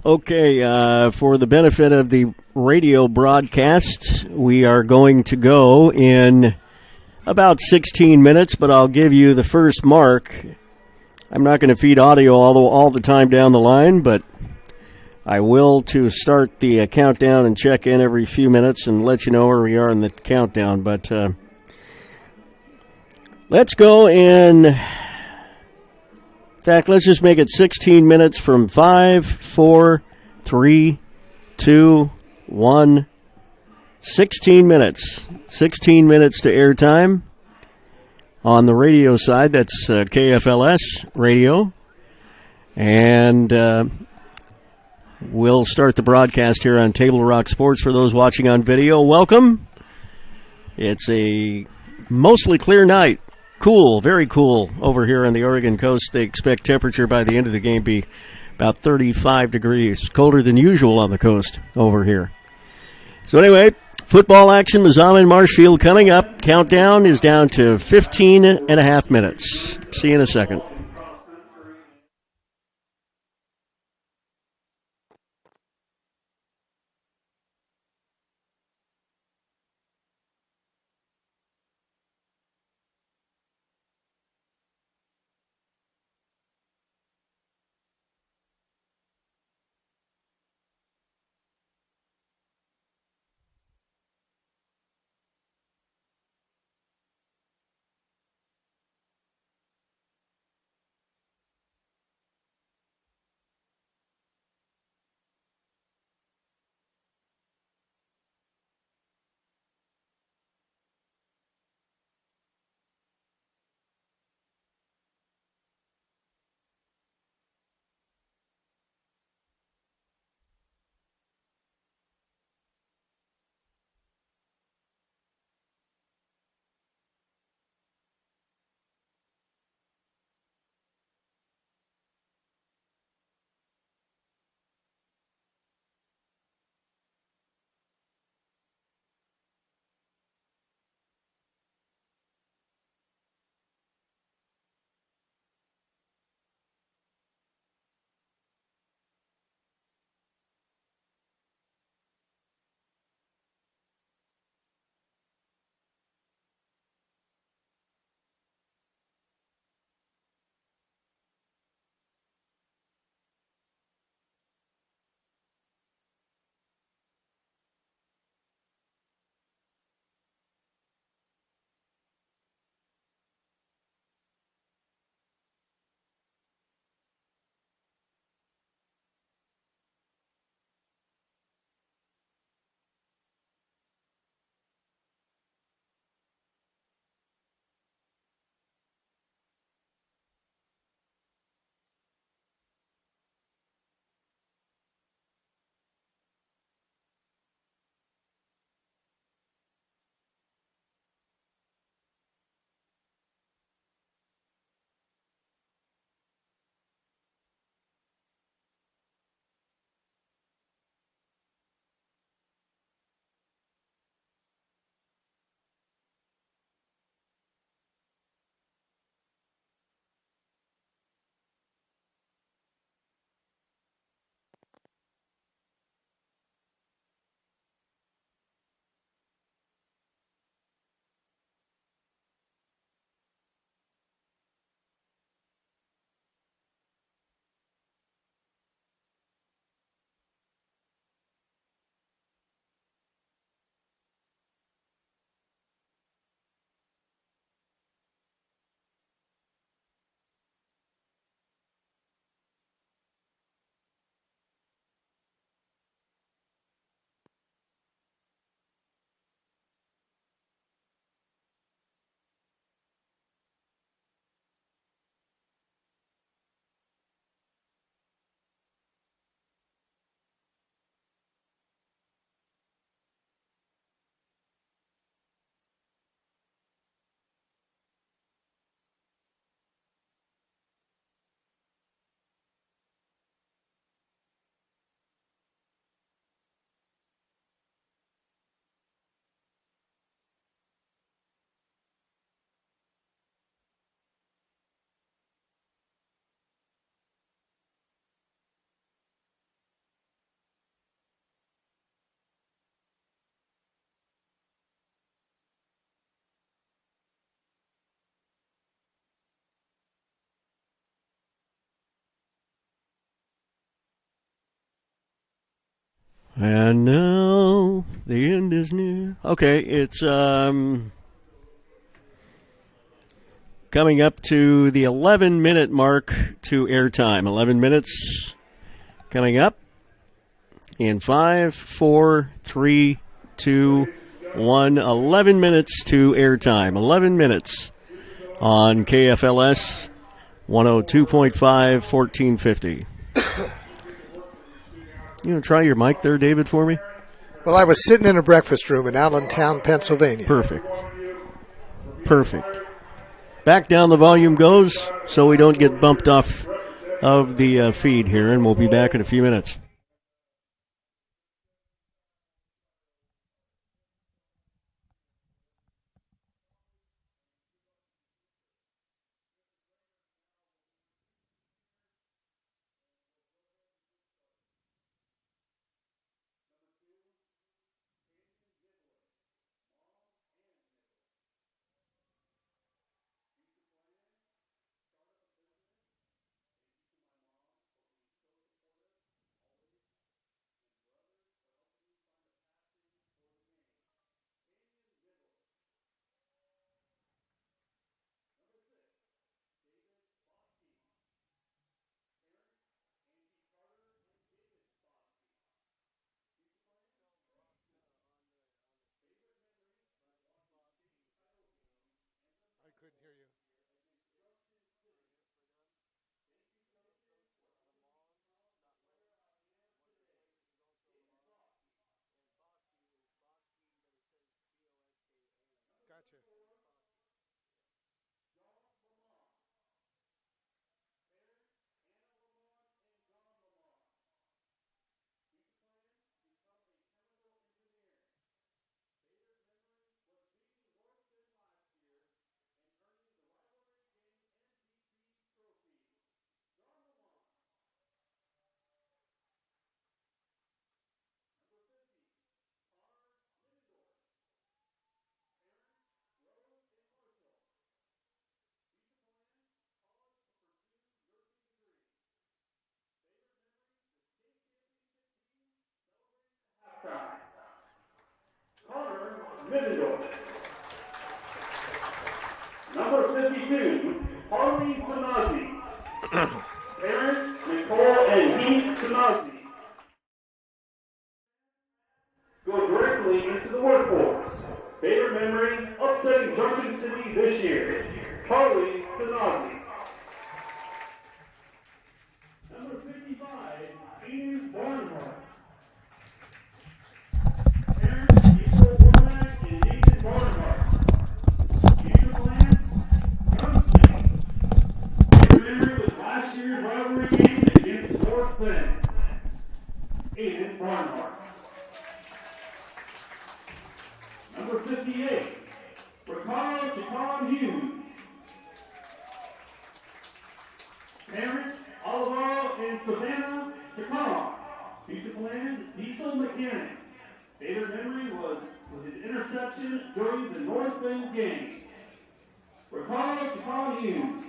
Okay, for the benefit of the radio broadcast, we are going to go in about 16 minutes, but I'll give you the first mark. I'm not going to feed audio all the time down the line, but I will to start the countdown and check in every few minutes and let you know where we are in the countdown. But let's go in fact, let's just make it 16 minutes from 5, 4, 3, 2, 1. 16 minutes. 16 minutes to airtime. On the radio side, that's KFLS radio. And we'll start the broadcast here on Table Rock Sports. For those watching on video, welcome. It's a mostly clear night. Cool, very cool over here on the Oregon coast. They expect temperature by the end of the game be about 35 degrees. Colder than usual on the coast over here. So anyway, football action, Mazama and Marshfield coming up. Countdown is down to 15 and a half minutes. See you in a second. And now the end is near. Okay, it's coming up to the 11-minute mark to airtime. 11 minutes coming up in 5, 4, 3, 2, 1. 11 minutes to airtime. 11 minutes on KFLS 102.5, 1450. You want to try your mic there, David, for me? Well, I was sitting in a breakfast room in Allentown, Pennsylvania. Perfect. Back down the volume goes so we don't get bumped off of the feed here, and we'll be back in a few minutes. Number 52, Harley Sanazi. Parents, Nicole and Heath Sanazi. Go directly into the workforce. Favorite memory, upsetting Junction City this year. Harley Sanazi. Number 55, Ian Barnhart. Parents, April Womack and Nathan Barnhart. Future plans, gunsmith. Favorite memory was last year's rivalry game against North Bend. Aiden Barnhart. Number 58, Ricardo Chacon Hughes. Parents, Oliver and Savannah Chacon. Future plans, Diesel Mechanic. Favorite memory was his interception during the North Bend game. Ricardo Chacon Hughes.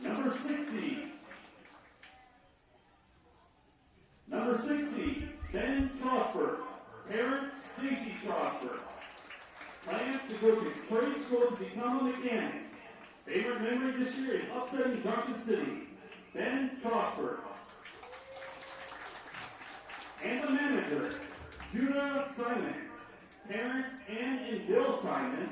Number 60, Ben Trosper. Parents, Stacy Trosper. Plans to go to trade school to become a mechanic. Favorite memory this year is upsetting Junction City. Ben Trosper. And the manager, Judah Simon. Parents, Ann and Bill Simon.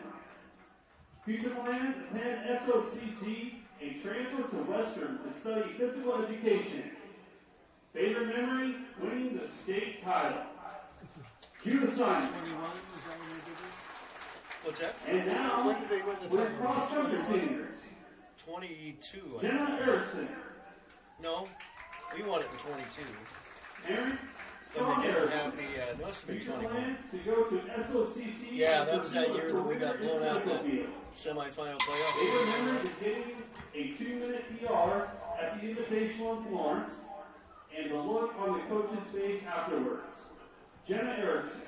Future plans, attend SOCC and transfer to Western to study physical education. Favorite memory, winning the state title. Judah Simon. What's that? And now, When did they win the we're title? cross-country seniors. 22. Jenna Erickson. No, we won it in 22. Aaron But Sean they didn't Erickson. have the, it must have been Future 21. plans to go to SOCC. Yeah, that was that year that we got blown out in the field. semifinal Favorite playoff. memory is getting a 2-minute PR at the Invitational in Florence and the look on the coach's face afterwards. Jenna Erickson.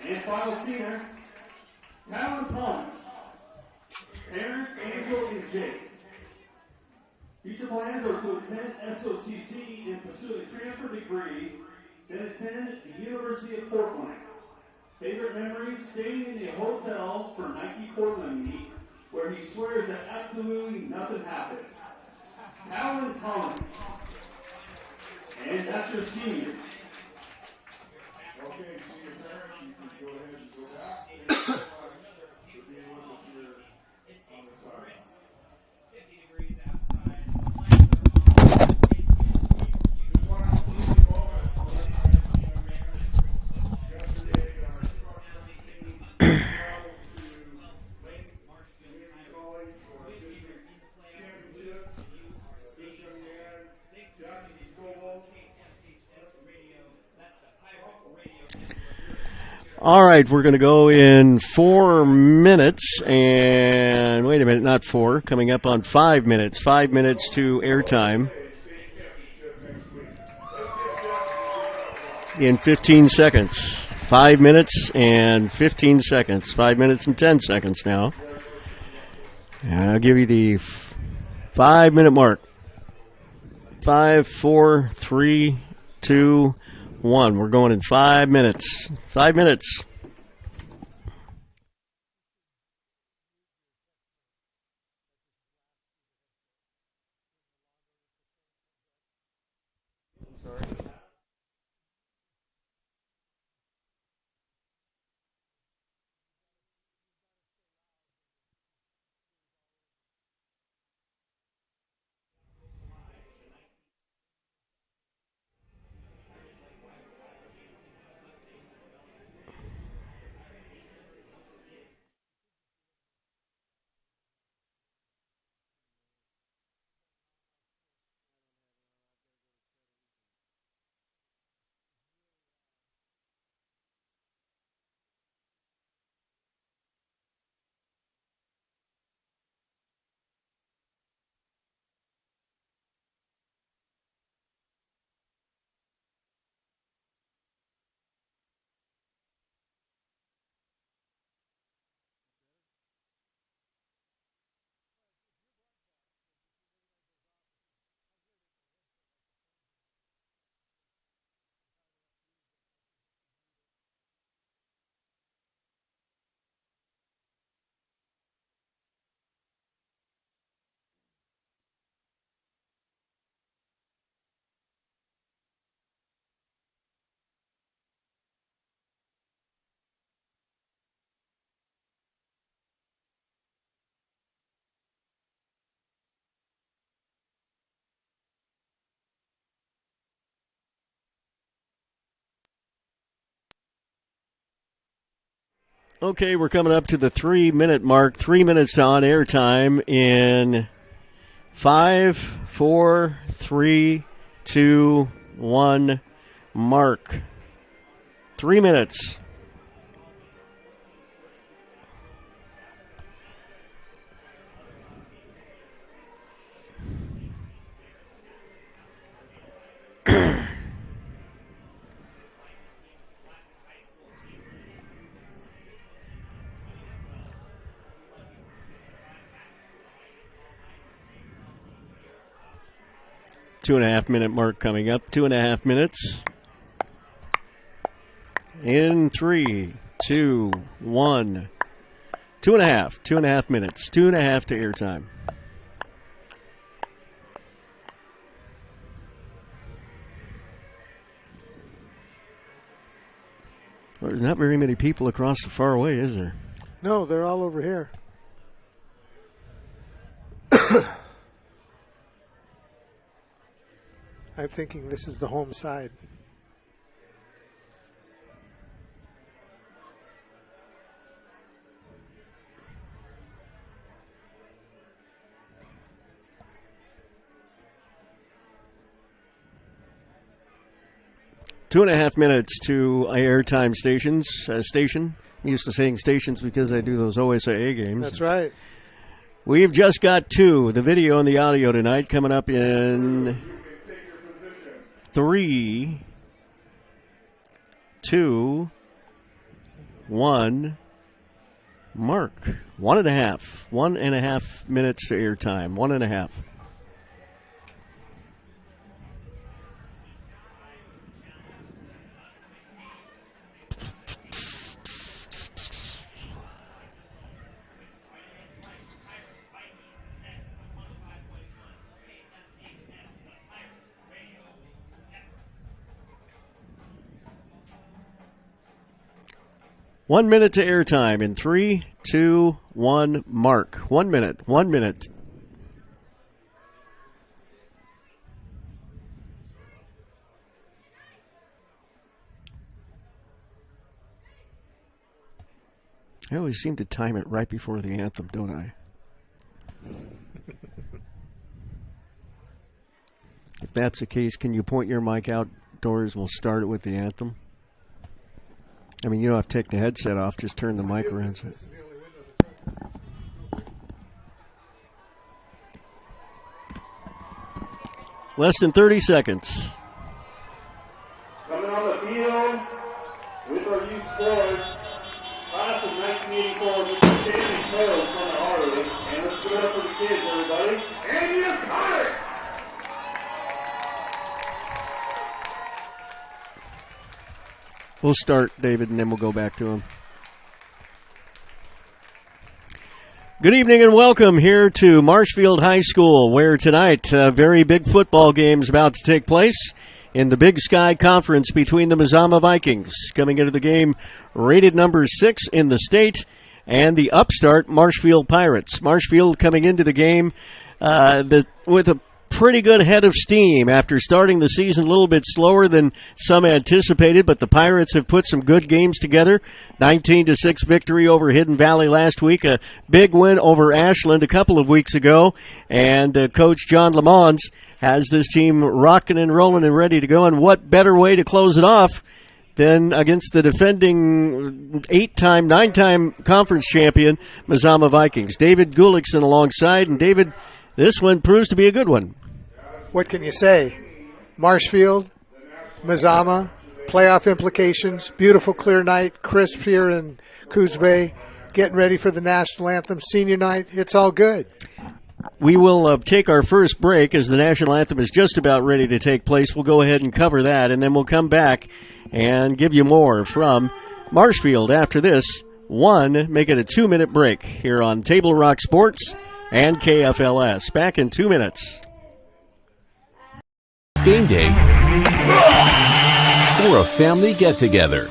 And final senior, Talon Thomas. Parents, Angel and Jake. Future plans are to attend SOCC and pursue a transfer degree, then attend the University of Portland. Favorite memory, staying in a hotel for Nike Portland meet, where he swears that absolutely nothing happened. Alan Thomas. And that's your seniors. Okay, senior parents, you can go ahead and go back. Thank you so much for being with us here on the side. 50 degrees outside. Just want to take a moment to recognize yesterday our instructor traveled to Lake Community College for a district championship. This young man, Jackie Scoble. All right, we're going to go in 4 minutes, and wait a minute, not 4, coming up on 5 minutes. 5 minutes to airtime in 15 seconds. 5 minutes and 15 seconds. 5 minutes and 10 seconds now. And I'll give you the 5 minute mark. 5, 4, 3, 2, 1. We're going in 5 minutes. 5 minutes. Okay, we're coming up to the 3 minute mark. 3 minutes on air time in 5, 4, 3, 2, 1. Mark. 3 minutes. Two and a half minute mark coming up. 2.5 minutes. In 3, 2, 1. 2.5. 2.5 minutes. 2.5 to airtime. Well, there's not very many people across the far away, is there? No, they're all over here. I'm thinking this is the home side. Two and a half minutes to airtime station. I'm used to saying stations because I do those OSIA games. That's right. We've just got two, the video and the audio tonight, coming up in 3, 2, 1. Mark. 1.5. 1.5 minutes to airtime. 1.5. 1 minute to airtime in 3, 2, 1, mark. 1 minute, 1 minute. I always seem to time it right before the anthem, don't I? If that's the case, can you point your mic outdoors? We'll start it with the anthem. I mean, you don't have to take the headset off. Just turn the mic around. Less than 30 seconds. Coming on the field with our youth sports, class of 1984, with the standing players on the Harley. And let's give it up for the kids, everybody. And your Pirates! We'll start, David, and then we'll go back to him. Good evening and welcome here to Marshfield High School, where tonight a very big football game is about to take place in the Big Sky Conference between the Mazama Vikings, coming into the game rated number 6 in the state, and the upstart Marshfield Pirates. Marshfield coming into the game with a pretty good head of steam after starting the season a little bit slower than some anticipated, but the Pirates have put some good games together. 19-6 victory over Hidden Valley last week, a big win over Ashland a couple of weeks ago, and Coach John Lamons has this team rocking and rolling and ready to go, and what better way to close it off than against the defending 9-time conference champion Mazama Vikings. David Gulickson alongside, and David, this one proves to be a good one. What can you say? Marshfield, Mazama, playoff implications, beautiful clear night, crisp here in Coos Bay, getting ready for the national anthem, senior night. It's all good. We will take our first break as the national anthem is just about ready to take place. We'll go ahead and cover that, and then we'll come back and give you more from Marshfield after this. Make it a 2-minute break here on Table Rock Sports and KFLS. Back in 2 minutes. Game day or a family get-together.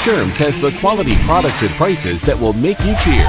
Sherm's has the quality products and prices that will make you cheer.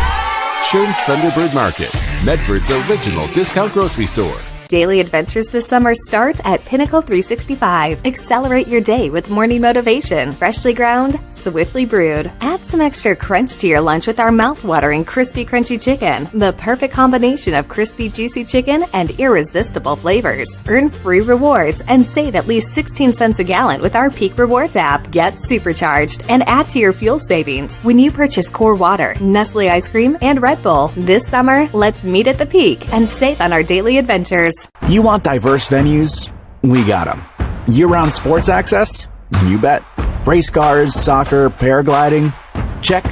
Sherm's Thunderbird Market, Medford's original discount grocery store. Daily adventures this summer start at Pinnacle 365. Accelerate your day with morning motivation. Freshly ground, swiftly brewed. Add some extra crunch to your lunch with our mouth-watering crispy crunchy chicken. The perfect combination of crispy juicy chicken and irresistible flavors. Earn free rewards and save at least 16 cents a gallon with our Peak Rewards app. Get supercharged and add to your fuel savings when you purchase Core Water, Nestle ice cream, and Red Bull. This summer, let's meet at the Peak and save on our daily adventures. You want diverse venues? We got them. Year-round sports access? You bet. Race cars, soccer, paragliding? Check,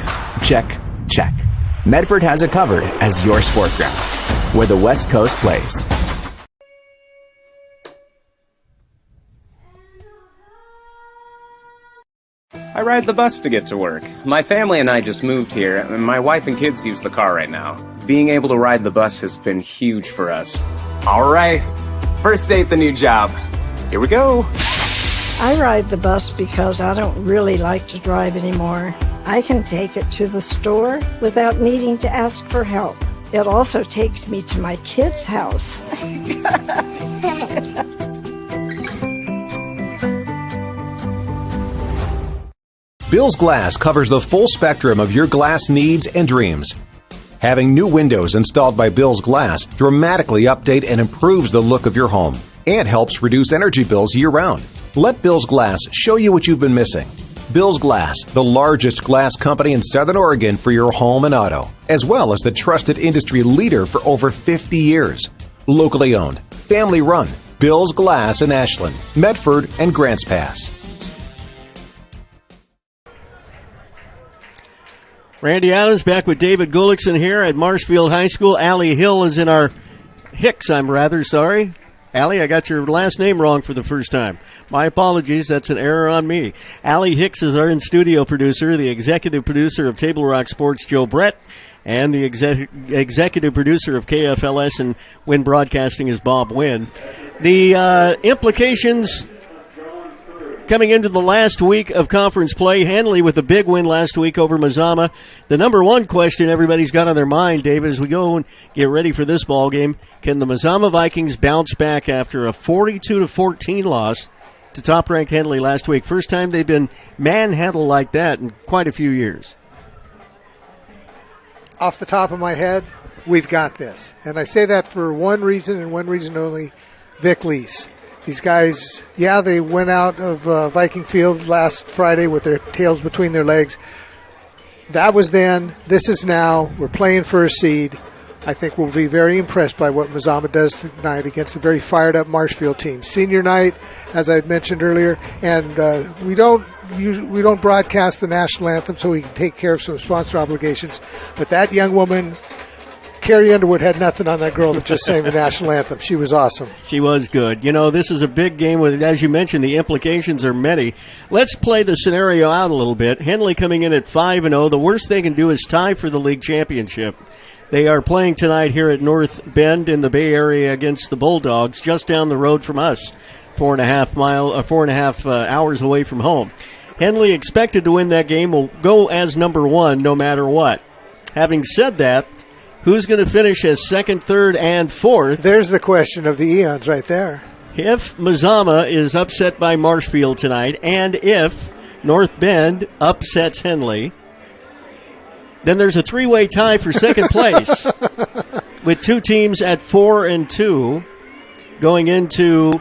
check, check. Medford has it covered as your sport ground, where the West Coast plays. I ride the bus to get to work. My family and I just moved here, and my wife and kids use the car right now. Being able to ride the bus has been huge for us. All right, first day at the new job. Here we go. I ride the bus because I don't really like to drive anymore. I can take it to the store without needing to ask for help. It also takes me to my kids' house. Bill's Glass covers the full spectrum of your glass needs and dreams. Having new windows installed by Bill's Glass dramatically update and improves the look of your home and helps reduce energy bills year-round. Let Bill's Glass show you what you've been missing. Bill's Glass, the largest glass company in Southern Oregon for your home and auto, as well as the trusted industry leader for over 50 years. Locally owned, family run, Bill's Glass in Ashland, Medford, and Grants Pass. Randy Adams back with David Gulickson here at Marshfield High School. Allie Hill is in our Hicks, I'm rather sorry. Allie, I got your last name wrong for the first time. My apologies, that's an error on me. Allie Hicks is our in-studio producer, the executive producer of Table Rock Sports, Joe Brett, and the executive producer of KFLS and Wynn Broadcasting is Bob Wynn. The implications coming into the last week of conference play. Henley with a big win last week over Mazama. The number one question everybody's got on their mind, David, as we go and get ready for this ball game, can the Mazama Vikings bounce back after a 42-14 loss to top-ranked Henley last week? First time they've been manhandled like that in quite a few years. Off the top of my head, we've got this. And I say that for one reason and one reason only, Vic Lease. These guys, yeah, they went out of Viking Field last Friday with their tails between their legs. That was then. This is now. We're playing for a seed. I think we'll be very impressed by what Mazama does tonight against a very fired-up Marshfield team. Senior night, as I had mentioned earlier, and we don't broadcast the national anthem so we can take care of some sponsor obligations. But that young woman, Carrie Underwood, had nothing on that girl that just sang the national anthem. She was awesome. She was good. You know, this is a big game with, as you mentioned, the implications are many. Let's play the scenario out a little bit. Henley coming in at 5-0. The worst they can do is tie for the league championship. They are playing tonight here at North Bend in the Bay Area against the Bulldogs, just down the road from us, 4.5 hours away from home. Henley expected to win that game, will go as number one no matter what. Having said that, who's going to finish as second, third, and fourth? There's the question of the eons right there. If Mazama is upset by Marshfield tonight, and if North Bend upsets Henley, then there's a three-way tie for second place with two teams at 4-2 going into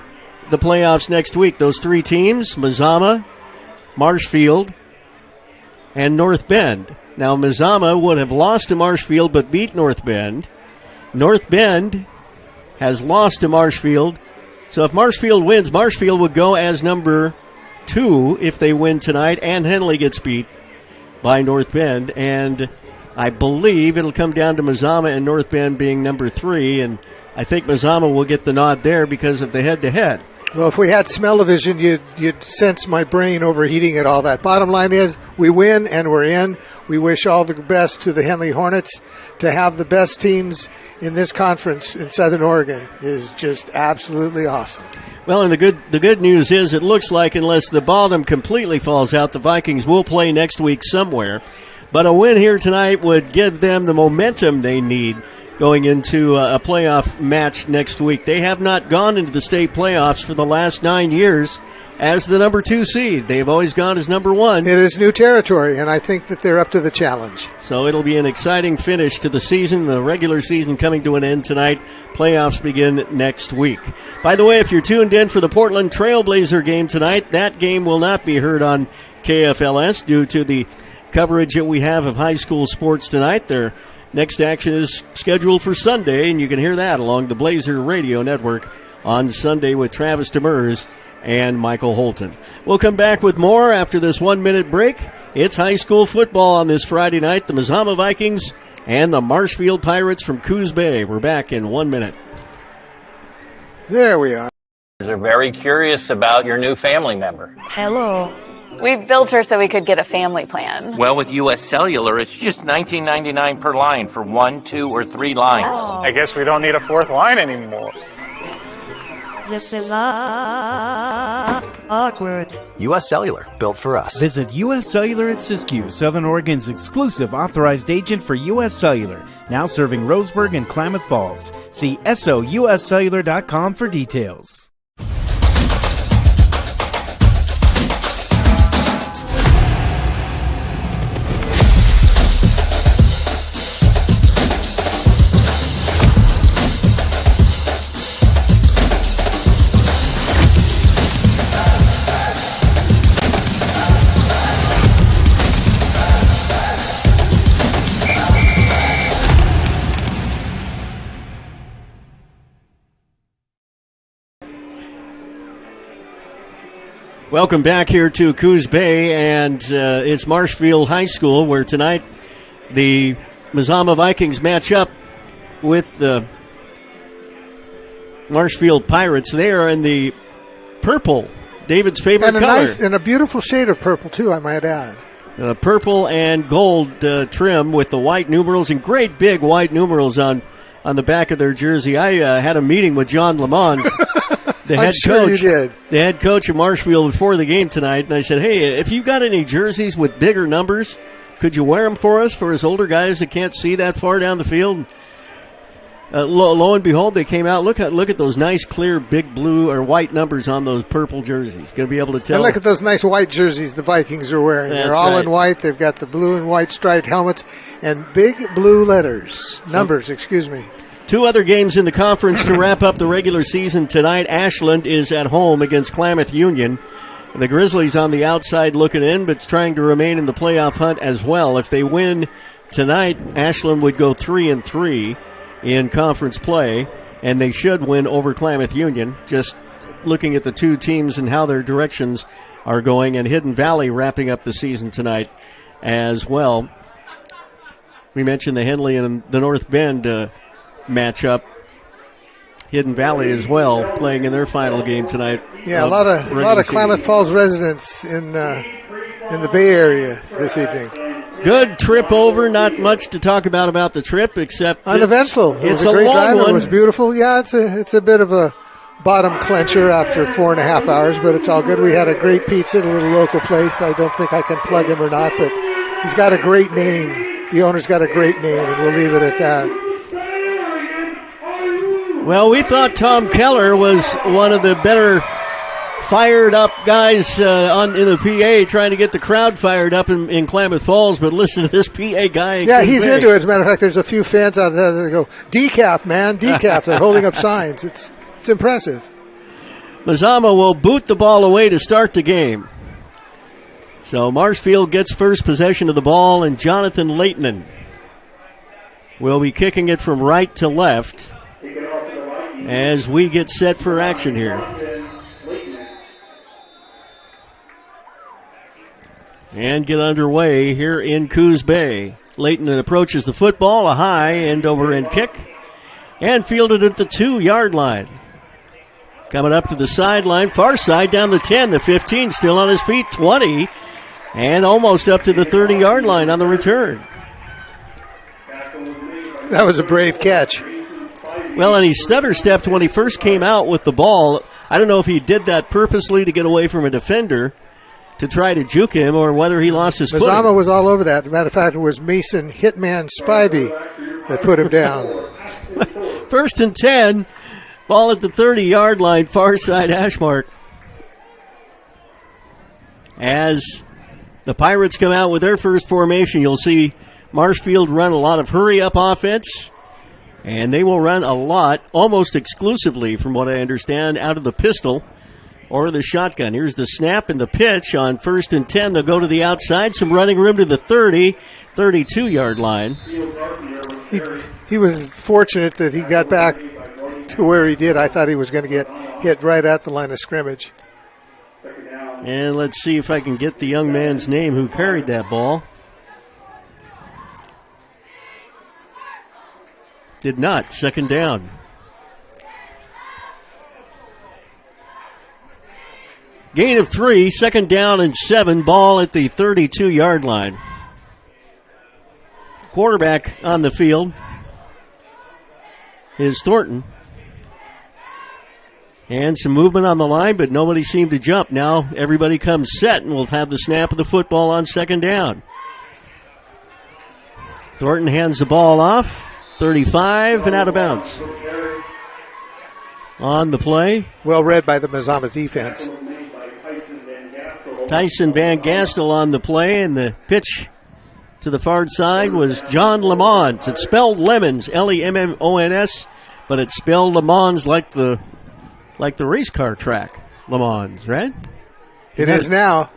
the playoffs next week. Those three teams, Mazama, Marshfield, and North Bend. Now, Mazama would have lost to Marshfield but beat North Bend. North Bend has lost to Marshfield. So if Marshfield wins, Marshfield would go as number 2 if they win tonight, and Henley gets beat by North Bend. And I believe it'll come down to Mazama and North Bend being number 3, and I think Mazama will get the nod there because of the head-to-head. Well, if we had smell-o-vision, you'd sense my brain overheating at all that. Bottom line is, we win and we're in. We wish all the best to the Henley Hornets. To have the best teams in this conference in Southern Oregon is just absolutely awesome. Well, and the good news is it looks like unless the bottom completely falls out, the Vikings will play next week somewhere. But a win here tonight would give them the momentum they need going into a playoff match next week. They have not gone into the state playoffs for the last 9 years as the number 2 seed. They've always gone as number 1. It is new territory, and I think that they're up to the challenge. So it'll be an exciting finish to the season, the regular season coming to an end tonight. Playoffs begin next week. By the way, if you're tuned in for the Portland Trailblazer game tonight, that game will not be heard on KFLS due to the coverage that we have of high school sports tonight. Their next action is scheduled for Sunday, and you can hear that along the Blazer Radio Network on Sunday with Travis Demers and Michael Holton. We'll come back with more after this 1-minute break. It's high school football on this Friday night. The Mazama Vikings and the Marshfield Pirates from Coos Bay. We're back in 1 minute. There we are. They're very curious about your new family member. Hello. We built her so we could get a family plan. Well, with U.S. Cellular, it's just $19.99 per line for 1, 2, or 3 lines. Oh. I guess we don't need a 4th line anymore. This is awkward. U.S. Cellular, built for us. Visit U.S. Cellular at Siskiyou, Southern Oregon's exclusive authorized agent for U.S. Cellular, now serving Roseburg and Klamath Falls. See SOUScellular.com for details. Welcome back here to Coos Bay, and it's Marshfield High School, where tonight the Mazama Vikings match up with the Marshfield Pirates. They are in the purple, David's favorite color. Nice, and a beautiful shade of purple, too, I might add. Purple and gold trim with the white numerals, and great big white numerals on the back of their jersey. I had a meeting with John Lamont I'm sure you did. The head coach of Marshfield before the game tonight, and I said, hey, if you've got any jerseys with bigger numbers, could you wear them for us, for us older guys that can't see that far down the field? Lo and behold, they came out. Look at those nice, clear, big blue or white numbers on those purple jerseys. Going to be able to tell. And look at those nice white jerseys the Vikings are wearing. They're all in white. They've got the blue and white striped helmets and big blue numbers, excuse me. Two other games in the conference to wrap up the regular season tonight. Ashland is at home against Klamath Union. The Grizzlies on the outside looking in, but trying to remain in the playoff hunt as well. If they win tonight, Ashland would go 3-3 in conference play, and they should win over Klamath Union. Just looking at the two teams and how their directions are going, and Hidden Valley wrapping up the season tonight as well. We mentioned the Henley and the North Bend matchup. Hidden Valley as well playing in their final game tonight. Yeah, a lot of Klamath Falls residents in the Bay Area this evening. Good trip over. Not much to talk about the trip, except uneventful. It was a great drive. It was beautiful. Yeah, it's a bit of a bottom clencher after 4.5 hours, but it's all good. We had a great pizza at a little local place. I don't think I can plug him or not, but he's got a great name. The owner's got a great name, and we'll leave it at that. Well, we thought Tom Keller was one of the better fired up guys in the PA, trying to get the crowd fired up in Klamath Falls, but listen to this PA guy. Yeah, he's into it. As a matter of fact, there's a few fans out there that go, decaf, man, decaf. They're holding up signs. It's impressive. Mazama will boot the ball away to start the game. So Marshfield gets first possession of the ball, and Jonathan Leighton will be kicking it from right to left as we get set for action here. And get underway here in Coos Bay. Leighton approaches the football, a high end-over-end kick, and fielded at the 2-yard line. Coming up to the sideline, far side, down the 10, the 15, still on his feet, 20, and almost up to the 30-yard line on the return. That was a brave catch. Well, and he stutter-stepped when he first came out with the ball. I don't know if he did that purposely to get away from a defender to try to juke him, or whether he lost his footing. Mazama was all over that. As a matter of fact, it was Mason Hitman Spivey that put him down. 1st and 10, ball at the 30-yard line, far side hash mark. As the Pirates come out with their first formation, you'll see Marshfield run a lot of hurry-up offense, and they will run a lot, almost exclusively, from what I understand, out of the pistol or the shotgun. Here's the snap and the pitch on 1st and 10. They'll go to the outside. Some running room to the 30, 32-yard line. He was fortunate that he got back to where he did. I thought he was going to get hit right at the line of scrimmage. And let's see if I can get the young man's name who carried that ball. Did not. 2nd down. Gain of 3, 2nd down and 7, ball at the 32-yard line. Quarterback on the field is Thornton. And some movement on the line, but nobody seemed to jump. Now everybody comes set, and we'll have the snap of the football on 2nd down. Thornton hands the ball off, 35, and out of bounds. On the play. Well read by the Mazama defense. Tyson Van Gastel on the play, and the pitch to the far side was John Lemons. It's spelled Lemons, Lemmons, but it's spelled Lemons like the race car track, Lemons, right? It is now.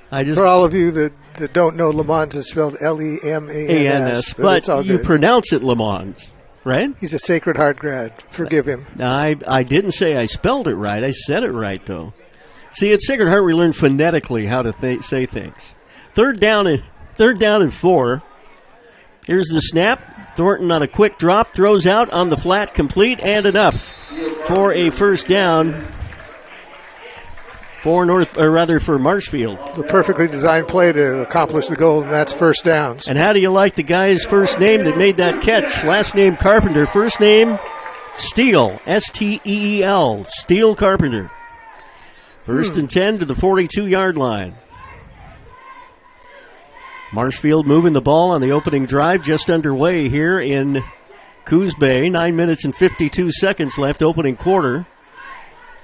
For all of you that don't know, Lemons is spelled Lemans. But you pronounce it Lemons, right? He's a Sacred Heart grad. Forgive him. I didn't say I spelled it right. I said it right, though. See, at Sacred Heart, we learn phonetically how to say things. 3rd down and 4. Here's the snap. Thornton on a quick drop, throws out on the flat, complete, and enough for a 1st down for Marshfield. The perfectly designed play to accomplish the goal, and that's 1st downs. And how do you like the guy's first name that made that catch? Last name Carpenter, first name Steel, S-T-E-E-L, Steel Carpenter. First and 10 to the 42-yard line. Marshfield moving the ball on the opening drive, just underway here in Coos Bay. 9 minutes and 52 seconds left, opening quarter.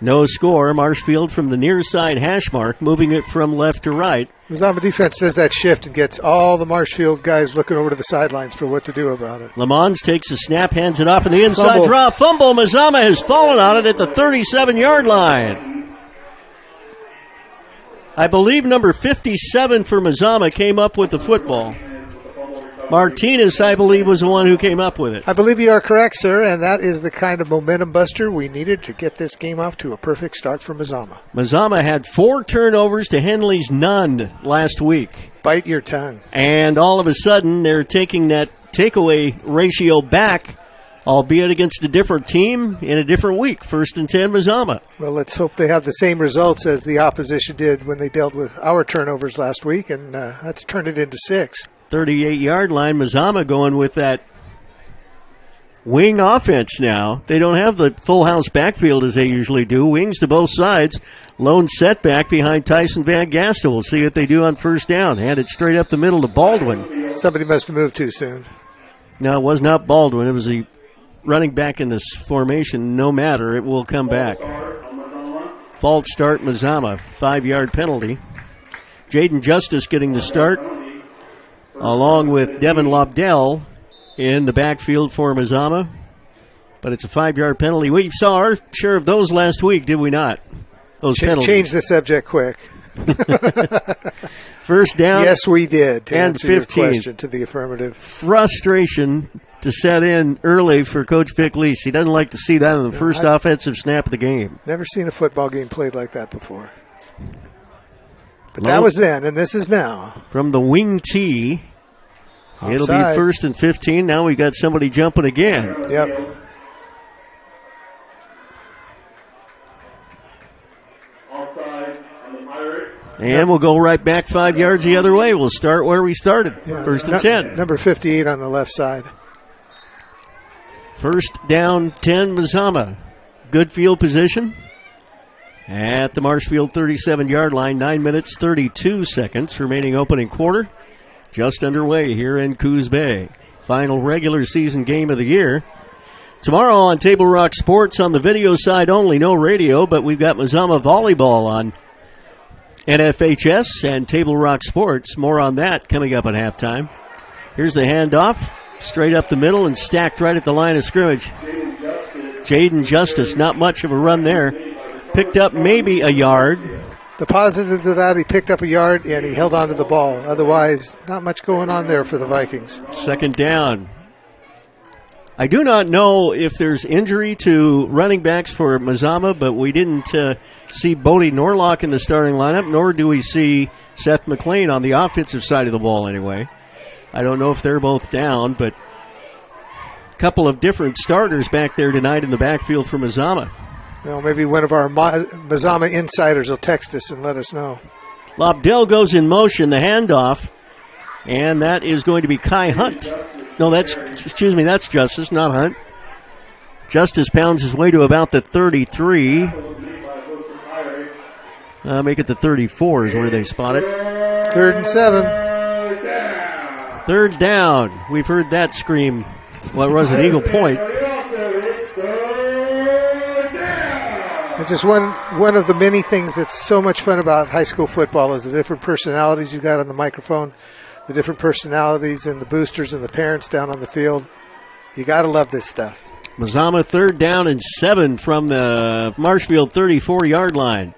No score. Marshfield from the near side hash mark, moving it from left to right. Mazama defense does that shift and gets all the Marshfield guys looking over to the sidelines for what to do about it. Lamons takes a snap, hands it off in the inside drop. Fumble. Mazama has fallen on it at the 37-yard line. I believe number 57 for Mazama came up with the football. Martinez, I believe, was the one who came up with it. I believe you are correct, sir, and that is the kind of momentum buster we needed to get this game off to a perfect start for Mazama. Mazama had 4 turnovers to Henley's none last week. Bite your tongue. And all of a sudden, they're taking that takeaway ratio back, albeit against a different team in a different week. 1st and 10, Mazama. Well, let's hope they have the same results as the opposition did when they dealt with our turnovers last week, and that's turned it into 6. 38-yard line, Mazama going with that wing offense now. They don't have the full house backfield as they usually do. Wings to both sides. Lone setback behind Tyson Van Gastel. We'll see what they do on first down. Hand it straight up the middle to Baldwin. Somebody must have moved too soon. No, it was not Baldwin. It was the running back in this formation. No matter, it will come back. False start, Mazama. 5-yard penalty. Jaden Justice getting the start, along with Devin Lobdell in the backfield for Mazama. But it's a 5-yard penalty. We saw our share of those last week, did we not? Those penalties. Change the subject quick. First down. Yes, we did. To and answer 15. Your question to the affirmative. Frustration to set in early for Coach Vic Lease. He doesn't like to see that on the first offensive snap of the game. Never seen a football game played like that before. But that was then, and this is now. From the wing tee. Offside. It'll be 1st and 15. Now we got somebody jumping again. Yep. And we'll go right back 5 yards the other way. We'll start where we started. Yeah. 1st and 10. Number 58 on the left side. First down 10, Mazama. Good field position at the Marshfield 37-yard line. 9 minutes, 32 seconds remaining opening quarter. Just underway here in Coos Bay. Final regular season game of the year. Tomorrow on Table Rock Sports on the video side only, no radio, but we've got Mazama Volleyball on NFHS and Table Rock Sports. More on that coming up at halftime. Here's the handoff, straight up the middle and stacked right at the line of scrimmage. Jaden Justice, not much of a run there. Picked up maybe a yard. The positive to that, he picked up a yard and he held on to the ball. Otherwise, not much going on there for the Vikings. Second down. I do not know if there's injury to running backs for Mazama, but we didn't see Bodie Norlock in the starting lineup, nor do we see Seth McLean on the offensive side of the ball anyway. I don't know if they're both down, but a couple of different starters back there tonight in the backfield for Mazama. Well, maybe one of our Mazama insiders will text us and let us know. Lobdell goes in motion, the handoff, and that is going to be Kai Hunt. No, that's Justice, not Hunt. Justice pounds his way to about the 33. Make it the 34 is where they spot it. 3rd and 7. 3rd down. We've heard that scream. What was it, Eagle Point? It's just one of the many things that's so much fun about high school football is the different personalities you got on the microphone, the different personalities and the boosters and the parents down on the field. You got to love this stuff. Mazama 3rd down and 7 from the Marshfield 34-yard line.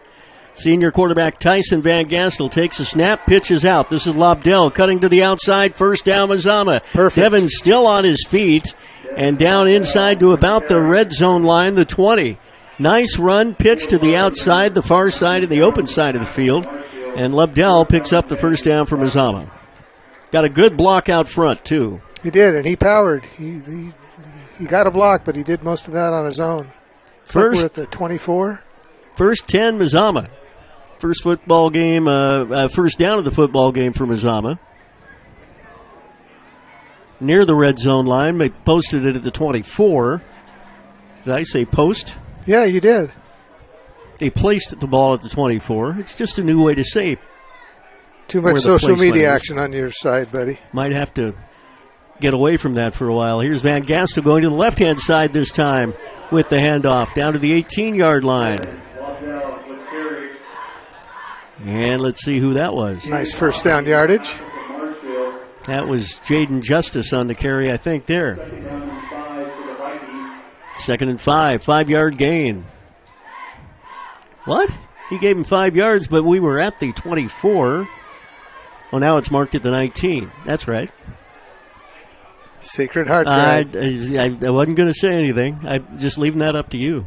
Senior quarterback Tyson Van Gastel takes a snap, pitches out. This is Lobdell cutting to the outside. 1st down, Mazama. Perfect. Devin still on his feet and down inside to about the red zone line, the 20. Nice run, pitch to the outside, the far side, and the open side of the field. And Lobdell picks up the 1st down for Mazama. Got a good block out front, too. He did, and he powered. He got a block, but he did most of that on his own. First, we're at the 24. 1st 10, Mazama. First football game, first down of the football game for Mazama. Near the red zone line, they posted it at the 24. Did I say post? Yeah, you did. They placed the ball at the 24. It's just a new way to say. Too much social media action on your side, buddy. Might have to get away from that for a while. Here's Van Gastel going to the left-hand side this time with the handoff down to the 18-yard line. And let's see who that was. Nice first down yardage. That was Jaden Justice on the carry, I think, there. 2nd and 5, 5-yard gain. What? He gave him 5 yards, but we were at the 24. Well, now it's marked at the 19. That's right. Sacred Heart. I wasn't going to say anything. I'm just leaving that up to you.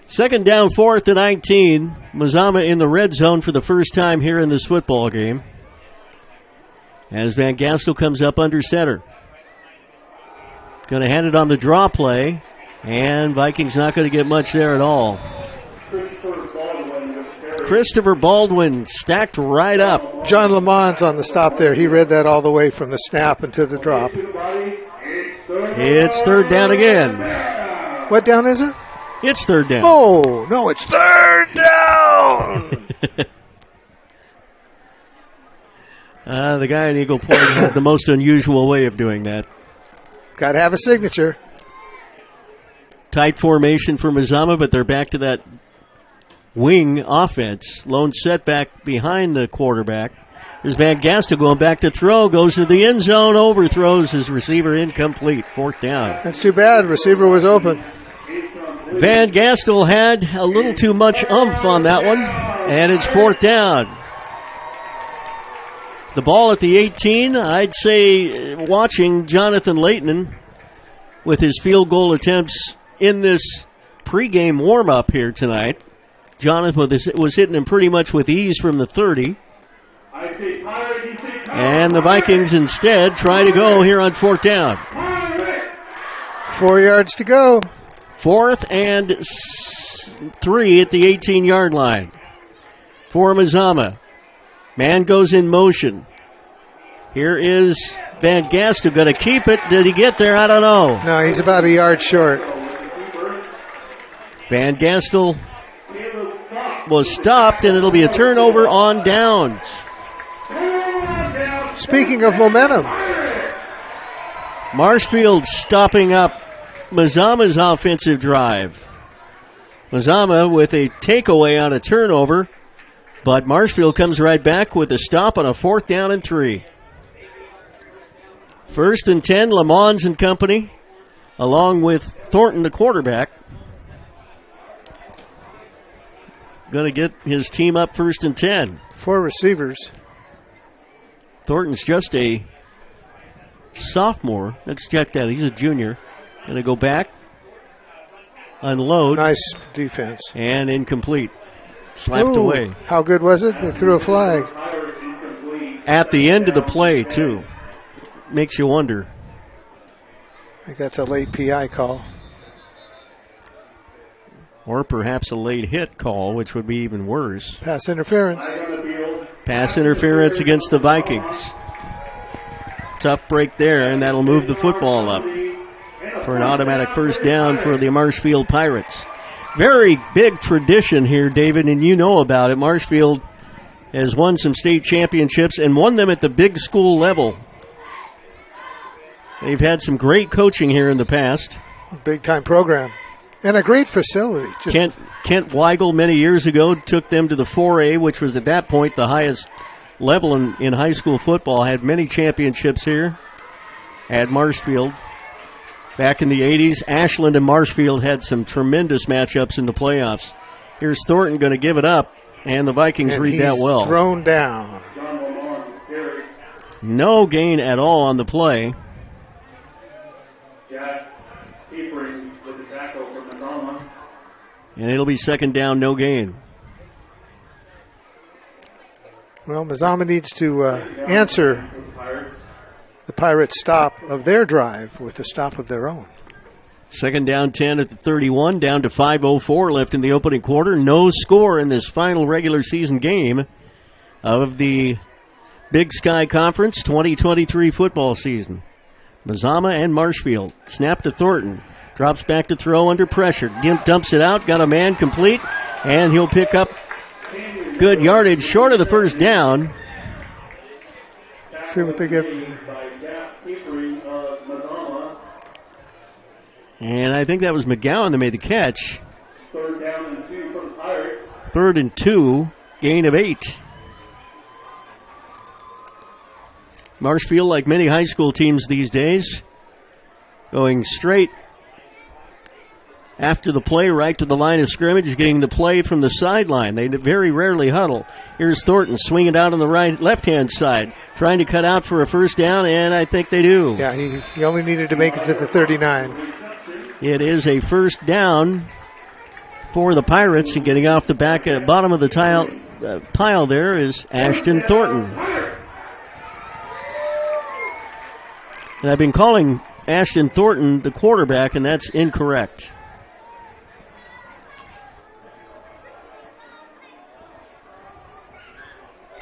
2nd down, 4th and 19. Mazama in the red zone for the first time here in this football game. As Van Gastel comes up under center. Going to hand it on the draw play. And Vikings not going to get much there at all. Christopher Baldwin stacked right up. John Lamont's on the stop there. He read that all the way from the snap into the drop. It's 3rd down again. What down is it? It's 3rd down. Oh, no, it's 3rd down. The guy in Eagle Point had the most unusual way of doing that. Got to have a signature. Tight formation for Mazama, but they're back to that wing offense. Lone setback behind the quarterback. There's Van Gastel going back to throw. Goes to the end zone. Overthrows his receiver. Incomplete. 4th down. That's too bad. Receiver was open. Van Gastel had a little too much oomph on that one. And it's 4th down. The ball at the 18. I'd say watching Jonathan Leighton with his field goal attempts in this pregame warm-up here tonight. Jonathan was hitting him pretty much with ease from the 30. And the Vikings instead try to go here on 4th down. 4 yards to go. 4th and 3 at the 18-yard line. For Mazama. Man goes in motion. Here is Van Gastel going to keep it. Did he get there? I don't know. No, he's about a yard short. Van Gastel was stopped, and it'll be a turnover on downs. Speaking of momentum. Marshfield stopping up Mazama's offensive drive. Mazama with a takeaway on a turnover, but Marshfield comes right back with a stop on a 4th down and 3. 1st and 10, Lamons and company, along with Thornton, the quarterback. Going to get his team up 1st and 10. 4 receivers. Thornton's just a sophomore. Let's check that. He's a junior. Going to go back, unload. Nice defense. And incomplete. Slapped away. How good was it? They threw a flag. At the end of the play, too. Makes you wonder. I think that's a late PI call. Or perhaps a late hit call, which would be even worse. Pass interference. Pass interference against the Vikings. Tough break there, and that'll move the football up for an automatic 1st down for the Marshfield Pirates. Very big tradition here, David, and you know about it. Marshfield has won some state championships and won them at the big school level. They've had some great coaching here in the past. Big-time program. And a great facility. Kent Weigel many years ago took them to the 4A, which was at that point the highest level in high school football. Had many championships here at Marshfield. Back in the 80s, Ashland and Marshfield had some tremendous matchups in the playoffs. Here's Thornton going to give it up, and the Vikings read that well. Thrown down. No gain at all on the play. And it'll be 2nd down, no gain. Well, Mazama needs to answer the Pirates' stop of their drive with a stop of their own. 2nd down, 10 at the 31, down to 5:04 left in the opening quarter. No score in this final regular season game of the Big Sky Conference 2023 football season. Mazama and Marshfield. Snap to Thornton. Drops back to throw under pressure. Dumps it out. Got a man complete. And he'll pick up good yardage short of the first down. See what they get. And I think that was McGowan that made the catch. 3rd down and 2 for the Pirates. 3rd and 2, gain of 8. Marshfield, like many high school teams these days, going straight after the play right to the line of scrimmage, getting the play from the sideline. They very rarely huddle. Here's Thornton swinging out on the left-hand side, trying to cut out for a first down, and I think they do. Yeah, he only needed to make it to the 39. It is a first down for the Pirates, and getting off the bottom of the pile there is Ashton Thornton. And I've been calling Ashton Thornton the quarterback, and that's incorrect.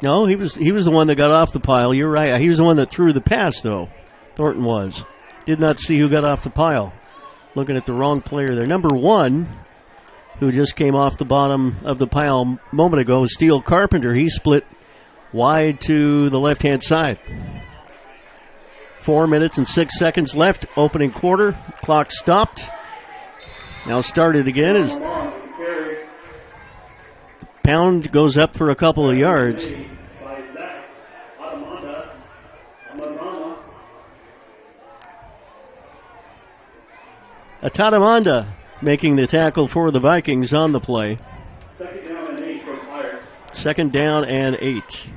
No, he was the one that got off the pile. You're right. He was the one that threw the pass, though. Thornton was. Did not see who got off the pile. Looking at the wrong player there. Number 1, who just came off the bottom of the pile a moment ago, Steele Carpenter. He split wide to the left-hand side. 4 minutes and 6 seconds left. Opening quarter. Clock stopped. Now started again as Pound goes up for a couple of yards. Atadamanda making the tackle for the Vikings on the play. 2nd down and 8 for the Pirates. 2nd down and 8.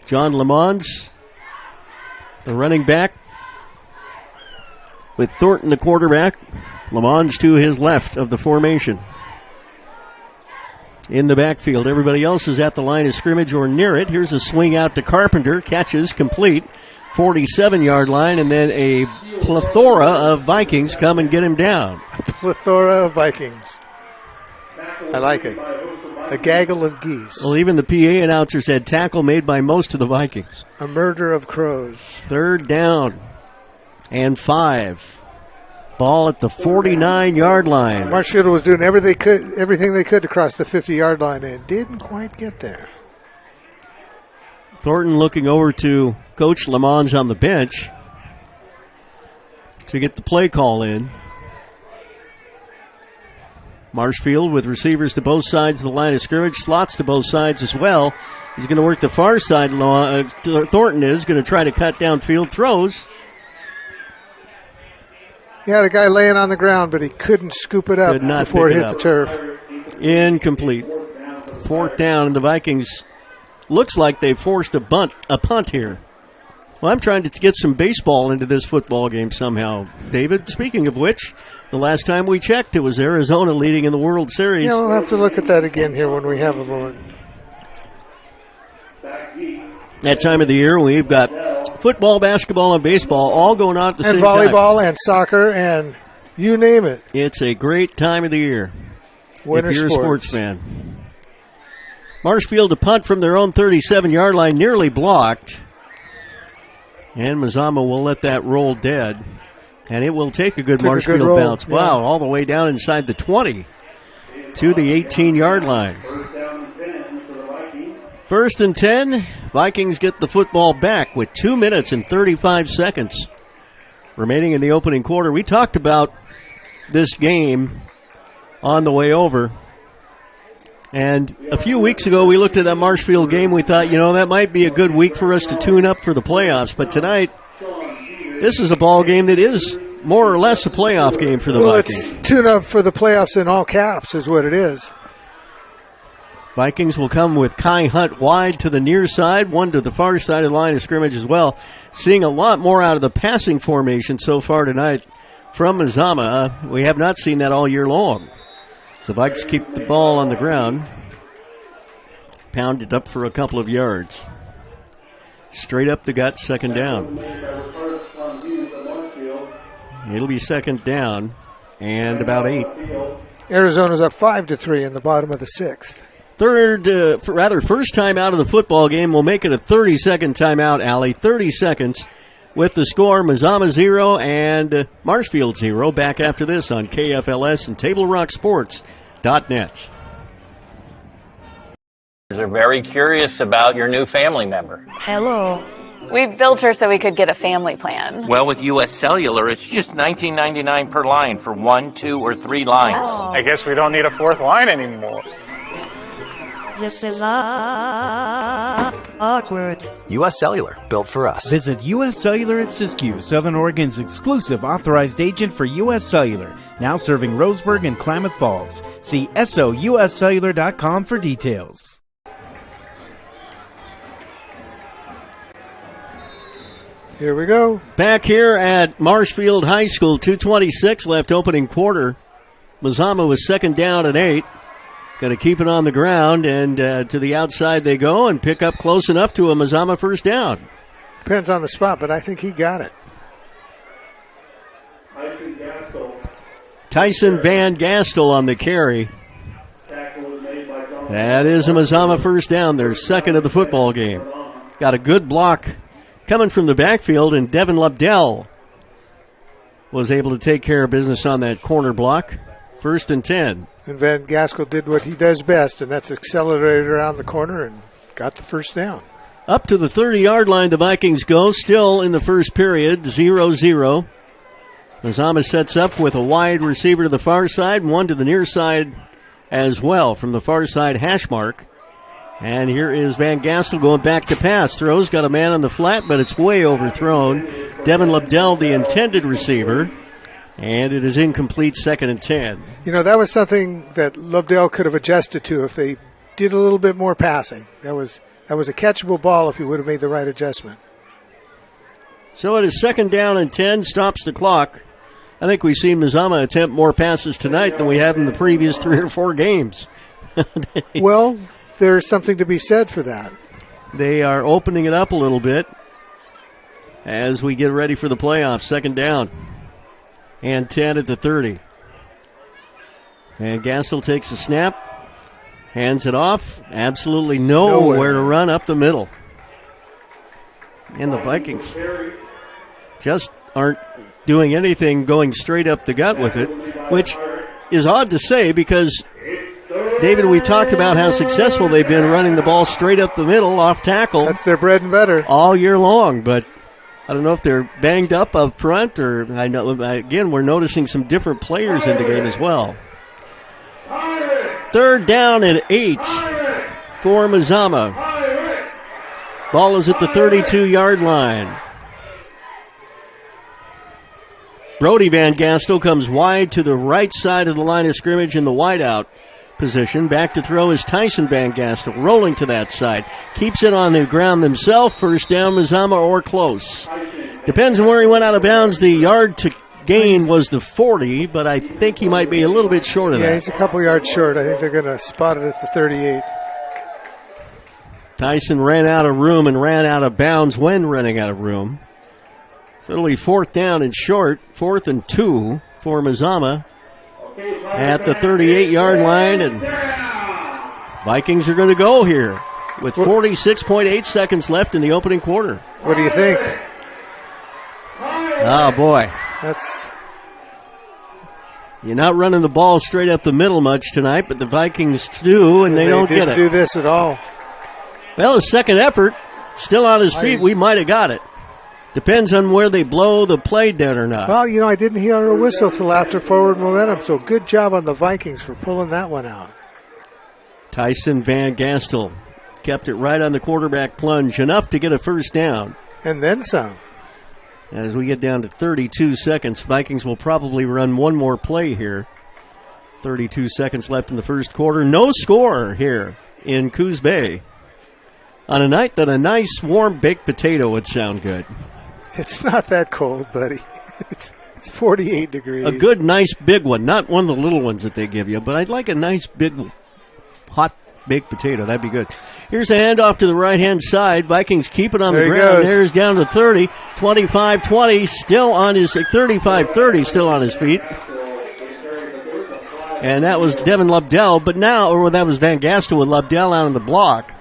John Lamons, the running back, with Thornton the quarterback. Lamons to his left of the formation. In the backfield, everybody else is at the line of scrimmage or near it. Here's a swing out to Carpenter. Catches complete. 47-yard line, and then a plethora of Vikings come and get him down. A plethora of Vikings. I like it. A gaggle of geese. Well, even the PA announcer said tackle made by most of the Vikings. A murder of crows. 3rd down and 5. Ball at the 49-yard line. Marshfield was doing everything they could to cross the 50-yard line and didn't quite get there. Thornton looking over to Coach Lamons on the bench to get the play call in. Marshfield with receivers to both sides of the line of scrimmage, slots to both sides as well. He's going to work the far side. Thornton is going to try to cut downfield throws. He had a guy laying on the ground, but he couldn't scoop it up before it hit the turf. Incomplete. 4th down, and the Vikings looks like they forced a punt here. Well, I'm trying to get some baseball into this football game somehow, David. Speaking of which, the last time we checked, it was Arizona leading in the World Series. Yeah, we'll have to look at that again here when we have a moment. That time of the year, we've got football, basketball, and baseball all going on at the same time. And volleyball and soccer and you name it. It's a great time of the year Winter if you're sports. A sports fan. Marshfield to punt from their own 37-yard line, nearly blocked. And Mazama will let that roll dead. And it will take a good Marshfield bounce. Yeah. Wow, all the way down inside the 20 to the 18-yard line. 1st and 10. Vikings get the football back with 2 minutes and 35 seconds remaining in the opening quarter. We talked about this game on the way over. And a few weeks ago, we looked at that Marshfield game. We thought, that might be a good week for us to tune up for the playoffs. But tonight, this is a ball game that is more or less a playoff game for the Vikings. It's tune up for the playoffs in all caps is what it is. Vikings will come with Kai Hunt wide to the near side, one to the far side of the line of scrimmage as well. Seeing a lot more out of the passing formation so far tonight from Mazama. We have not seen that all year long. So Vikings keep the ball on the ground. Pound it up for a couple of yards. Straight up the gut, 2nd down. It'll be 2nd down and about 8. Arizona's up 5-3 in the bottom of the 6th. First time out of the football game. We'll make it a 30-second timeout, Allie. 30 seconds with the score, Mazama 0 and Marshfield 0. Back after this on KFLS and TableRockSports.net. They're very curious about your new family member. Hello. We built her so we could get a family plan. Well, with U.S. Cellular, it's just $19.99 per line for 1, 2, or 3 lines. I guess we don't need a fourth line anymore. This is awkward. U.S. Cellular, built for us. Visit U.S. Cellular at Siskiyou, Southern Oregon's exclusive authorized agent for U.S. Cellular, now serving Roseburg and Klamath Falls. See SOUScellular.com for details. Here we go. Back here at Marshfield High School, 2:26 left opening quarter. Mazama was second down and 8. Got to keep it on the ground, and to the outside they go and pick up close enough to a Mazama first down. Depends on the spot, but I think he got it. Tyson Van Gastel on the carry. That is a Mazama first down, their second of the football game. Got a good block coming from the backfield, and Devin Lubdell was able to take care of business on that corner block. First and 10. And Van Gaskell did what he does best, and that's accelerated around the corner and got the first down. Up to the 30-yard line the Vikings go, still in the first period, 0-0. Mazama sets up with a wide receiver to the far side, and one to the near side as well from the far side hash mark. And here is Van Gastel going back to pass. Throws, got a man on the flat, but it's way overthrown. Devin Lubdell, the intended receiver. And it is incomplete, second and 10. You know, that was something that Lubdell could have adjusted to if they did a little bit more passing. That was a catchable ball if he would have made the right adjustment. So it is second down and 10, stops the clock. I think we've seen Mazama attempt more passes tonight than we have in the previous 3 or 4 games. Well, there's something to be said for that. They are opening it up a little bit as we get ready for the playoffs. Second down and 10 at the 30. And Gastel takes a snap, hands it off. Absolutely nowhere to run up the middle. And the Vikings just aren't doing anything going straight up the gut with it, which is odd to say because, David, we've talked about how successful they've been running the ball straight up the middle off tackle. That's their bread and butter. All year long, but I don't know if they're banged up front or, I know, again, we're noticing some different players in the game as well. Third down and 8 for Mazama. Ball is at the 32-yard line. Brody Van Gastel comes wide to the right side of the line of scrimmage in the wideout position. Back to throw is Tyson Van Gastel, rolling to that side. Keeps it on the ground himself. First down, Mazama, or close. Depends on where he went out of bounds. The yard to gain was the 40, but I think he might be a little bit short of that. Yeah, he's a couple yards short. I think they're going to spot it at the 38. Tyson ran out of room and ran out of bounds when running out of room. So it'll be fourth down and short, 4th and 2 for Mazama at the 38-yard line, and Vikings are going to go here with 46.8 seconds left in the opening quarter. What do you think? Oh, boy. You're not running the ball straight up the middle much tonight, but the Vikings do, and they don't get it. They didn't do this at all. Well, a second effort, still on his feet, we might have got it. Depends on where they blow the play dead or not. Well, you know, I didn't hear a whistle till after forward momentum, so good job on the Vikings for pulling that one out. Tyson Van Gastel kept it right on the quarterback plunge, enough to get a first down. And then some. As we get down to 32 seconds, Vikings will probably run one more play here. 32 seconds left in the first quarter. No score here in Coos Bay. On a night that a nice warm baked potato would sound good. It's not that cold, buddy. It's 48 degrees. A good, nice, big one. Not one of the little ones that they give you, but I'd like a nice, big, hot baked potato. That'd be good. Here's the handoff to the right-hand side. Vikings keep it on the ground. There's down to 30. 25-20, still on his 35-30, still on his feet. And that was Devin Lubdell, but now, or that was Van Gastel with Lubdell out on the block.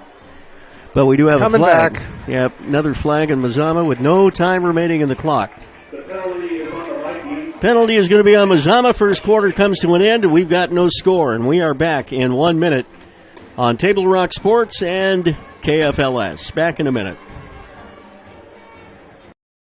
But we do have Coming a flag. back. Yep, another flag in Mazama with no time remaining in the clock. Penalty is going to be on Mazama. First quarter comes to an end, and we've got no score. And we are back in 1 minute on Table Rock Sports and KFLS. Back in a minute.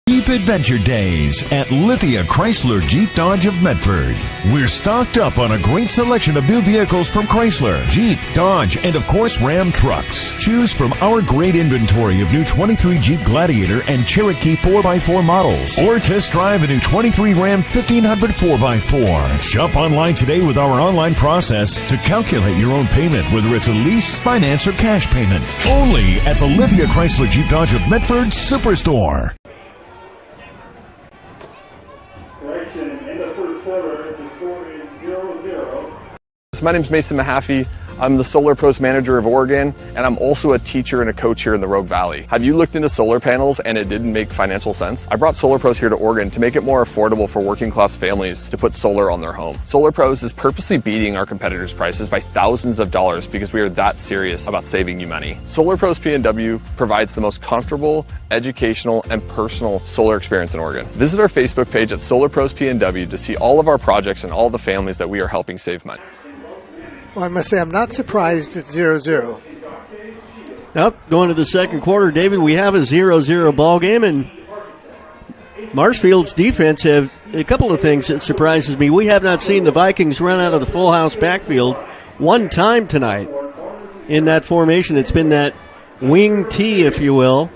Jeep Adventure Days at Lithia Chrysler Jeep Dodge of Medford. We're stocked up on a great selection of new vehicles from Chrysler, Jeep, Dodge, and of course Ram trucks. Choose from our great inventory of new 23 Jeep Gladiator and Cherokee 4x4 models, or test drive a new 23 Ram 1500 4x4. Shop online today with our online process to calculate your own payment, whether it's a lease, finance, or cash payment. Only at the Lithia Chrysler Jeep Dodge of Medford Superstore. Correction, end of first quarter, the score is 0-0. My name is Mason Mahaffey. I'm the Solar Pros Manager of Oregon, and I'm also a teacher and a coach here in the Rogue Valley. Have you looked into solar panels and it didn't make financial sense? I brought Solar Pros here to Oregon to make it more affordable for working class families to put solar on their home. Solar Pros is purposely beating our competitors' prices by thousands of dollars because we are that serious about saving you money. Solar Pros PNW provides the most comfortable, educational, and personal solar experience in Oregon. Visit our Facebook page at Solar Pros PNW to see all of our projects and all the families that we are helping save money. Well, I must say I'm not surprised it's 0-0. Yep, going to the second quarter, David, we have a 0-0 ball game, and Marshfield's defense have a couple of things that surprises me. We have not seen the Vikings run out of the full house backfield one time tonight in that formation. It's been that wing T, if you will,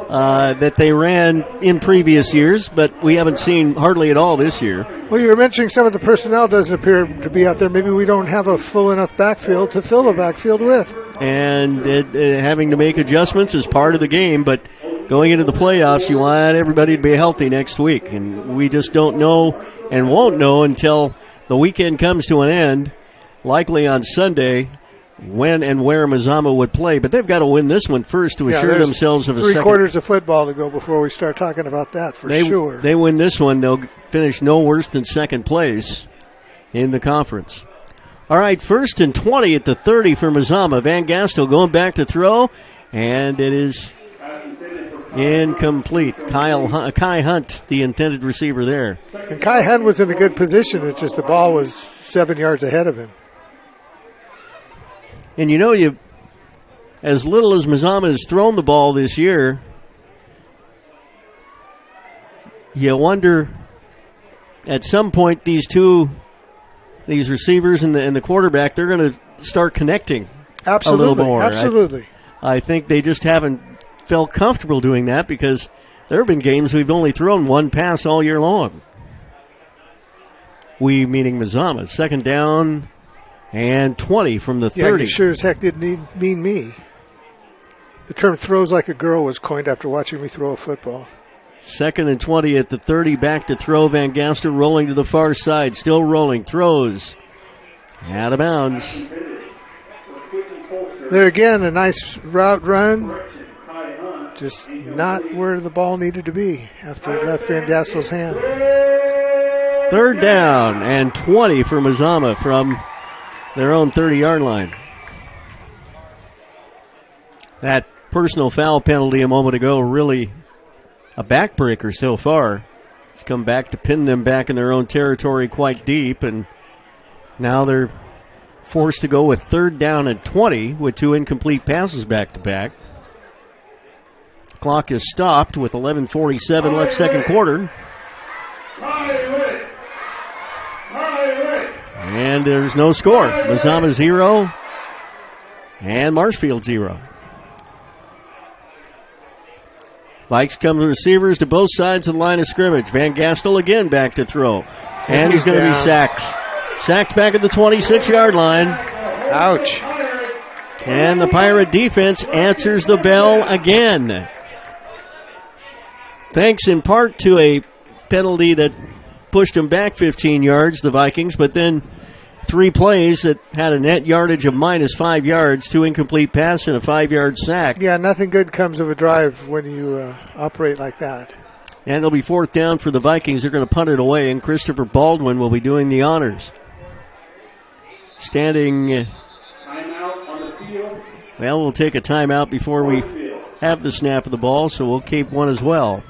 that they ran in previous years, but we haven't seen hardly at all this year. Well, you were mentioning some of the personnel doesn't appear to be out there. Maybe we don't have a full enough backfield to fill the backfield with. And having to make adjustments is part of the game, but going into the playoffs, you want everybody to be healthy next week. And we just don't know and won't know until the weekend comes to an end, likely on Sunday, when and where Mazama would play. But they've got to win this one first to assure themselves of a second. 3 quarters of football to go before we start talking about that for sure. They win this one, they'll finish no worse than second place in the conference. All right, 1st and 20 at the 30 for Mazama. Van Gastel going back to throw, and it is incomplete. Kai Hunt, the intended receiver there. And Kai Hunt was in a good position. It's just the ball was 7 yards ahead of him. And you know, as little as Mazama has thrown the ball this year, you wonder at some point these receivers and the quarterback, they're going to start connecting a little more. Absolutely. I think they just haven't felt comfortable doing that because there have been games we've only thrown one pass all year long. We meaning Mazama. 2nd down and 20 from the 30. Yeah, you sure as heck didn't mean me. The term throws like a girl was coined after watching me throw a football. 2nd and 20 at the 30. Back to throw. Van Gastel rolling to the far side. Still rolling. Throws. Out of bounds. There again, a nice route run. Just not where the ball needed to be after it left Van Gastel's hand. 3rd down and 20 for Mazama from their own 30-yard line. That personal foul penalty a moment ago, really a backbreaker so far. It's come back to pin them back in their own territory quite deep, and now they're forced to go with 3rd down and 20 with 2 incomplete passes back-to-back. Clock is stopped with 11:47 left second quarter. And there's no score. Mazama 0 and Marshfield 0. Vikes come to receivers to both sides of the line of scrimmage. Van Gastel again back to throw. And he's going to be sacked. Sacked back at the 26-yard line. Ouch. And the Pirate defense answers the bell again. Thanks in part to a penalty that pushed them back 15 yards, the Vikings, but then 3 plays that had a net yardage of minus 5 yards, 2 incomplete passes, and a 5-yard sack. Yeah, nothing good comes of a drive when you operate like that. And it'll be 4th down for the Vikings. They're going to punt it away, and Christopher Baldwin will be doing the honors. standing. Timeout on the field. Well, we'll take a timeout before we have the snap of the ball, so we'll keep one as well.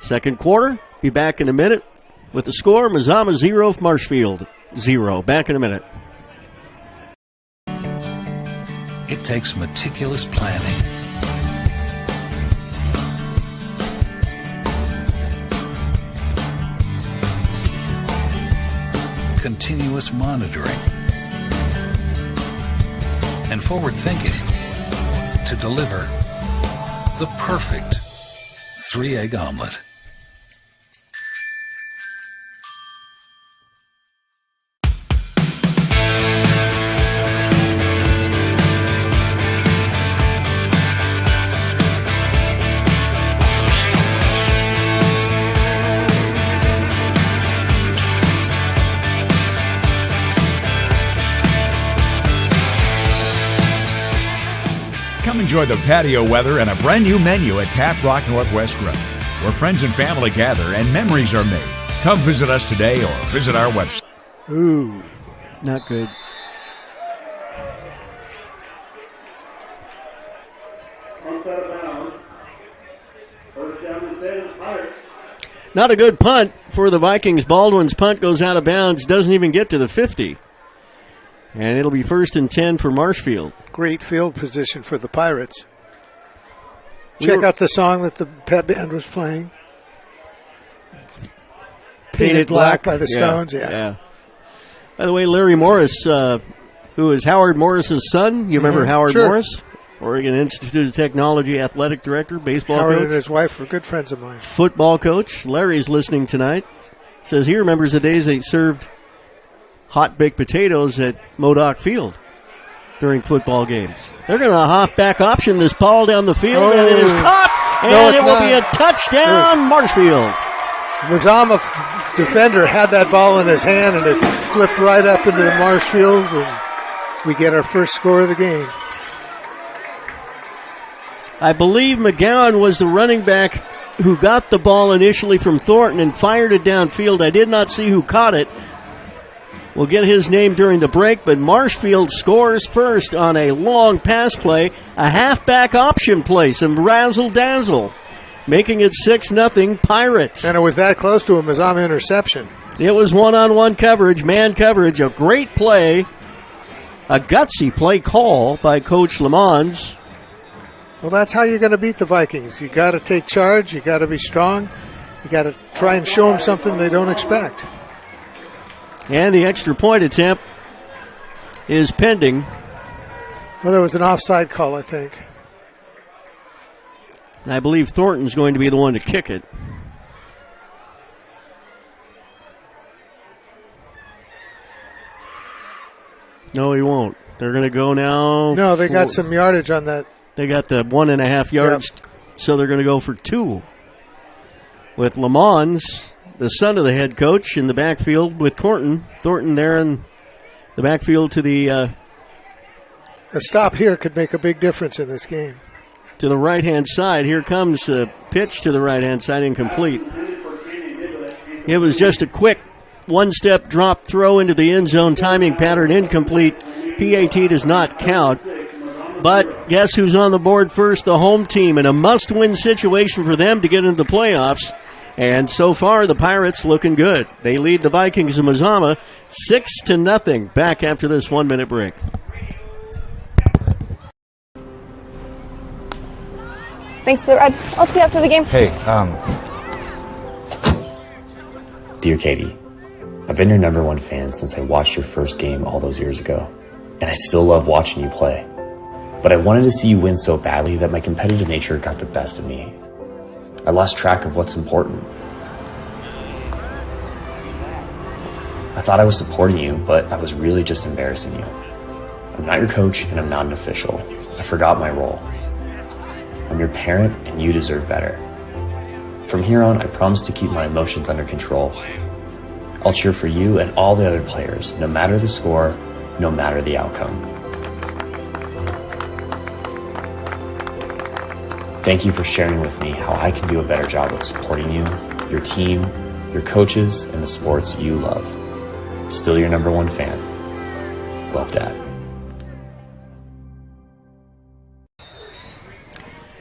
Second quarter, be back in a minute with the score. Mazama 0, Marshfield 0. Back in a minute. It takes meticulous planning, continuous monitoring, and forward thinking to deliver the perfect 3-egg omelet. Come enjoy the patio weather and a brand new menu at Tap Rock Northwest Grill, where friends and family gather and memories are made. Come visit us today or visit our website. Ooh, not good. Punt's out of bounds. First down and 10, Pirates. Not a good punt for the Vikings. Baldwin's punt goes out of bounds, doesn't even get to the 50. And it'll be 1st and 10 for Marshfield. Great field position for the Pirates. Check out the song that the pep band was playing. Painted Black by the Stones, yeah. By the way, Larry Morris, who is Howard Morris's son. You remember Howard Morris? Oregon Institute of Technology athletic director, baseball Howard coach. and his wife were good friends of mine. Football coach. Larry's listening tonight. Says he remembers the days they served hot baked potatoes at Modoc Field during football games. They're going to halfback option this ball down the field, and it is caught, and it will be a touchdown, Marshfield. Mazama defender had that ball in his hand, and it flipped right up into the Marshfield, and we get our first score of the game. I believe McGowan was the running back who got the ball initially from Thornton and fired it downfield. I did not see who caught it. We'll get his name during the break, but Marshfield scores first on a long pass play, a halfback option play, some razzle-dazzle, making it 6-0 Pirates. And it was that close to a Mazama interception. It was one-on-one coverage, man coverage, a great play, a gutsy play call by Coach Lamons. Well, that's how you're going to beat the Vikings. You got to take charge. You got to be strong. You got to try and show them something they don't expect. And the extra point attempt is pending. Well, there was an offside call, I think. And I believe Thornton's going to be the one to kick it. No, he won't. They're going to go now. No, they got some yardage on that. They got the 1.5 yards, so they're going to go for 2. With Lamons, the son of the head coach, in the backfield with Thornton there in the backfield to the... a stop here could make a big difference in this game. To the right-hand side. Here comes the pitch to the right-hand side, incomplete. It was just a quick one-step drop throw into the end zone, timing pattern incomplete. PAT does not count. But guess who's on the board first? The home team, in a must-win situation for them to get into the playoffs. And so far, the Pirates looking good. They lead the Vikings of Mazama 6-0. Back after this 1-minute break. Thanks for the ride. I'll see you after the game. Hey, Dear Katie, I've been your #1 fan since I watched your first game all those years ago, and I still love watching you play. But I wanted to see you win so badly that my competitive nature got the best of me. I lost track of what's important. I thought I was supporting you, but I was really just embarrassing you. I'm not your coach, and I'm not an official. I forgot my role. I'm your parent, and you deserve better. From here on, I promise to keep my emotions under control. I'll cheer for you and all the other players, no matter the score, no matter the outcome. Thank you for sharing with me how I can do a better job of supporting you, your team, your coaches, and the sports you love. Still your #1 fan. Love that.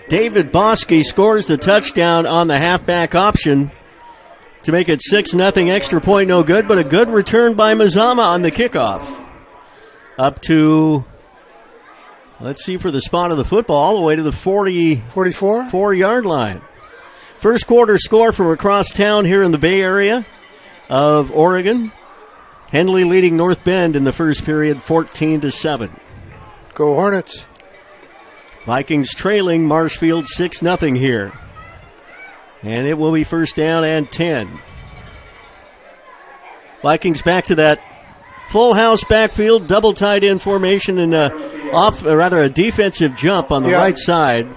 David Bosky scores the touchdown on the halfback option to make it 6-0. Extra point no good, but a good return by Mazama on the kickoff. Up to, let's see, for the spot of the football, all the way to the 44-yard line. First quarter score from across town here in the Bay Area of Oregon. Henley leading North Bend in the first period, 14-7. Go Hornets. Vikings trailing Marshfield 6-0 here. And it will be first down and 10. Vikings back to that full house backfield, double tight end formation, and a defensive jump on the right side.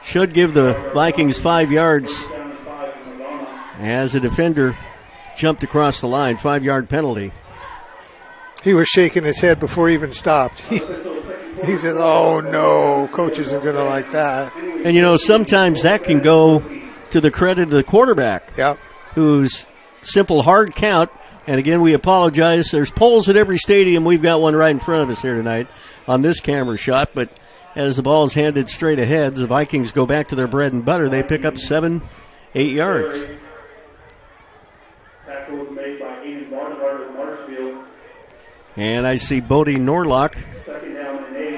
Should give the Vikings 5 yards as a defender jumped across the line. 5-yard penalty. He was shaking his head before he even stopped. He said, oh, no, coach isn't going to like that. And, sometimes that can go to the credit of the quarterback, whose simple hard count, and again, we apologize. There's poles at every stadium. We've got one right in front of us here tonight on this camera shot, but as the ball is handed straight ahead, the Vikings go back to their bread and butter. They pick up 7-8 yards. Tackle was made by Aiden Barnhart of Marshfield. And I see Bodie Norlock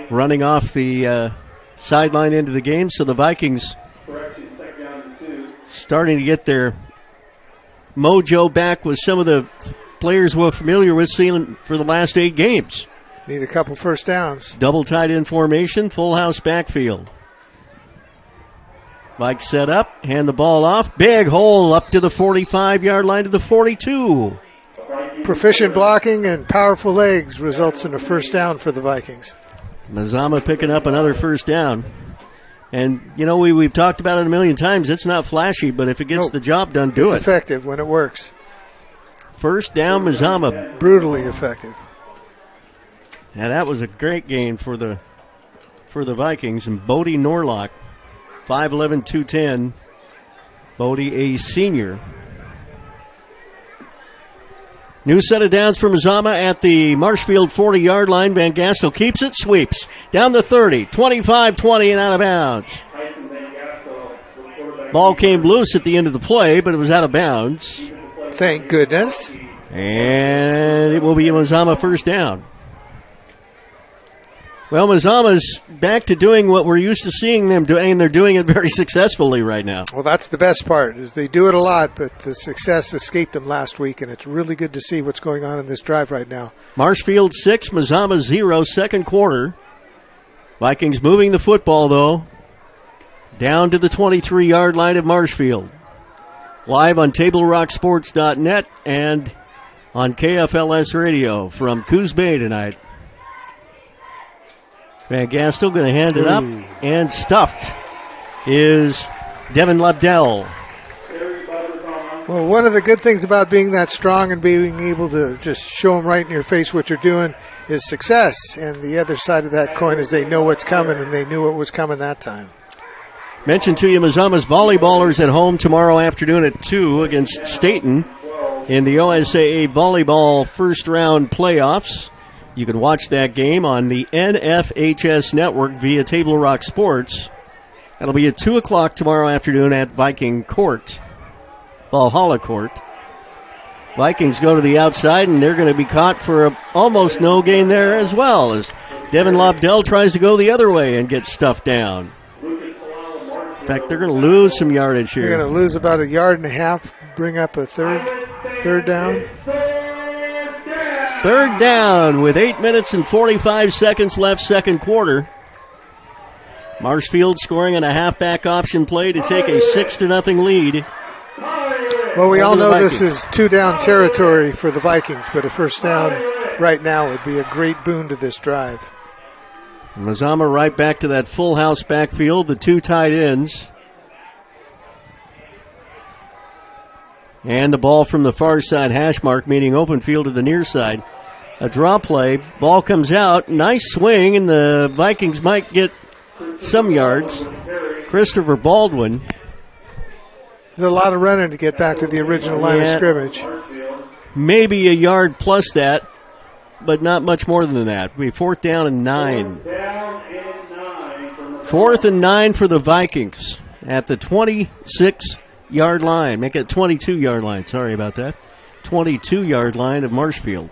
running off the sideline into the game. So the Vikings starting to get their mojo back with some of the players we're familiar with seeing for the last 8 games. Need a couple first downs. Double tight end formation, full house backfield. Mike set up, hand the ball off. Big hole up to the 45-yard line to the 42. Proficient blocking and powerful legs results in a first down for the Vikings. Mazama picking up another first down. And, we've talked about it a million times. It's not flashy, but if it gets the job done, do it. It's effective when it works. First down, Mazama. Brutally effective. Yeah, that was a great gain for the Vikings. And Bodie Norlock, 5'11", 210. Bodie, a senior. New set of downs for Mazama at the Marshfield 40-yard line. Van Gastel keeps it, sweeps. Down the 30, 25-20, and out of bounds. Ball came loose at the end of the play, but it was out of bounds. Thank goodness. And it will be a Mazama first down. Well, Mazama's back to doing what we're used to seeing them doing, and they're doing it very successfully right now. Well, that's the best part, is they do it a lot, but the success escaped them last week, and it's really good to see what's going on in this drive right now. Marshfield 6, Mazama 0, second quarter. Vikings moving the football, though, down to the 23-yard line of Marshfield. Live on TableRockSports.net and on KFLS Radio from Coos Bay tonight. Van Gastel going to hand it up, and stuffed is Devin Lobdell. Well, one of the good things about being that strong and being able to just show them right in your face what you're doing is success. And the other side of that coin is they know what's coming, and they knew what was coming that time. Mentioned to you, Mazama's volleyballers at home tomorrow afternoon at 2 against Staten in the OSAA volleyball first-round playoffs. You can watch that game on the NFHS network via Table Rock Sports. That'll be at 2 o'clock tomorrow afternoon at Viking Court, Valhalla Court. Vikings go to the outside, and they're going to be caught for a almost no gain there as well, as Devin Lobdell tries to go the other way and get stuffed down. In fact, they're going to lose some yardage here. They're going to lose about 1.5 yards, bring up a third down. Third down with 8 minutes and 45 seconds left, second quarter. Marshfield scoring on a halfback option play to take a 6-0 lead. Well, we all know this is 2-down territory for the Vikings, but a first down right now would be a great boon to this drive. Mazama right back to that full house backfield, the 2 tight ends. And the ball from the far side hash mark, meaning open field to the near side. A draw play. Ball comes out. Nice swing, and the Vikings might get some yards. Christopher Baldwin. There's a lot of running to get back to the original line of scrimmage. Maybe a yard plus that. but not much more than that. We 4th down and 9. 4th and 9 for the Vikings at the 26-yard line. Make it 22-yard line. Sorry about that. 22-yard line of Marshfield.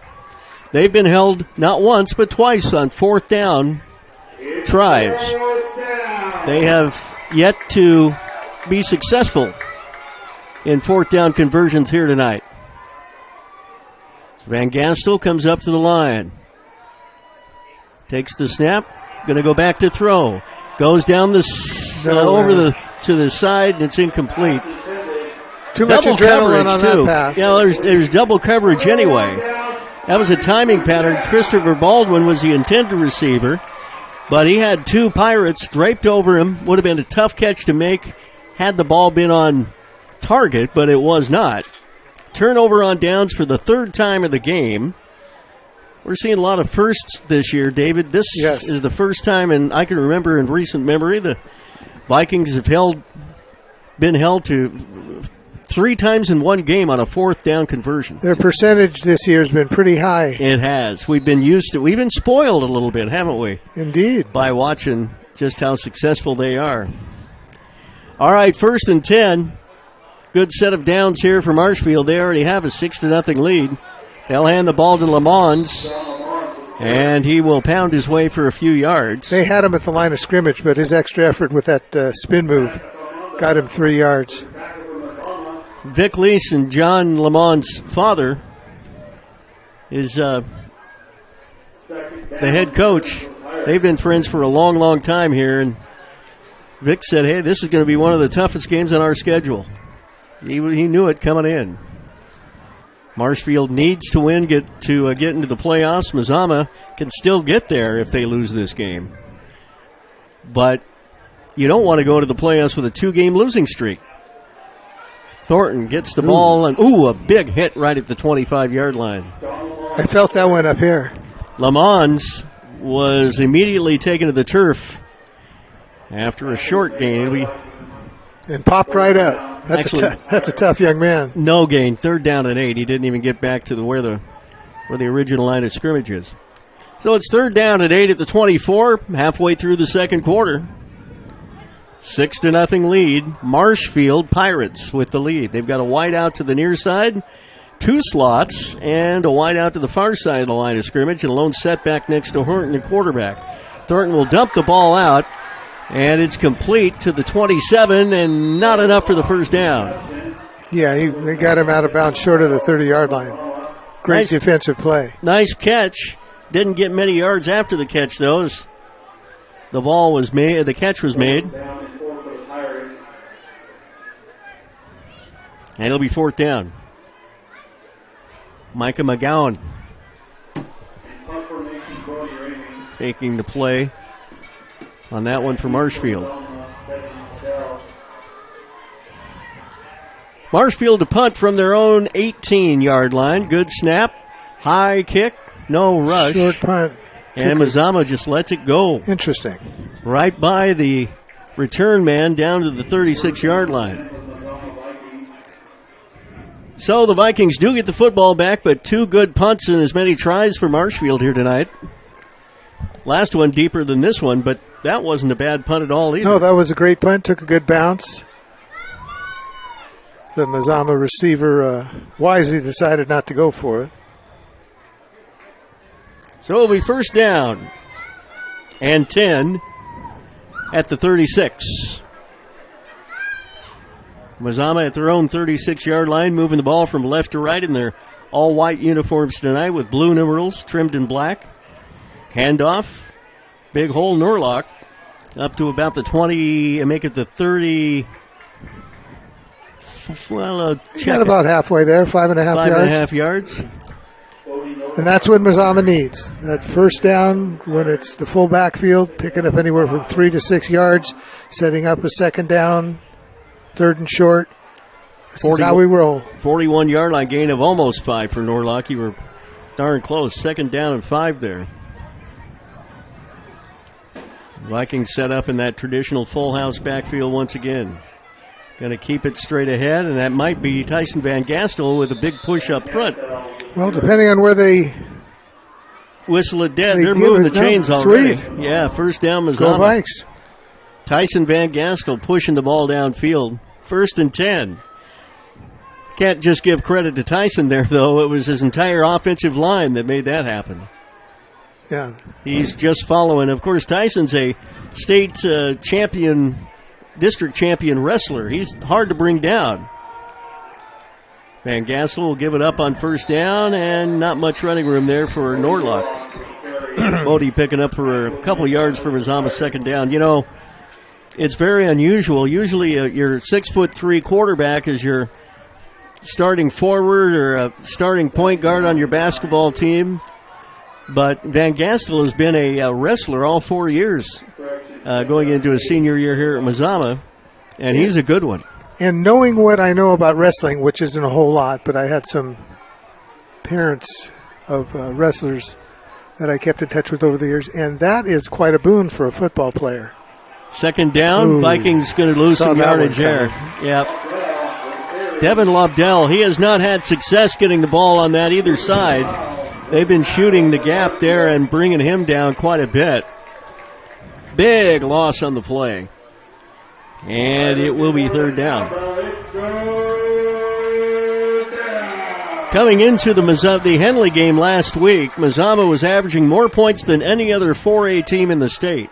They've been held not once but twice on 4th down tries. They have yet to be successful in 4th down conversions here tonight. So Van Gastel comes up to the line. Takes the snap. Going to go back to throw. Goes down to the side, and it's incomplete. Too much adrenaline on that pass. Yeah, there's double coverage anyway. That was a timing pattern. Christopher Baldwin was the intended receiver, but he had 2 Pirates draped over him. Would have been a tough catch to make had the ball been on target, but it was not. Turnover on downs for the 3rd time of the game. We're seeing a lot of firsts this year, David. This is the first time, and I can remember in recent memory, the Vikings have been held to 3 times in one game on a 4th down conversion. Their percentage this year has been pretty high. It has. We've been spoiled a little bit, haven't we? Indeed. By watching just how successful they are. All right, 1st and 10. Good set of downs here for Marshfield. They already have a 6-0 lead. They'll hand the ball to Lamons, and he will pound his way for a few yards. They had him at the line of scrimmage, but his extra effort with that spin move got him 3 yards. Vic Leese and John Lamons' father is the head coach. They've been friends for a long, long time here, and Vic said, hey, this is going to be one of the toughest games on our schedule. He knew it coming in. Marshfield needs to win, get into the playoffs. Mazama can still get there if they lose this game. But you don't want to go to the playoffs with a 2-game losing streak. Thornton gets the ball, and a big hit right at the 25-yard line. I felt that one up here. Lamons was immediately taken to the turf after a short gain. And popped right up. That's a tough young man. No gain. 3rd down and 8. He didn't even get back to where the original line of scrimmage is. So it's 3rd down and 8 at the 24, halfway through the second quarter. 6-0 lead. Marshfield Pirates with the lead. They've got a wide out to the near side, 2 slots, and a wide out to the far side of the line of scrimmage, and a lone setback next to Horton, the quarterback. Thornton will dump the ball out. And it's complete to the 27, and not enough for the 1st down. Yeah, they got him out of bounds short of the 30-yard line. Great defensive play. Nice catch. Didn't get many yards after the catch, though. The ball was made. The catch was made. And it'll be 4th down. Micah McGowan making the play on that one for Marshfield. Marshfield to punt from their own 18-yard line. Good snap. High kick. No rush. Short punt. And Mazama just lets it go. Interesting. Right by the return man down to the 36-yard line. So the Vikings do get the football back, but 2 good punts and as many tries for Marshfield here tonight. Last one deeper than this one, but that wasn't a bad punt at all either. No, that was a great punt. Took a good bounce. The Mazama receiver wisely decided not to go for it. So it'll be 1st down and 10 at the 36. Mazama at their own 36-yard line, moving the ball from left to right in their all-white uniforms tonight with blue numerals trimmed in black. Handoff. Big hole, Norlock, up to about the 20 and make it the 30. Well, got about halfway there, 5.5 yards. 5.5 yards. And that's what Mazama needs. That 1st down, when it's the full backfield, picking up anywhere from 3 to 6 yards, setting up a 2nd down, 3rd and short. This is how we roll. 41-yard line gain of almost 5 for Norlock. You were darn close. 2nd down and 5 there. Vikings set up in that traditional full house backfield once again. Going to keep it straight ahead, and that might be Tyson Van Gastel with a big push up front. Well, depending on where they whistle it dead. They They're give moving it the down. chains already. Sweet. Yeah, first down, Mazama. Go Vikes. Tyson Van Gastel pushing the ball downfield. 1st and 10. Can't just give credit to Tyson there, though. It was his entire offensive line that made that happen. Yeah. He's just following. Of course, Tyson's a state champion, district champion wrestler. He's hard to bring down. Van Gassel will give it up on first down, and not much running room there for Nordlock. Bodie picking up for a couple of yards for Mazama second down. You know, it's very unusual. Usually your 6'3" quarterback is your starting forward or a starting point guard on your basketball team. But Van Gastel has been a wrestler all 4 years, going into his senior year here at Mazama, and he's a good one. And knowing what I know about wrestling, which isn't a whole lot, but I had some parents of wrestlers that I kept in touch with over the years, and that is quite a boon for a football player. Second down, Ooh, Vikings going to lose some yardage there. Yep. Devin Lobdell, he has not had success getting the ball on that either side. They've been shooting the gap there and bringing him down quite a bit. Big loss on the play. And it will be third down. Coming into the Henley game last week, Mazama was averaging more points than any other 4A team in the state.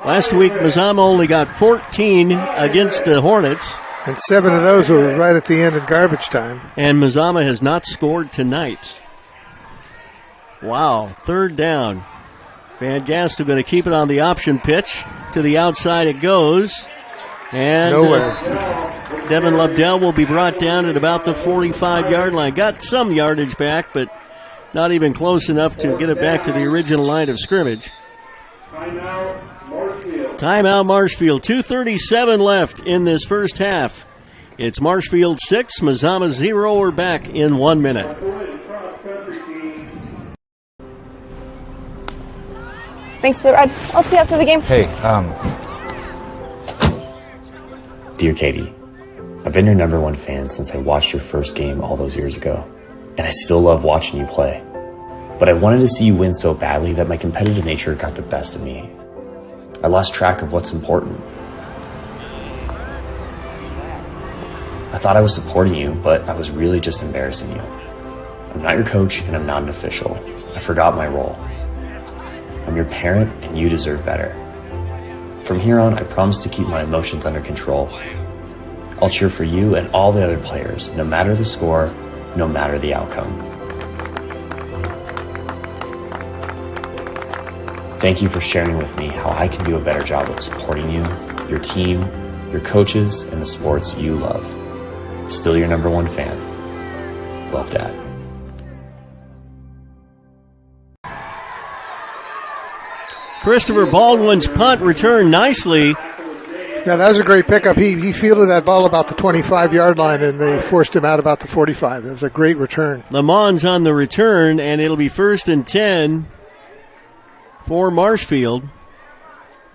Last week, Mazama only got 14 against the Hornets. And 7 of those were right at the end in garbage time. And Mazama has not scored tonight. Wow, third down. Van Gastel going to keep it on the option pitch. To the outside it goes. And nowhere. Devin Lobdell will be brought down at about the 45-yard line. Got some yardage back, but not even close enough to get it back to the original line of scrimmage. Timeout Marshfield. 2:37 left in this first half. It's Marshfield 6, Mazama 0. We're back in 1 minute. Thanks for the ride. I'll see you after the game. Hey, Dear Katie, I've been your #1 fan since I watched your first game all those years ago, and I still love watching you play. But I wanted to see you win so badly that my competitive nature got the best of me. I lost track of what's important. I thought I was supporting you, but I was really just embarrassing you. I'm not your coach, and I'm not an official. I forgot my role. I'm your parent, and you deserve better. From here on, I promise to keep my emotions under control. I'll cheer for you and all the other players, no matter the score, no matter the outcome. Thank you for sharing with me how I can do a better job of supporting you, your team, your coaches, and the sports you love. Still your #1 fan. Love, Dad. Christopher Baldwin's punt returned nicely. Yeah, that was a great pickup. He fielded that ball about the 25-yard line, and they forced him out about the 45. It was a great return. Lamont's on the return, and it'll be 1st and 10 for Marshfield.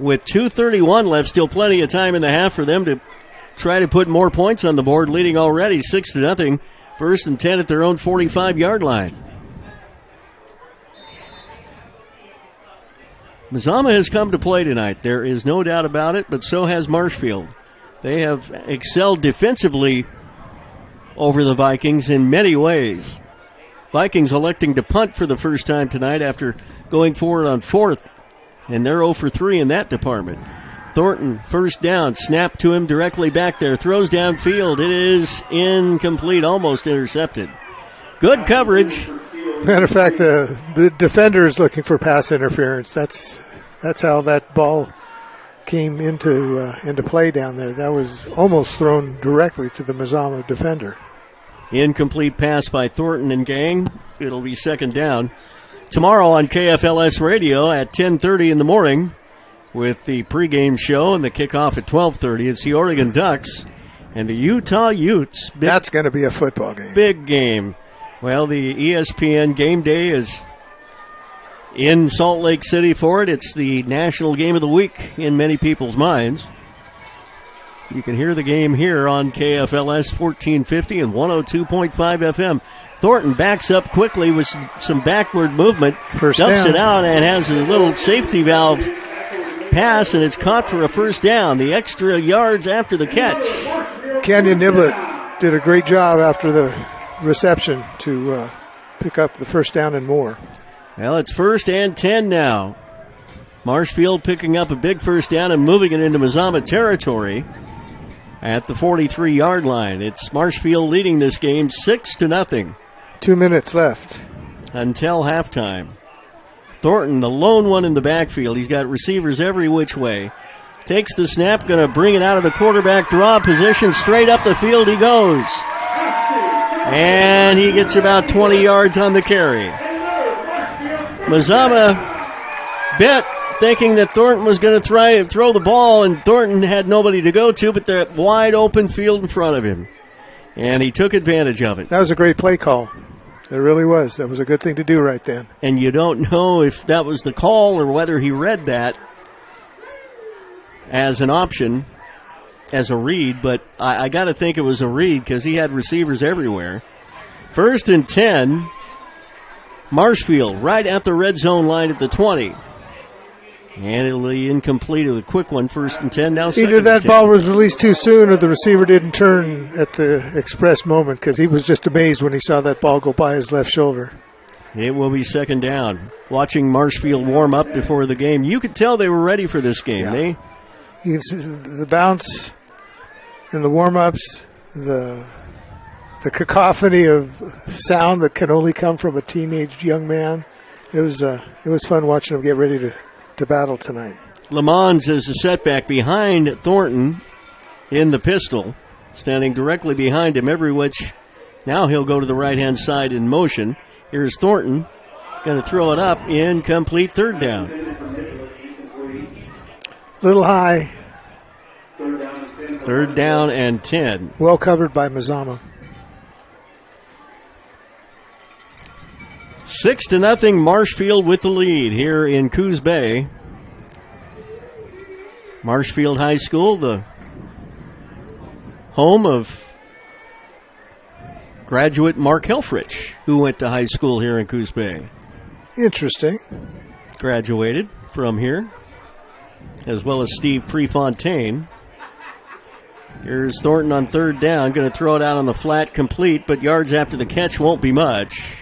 With 2:31 left, still plenty of time in the half for them to try to put more points on the board, leading already 6-0. 1st and 10 at their own 45-yard line. Mazama has come to play tonight. There is no doubt about it, but so has Marshfield. They have excelled defensively over the Vikings in many ways. Vikings electing to punt for the first time tonight after going forward on 4th, and they're 0 for 3 in that department. Thornton, first down, snap to him directly back there, throws downfield. It is incomplete, almost intercepted. Good coverage. Matter of fact, the defender is looking for pass interference. That's how that ball came into play down there. That was almost thrown directly to the Mazama defender. Incomplete pass by Thornton and gang. It'll be second down. Tomorrow on KFLS Radio at 10:30 in the morning with the pregame show and the kickoff at 12:30. It's the Oregon Ducks and the Utah Utes. That's going to be a football game. Big game. Well, the ESPN Game Day is in Salt Lake City for it. It's the national game of the week in many people's minds. You can hear the game here on KFLS 1450 and 102.5 FM. Thornton backs up quickly with some backward movement, First dumps down. it out, and has a little safety valve pass, and it's caught for a first down. The extra yards after the catch. Kenyon Niblett did a great job after the reception to pick up the first down and more. Well, it's 1st and 10 now. Marshfield picking up a big first down and moving it into Mazama territory at the 43-yard line. It's Marshfield leading this game 6-0. 2 minutes left until halftime. Thornton, the lone one in the backfield. He's got receivers every which way. Takes the snap, going to bring it out of the quarterback draw position. Straight up the field he goes. And he gets about 20 yards on the carry. Mazama bit, thinking that Thornton was going to try and throw the ball, and Thornton had nobody to go to, but the wide open field in front of him. And he took advantage of it. That was a great play call. It really was. That was a good thing to do right then. And you don't know if that was the call or whether he read that as an option, as a read, but I got to think it was a read because he had receivers everywhere. 1st and 10, Marshfield right at the red zone line at the 20. And it'll be incomplete with a quick one, 1st and 10. Now either that ball was released too soon or the receiver didn't turn at the express moment because he was just amazed when he saw that ball go by his left shoulder. It will be 2nd down. Watching Marshfield warm up before the game, you could tell they were ready for this game. Yeah. You can see the bounce and the warm-ups, the cacophony of sound that can only come from a teenage young man. It was fun watching them get ready to battle tonight. Lamons is a setback behind Thornton in the pistol, standing directly behind him every which. Now he'll go to the right-hand side in motion. Here's Thornton, going to throw it up, incomplete, 3rd down. Little high. 3rd down and 10. Well covered by Mazama. 6-0 Marshfield with the lead here in Coos Bay. Marshfield High School, the home of graduate Mark Helfrich, who went to high school here in Coos Bay. Interesting. Graduated from here, as well as Steve Prefontaine. Here's Thornton on 3rd down, going to throw it out on the flat, complete, but yards after the catch won't be much.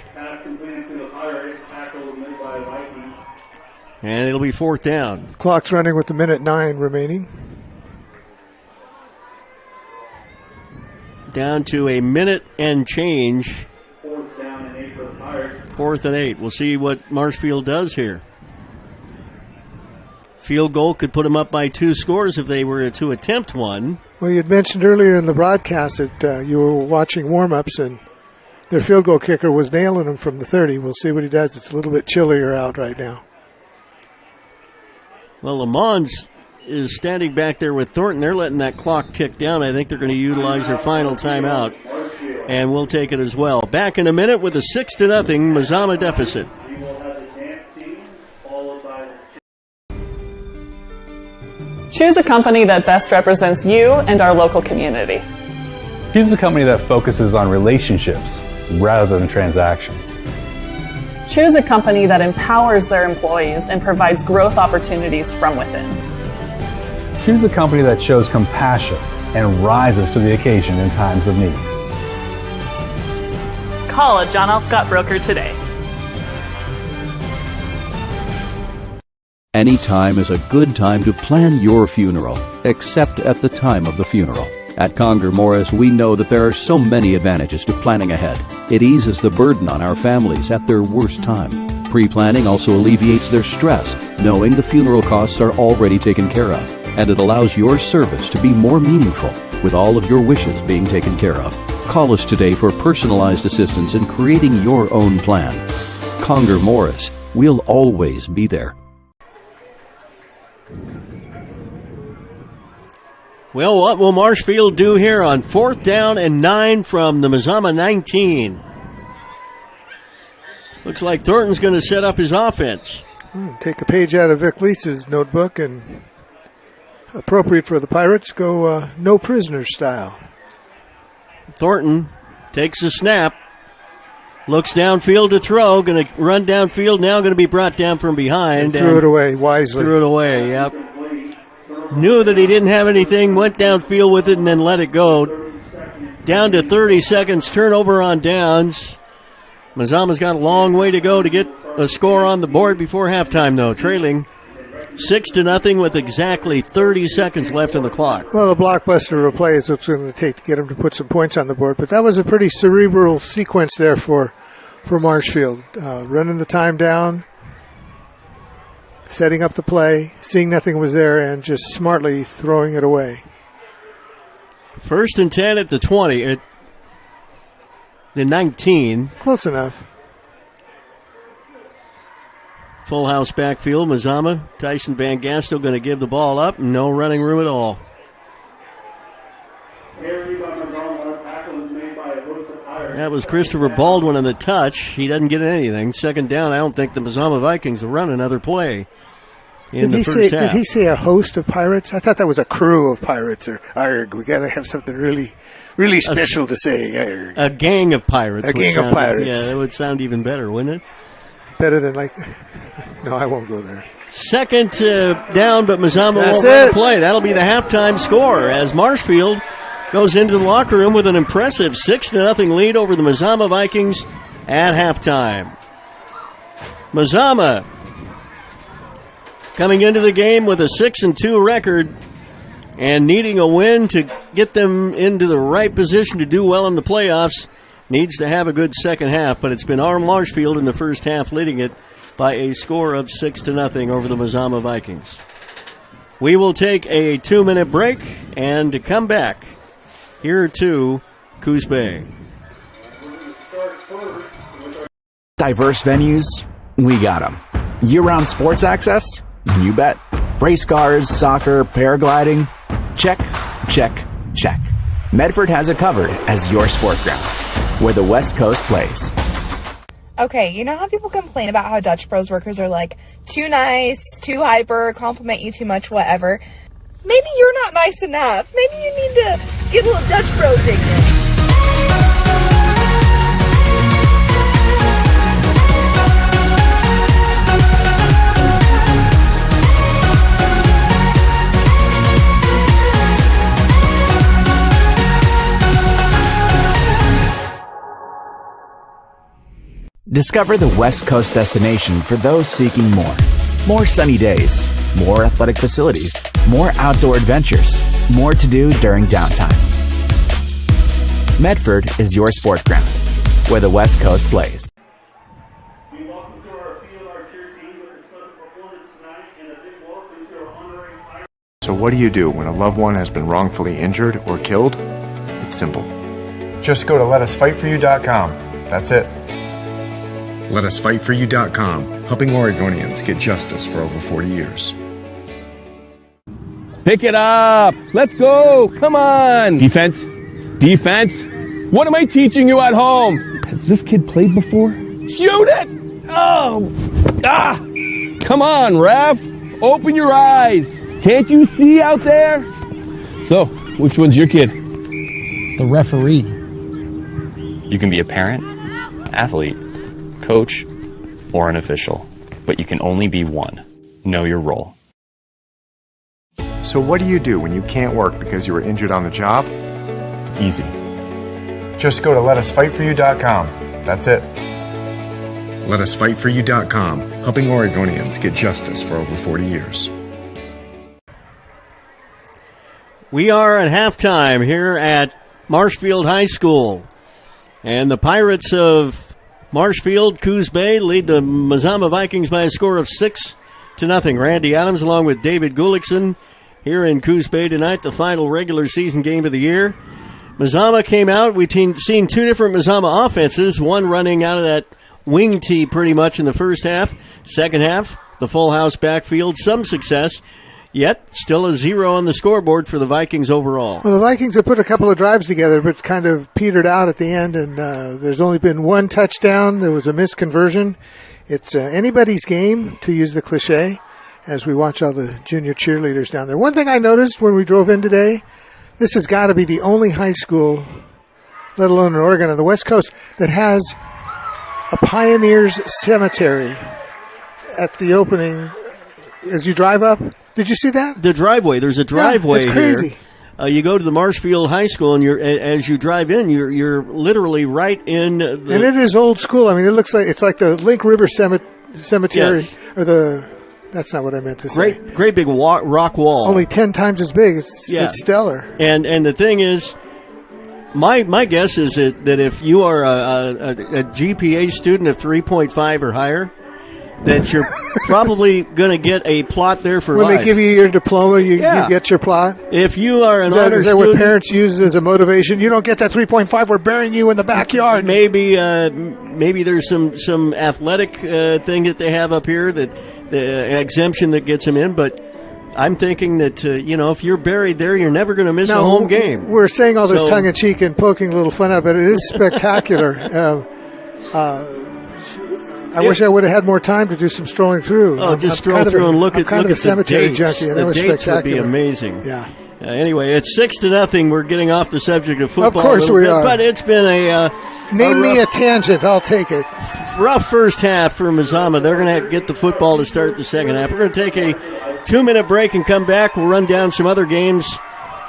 And it'll be 4th down. Clock's running with 1:09 remaining. Down to a minute and change. 4th and 8. We'll see what Marshfield does here. Field goal could put them up by 2 scores if they were to attempt one. Well, you had mentioned earlier in the broadcast that you were watching warm-ups and their field goal kicker was nailing them from the 30. We'll see what he does. It's a little bit chillier out right now. Well, Lamons is standing back there with Thornton. They're letting that clock tick down. I think they're going to utilize their final timeout, and we'll take it as well. Back in a minute with a 6-0 Mazama deficit. Choose a company that best represents you and our local community. Choose a company that focuses on relationships rather than transactions. Choose a company that empowers their employees and provides growth opportunities from within. Choose a company that shows compassion and rises to the occasion in times of need. Call a John L. Scott broker today. Any time is a good time to plan your funeral, except at the time of the funeral. At Conger Morris, we know that there are so many advantages to planning ahead. It eases the burden on our families at their worst time. Pre-planning also alleviates their stress, knowing the funeral costs are already taken care of. And it allows your service to be more meaningful, with all of your wishes being taken care of. Call us today for personalized assistance in creating your own plan. Conger Morris, we'll always be there. Well, what will Marshfield do here on 4th down and 9 from the Mazama 19? Looks like Thornton's going to set up his offense. Take a page out of Vic Leese's notebook and, appropriate for the Pirates, go no prisoners style. Thornton takes a snap, Looks downfield to throw. Going to run downfield. Now going to be brought down from behind. And threw it away wisely. Threw it away, yep. Knew that he didn't have anything. Went downfield with it and then let it go. Down to 30 seconds. Turnover on downs. Mazama's got a long way to go to get a score on the board before halftime, though. Trailing 6-0 with exactly 30 seconds left on the clock. Well, a blockbuster of a play is what's going to take to get him to put some points on the board. But that was a pretty cerebral sequence there for Marshfield. Running the time down, setting up the play, seeing nothing was there, and just smartly throwing it away. 1st and 10 at the 20. At the 19. Close enough. Full house backfield. Mazama, Tyson Van Gastel going to give the ball up. No running room at all. That was Christopher Baldwin on the touch. He doesn't get anything. 2nd down. I don't think the Mazama Vikings will run another play in the first half. Did he say a host of Pirates? I thought that was a crew of Pirates. Or arg, we got to have something really special to say. Arg. A gang of Pirates. A gang of Pirates. Yeah, that would sound even better, wouldn't it? Better than no, I won't go there. 2nd down, but Mazama won't run the play. That'll be the halftime score as Marshfield goes into the locker room with an impressive 6-0 lead over the Mazama Vikings at halftime. Mazama coming into the game with a 6-2 record and needing a win to get them into the right position to do well in the playoffs. Needs to have a good second half, but it's been Marshfield in the first half leading it by a score of 6-0 over the Mazama Vikings. We will take a 2-minute break and to come back here to Coos Bay. Diverse venues, we got them. Year-round sports access? You bet. Race cars, soccer, paragliding? Check, check, check. Medford has it covered as your sport ground, where the West Coast plays. Okay, you know how people complain about how Dutch Bros workers are like too nice, too hyper, compliment you too much, whatever? Maybe you're not nice enough. Maybe you need to get a little Dutch Bro dignity. Discover the West Coast destination for those seeking more. More sunny days, more athletic facilities, more outdoor adventures, more to do during downtime. Medford is your sport ground, where the West Coast plays. So what do you do when a loved one has been wrongfully injured or killed? It's simple. Just go to letusfightforyou.com. That's it. LetUsFightForYou.com, helping Oregonians get justice for over 40 years. Pick it up. Let's go. Come on. Defense. Defense. What am I teaching you at home? Has this kid played before? Shoot it. Oh. Ah. Come on, ref. Open your eyes. Can't you see out there? So, which one's your kid? The referee. You can be a parent, athlete, coach, or an official, but you can only be one. Know your role. So what do you do when you can't work because you were injured on the job? Easy. Just go to LetUsFightForYou.com. That's it. LetUsFightForYou.com, helping Oregonians get justice for over 40 years. We are at halftime here at Marshfield High School, and the Pirates of Marshfield, Coos Bay lead the Mazama Vikings by a score of 6-0. Randy Adams along with David Gullickson here in Coos Bay tonight, the final regular season game of the year. Mazama came out. We've seen two different Mazama offenses, one running out of that wing tee pretty much in the first half. Second half, the full house backfield, some success. Yet, still a 0 on the scoreboard for the Vikings overall. Well, the Vikings have put a couple of drives together, but kind of petered out at the end, and there's only been one touchdown. There was a missed conversion. It's anybody's game, to use the cliche, as we watch all the junior cheerleaders down there. One thing I noticed when we drove in today, this has got to be the only high school, let alone in Oregon, on the West Coast, that has a Pioneers Cemetery at the opening as you drive up. Did you see that? The driveway. There's a driveway it's crazy. Here. You go to the Marshfield High School, and as you drive in, you're literally right in the. And it is old school. I mean, it looks like it's like the Link River Cemetery, yes. Or the. That's not what I meant to say. Great big rock wall. Only 10 times as big. It's stellar. And the thing is, my guess is that if you are a GPA student of 3.5 or higher, that you're probably going to get a plot there for life. When they give you your diploma, you get your plot? If you are an Is honor that student, what parents use as a motivation? You don't get that 3.5, we're burying you in the backyard. Maybe there's some athletic thing that they have up here, that the exemption that gets them in, but I'm thinking that, if you're buried there, you're never going to miss a home game. We're saying all this tongue-in-cheek and poking a little fun at it, but it is spectacular. I wish I would have had more time to do some strolling through. Stroll through and look at a cemetery the dates. junkie. And the it was dates spectacular. would be amazing. Yeah. Anyway, it's 6-0. We're getting off the subject of football. Of course we are. But it's been Name me a tangent. I'll take it. Rough first half for Mazama. They're going to get the football to start the second half. We're going to take a 2-minute break and come back. We'll run down some other games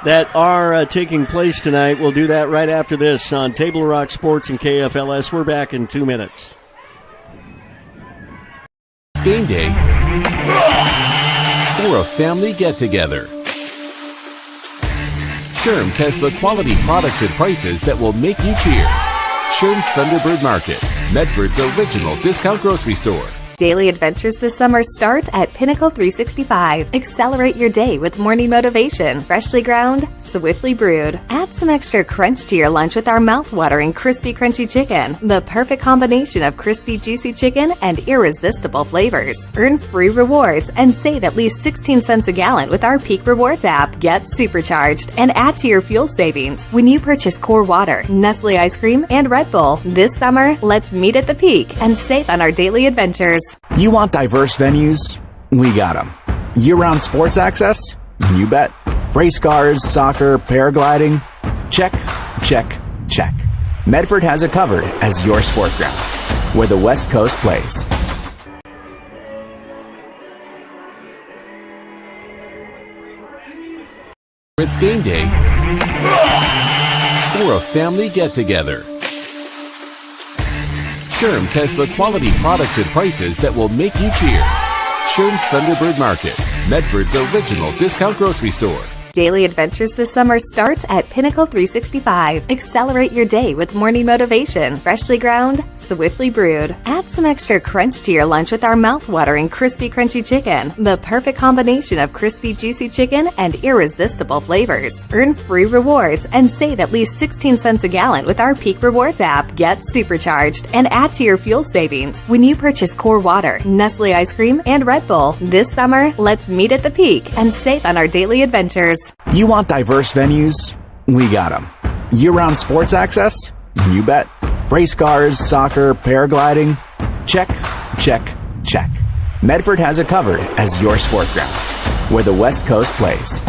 that are taking place tonight. We'll do that right after this on Table Rock Sports and KFLS. We're back in 2 minutes. Game day or a family get-together. Sherm's has the quality products and prices that will make you cheer. Sherm's Thunderbird Market, Medford's original discount grocery store. Daily adventures this summer start at Pinnacle 365. Accelerate your day with morning motivation. Freshly ground, swiftly brewed. Add some extra crunch to your lunch with our mouth-watering crispy crunchy chicken. The perfect combination of crispy juicy chicken and irresistible flavors. Earn free rewards and save at least 16 cents a gallon with our Peak Rewards app. Get supercharged and add to your fuel savings when you purchase Core Water, Nestle ice cream, and Red Bull. This summer, let's meet at the Peak and save on our daily adventures. You want diverse venues? We got them. Year-round sports access? You bet. Race cars, soccer, paragliding? Check, check, check. Medford has it covered as your sport ground, where the West Coast plays. It's game day or a family get-together. Sherm's has the quality products and prices that will make you cheer. Sherm's Thunderbird Market, Medford's original discount grocery store. Daily adventures this summer starts at Pinnacle 365. Accelerate your day with morning motivation. Freshly ground, swiftly brewed. Add some extra crunch to your lunch with our mouth-watering crispy crunchy chicken. The perfect combination of crispy juicy chicken and irresistible flavors. Earn free rewards and save at least 16 cents a gallon with our Peak Rewards app. Get supercharged and add to your fuel savings when you purchase Core Water, Nestle ice cream, and Red Bull. This summer, let's meet at the Peak and save on our daily adventures. You want diverse venues? We got them. Year-round sports access? You bet. Race cars, soccer, paragliding? Check, check, check. Medford has it covered as your sport ground, where the West Coast plays.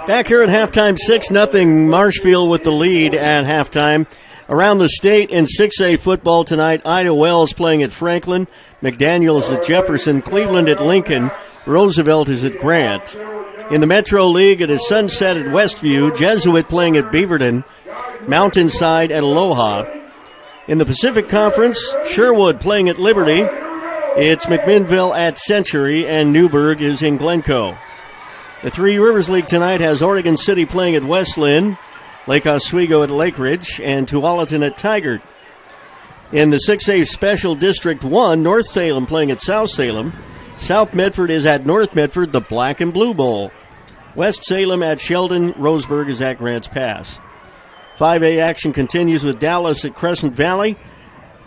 Back here at halftime, 6-0 Marshfield with the lead at halftime. Around the state in 6A football tonight, Ida Wells playing at Franklin, McDaniels at Jefferson, Cleveland at Lincoln, Roosevelt is at Grant. In the Metro League, it is Sunset at Westview, Jesuit playing at Beaverton, Mountainside at Aloha. In the Pacific Conference, Sherwood playing at Liberty. It's McMinnville at Century, and Newburgh is in Glencoe. The Three Rivers League tonight has Oregon City playing at West Lynn, Lake Oswego at Lake Ridge, and Tualatin at Tigard. In the 6A Special District 1, North Salem playing at South Salem. South Medford is at North Medford, the Black and Blue Bowl. West Salem at Sheldon, Roseburg is at Grants Pass. 5A action continues with Dallas at Crescent Valley,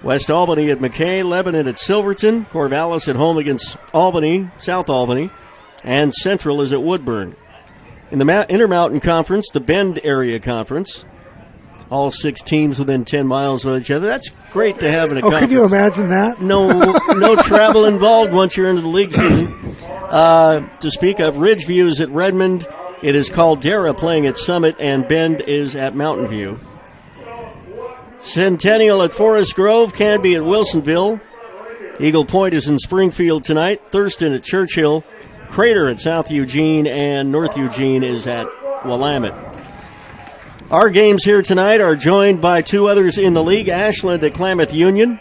West Albany at McKay, Lebanon at Silverton, Corvallis at home against Albany, South Albany, and Central is at Woodburn. In the Intermountain Conference, the Bend Area Conference, all 6 teams within 10 miles of each other. That's great to have in a conference. Could you imagine that? No travel involved once you're into the league season. To speak of, Ridgeview is at Redmond. It is Caldera playing at Summit, and Bend is at Mountain View. Centennial at Forest Grove, Canby at Wilsonville. Eagle Point is in Springfield tonight. Thurston at Churchill. Crater at South Eugene, and North Eugene is at Willamette. Our games here tonight are joined by two others in the league, Ashland at Klamath Union.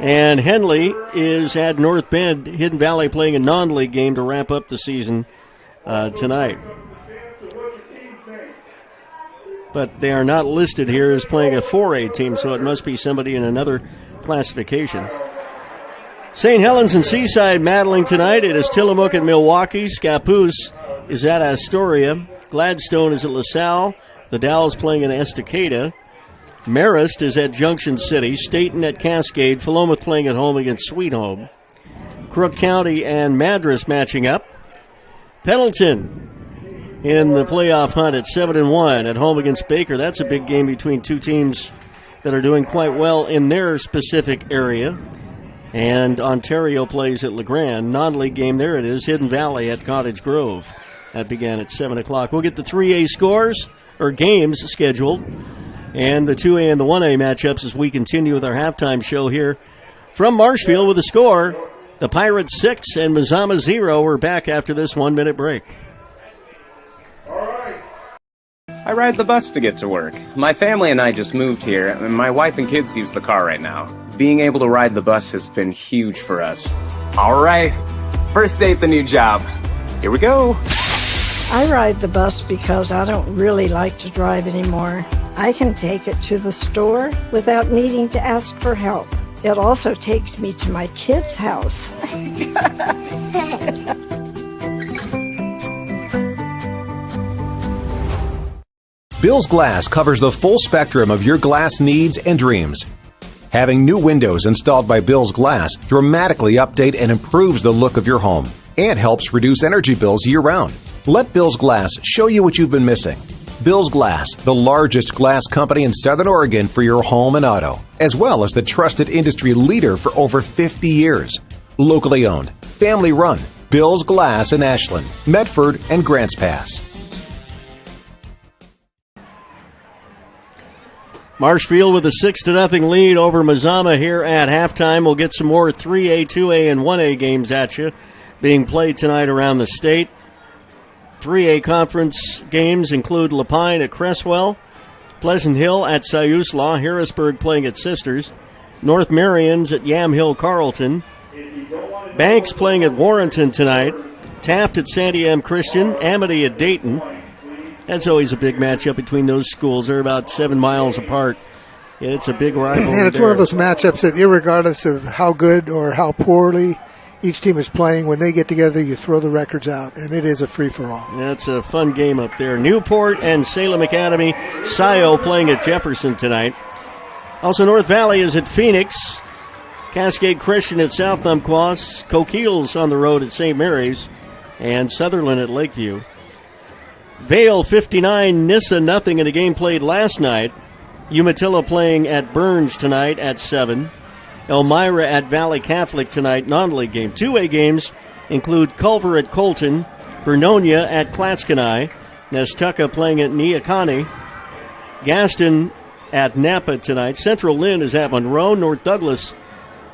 And Henley is at North Bend. Hidden Valley playing a non-league game to wrap up the season tonight. But they are not listed here as playing a 4A team, so it must be somebody in another classification. St. Helens and Seaside battling tonight. It is Tillamook at Milwaukee. Scappoose is at Astoria. Gladstone is at LaSalle. The Dalles playing in Estacada. Marist is at Junction City. Staten at Cascade. Philomath playing at home against Sweet Home. Crook County and Madras matching up. Pendleton in the playoff hunt at 7-1 at home against Baker. That's a big game between two teams that are doing quite well in their specific area. And Ontario plays at LeGrand. Non-league game, there it is, Hidden Valley at Cottage Grove. That began at 7 o'clock. We'll get the 3A scores, or games, scheduled, and the 2A and the 1A matchups as we continue with our halftime show here from Marshfield with a score. The Pirates 6 and Mazama 0. We're back after this 1-minute break. I ride the bus to get to work. My family and I just moved here, and my wife and kids use the car right now. Being able to ride the bus has been huge for us. All right, first day at the new job. Here we go. I ride the bus because I don't really like to drive anymore. I can take it to the store without needing to ask for help. It also takes me to my kids' house. Bill's Glass covers the full spectrum of your glass needs and dreams. Having new windows installed by Bill's Glass dramatically update and improves the look of your home and helps reduce energy bills year-round. Let Bill's Glass show you what you've been missing. Bill's Glass, the largest glass company in Southern Oregon for your home and auto, as well as the trusted industry leader for over 50 years. Locally owned, family run, Bill's Glass in Ashland, Medford, and Grants Pass. Marshfield with a 6-0 lead over Mazama here at halftime. We'll get some more 3A, 2A, and 1A games at you being played tonight around the state. 3A conference games include Lapine at Cresswell, Pleasant Hill at Siuslaw, Harrisburg playing at Sisters, North Marions at Yamhill Carlton, Banks playing at Warrenton tonight, Taft at Sandy M. Christian, Amity at Dayton. That's always a big matchup between those schools. They're about 7 miles apart. It's a big rivalry. And it's one of those matchups that, irregardless of how good or how poorly each team is playing, when they get together, you throw the records out, and it is a free-for-all. That's a fun game up there. Newport and Salem Academy, Scio playing at Jefferson tonight. Also, North Valley is at Phoenix. Cascade Christian at South Umpquass. Coquille's on the road at St. Mary's. And Sutherland at Lakeview. Vale 59, Nissa nothing in a game played last night. Umatilla playing at Burns tonight at 7. Elmira at Valley Catholic tonight, non-league game. 2A games include Culver at Colton, Vernonia at Clatskanie, Nestucca playing at Neocani, Gaston at Napa tonight. Central Lynn is at Monroe. North Douglas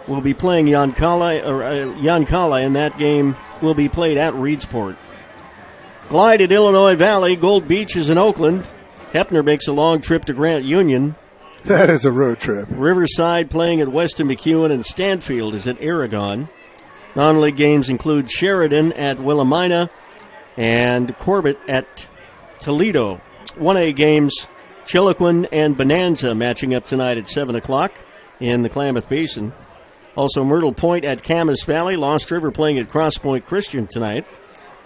will be playing Yoncalla, and that game will be played at Reedsport. Glide at Illinois Valley. Gold Beach is in Oakland. Heppner makes a long trip to Grant Union. That is a road trip. Riverside playing at Weston McEwen, and Stanfield is at Aragon. Non-league games include Sheridan at Willamina and Corbett at Toledo. 1A games, Chiloquin and Bonanza matching up tonight at 7 o'clock in the Klamath Basin. Also Myrtle Point at Camas Valley. Lost River playing at Cross Point Christian tonight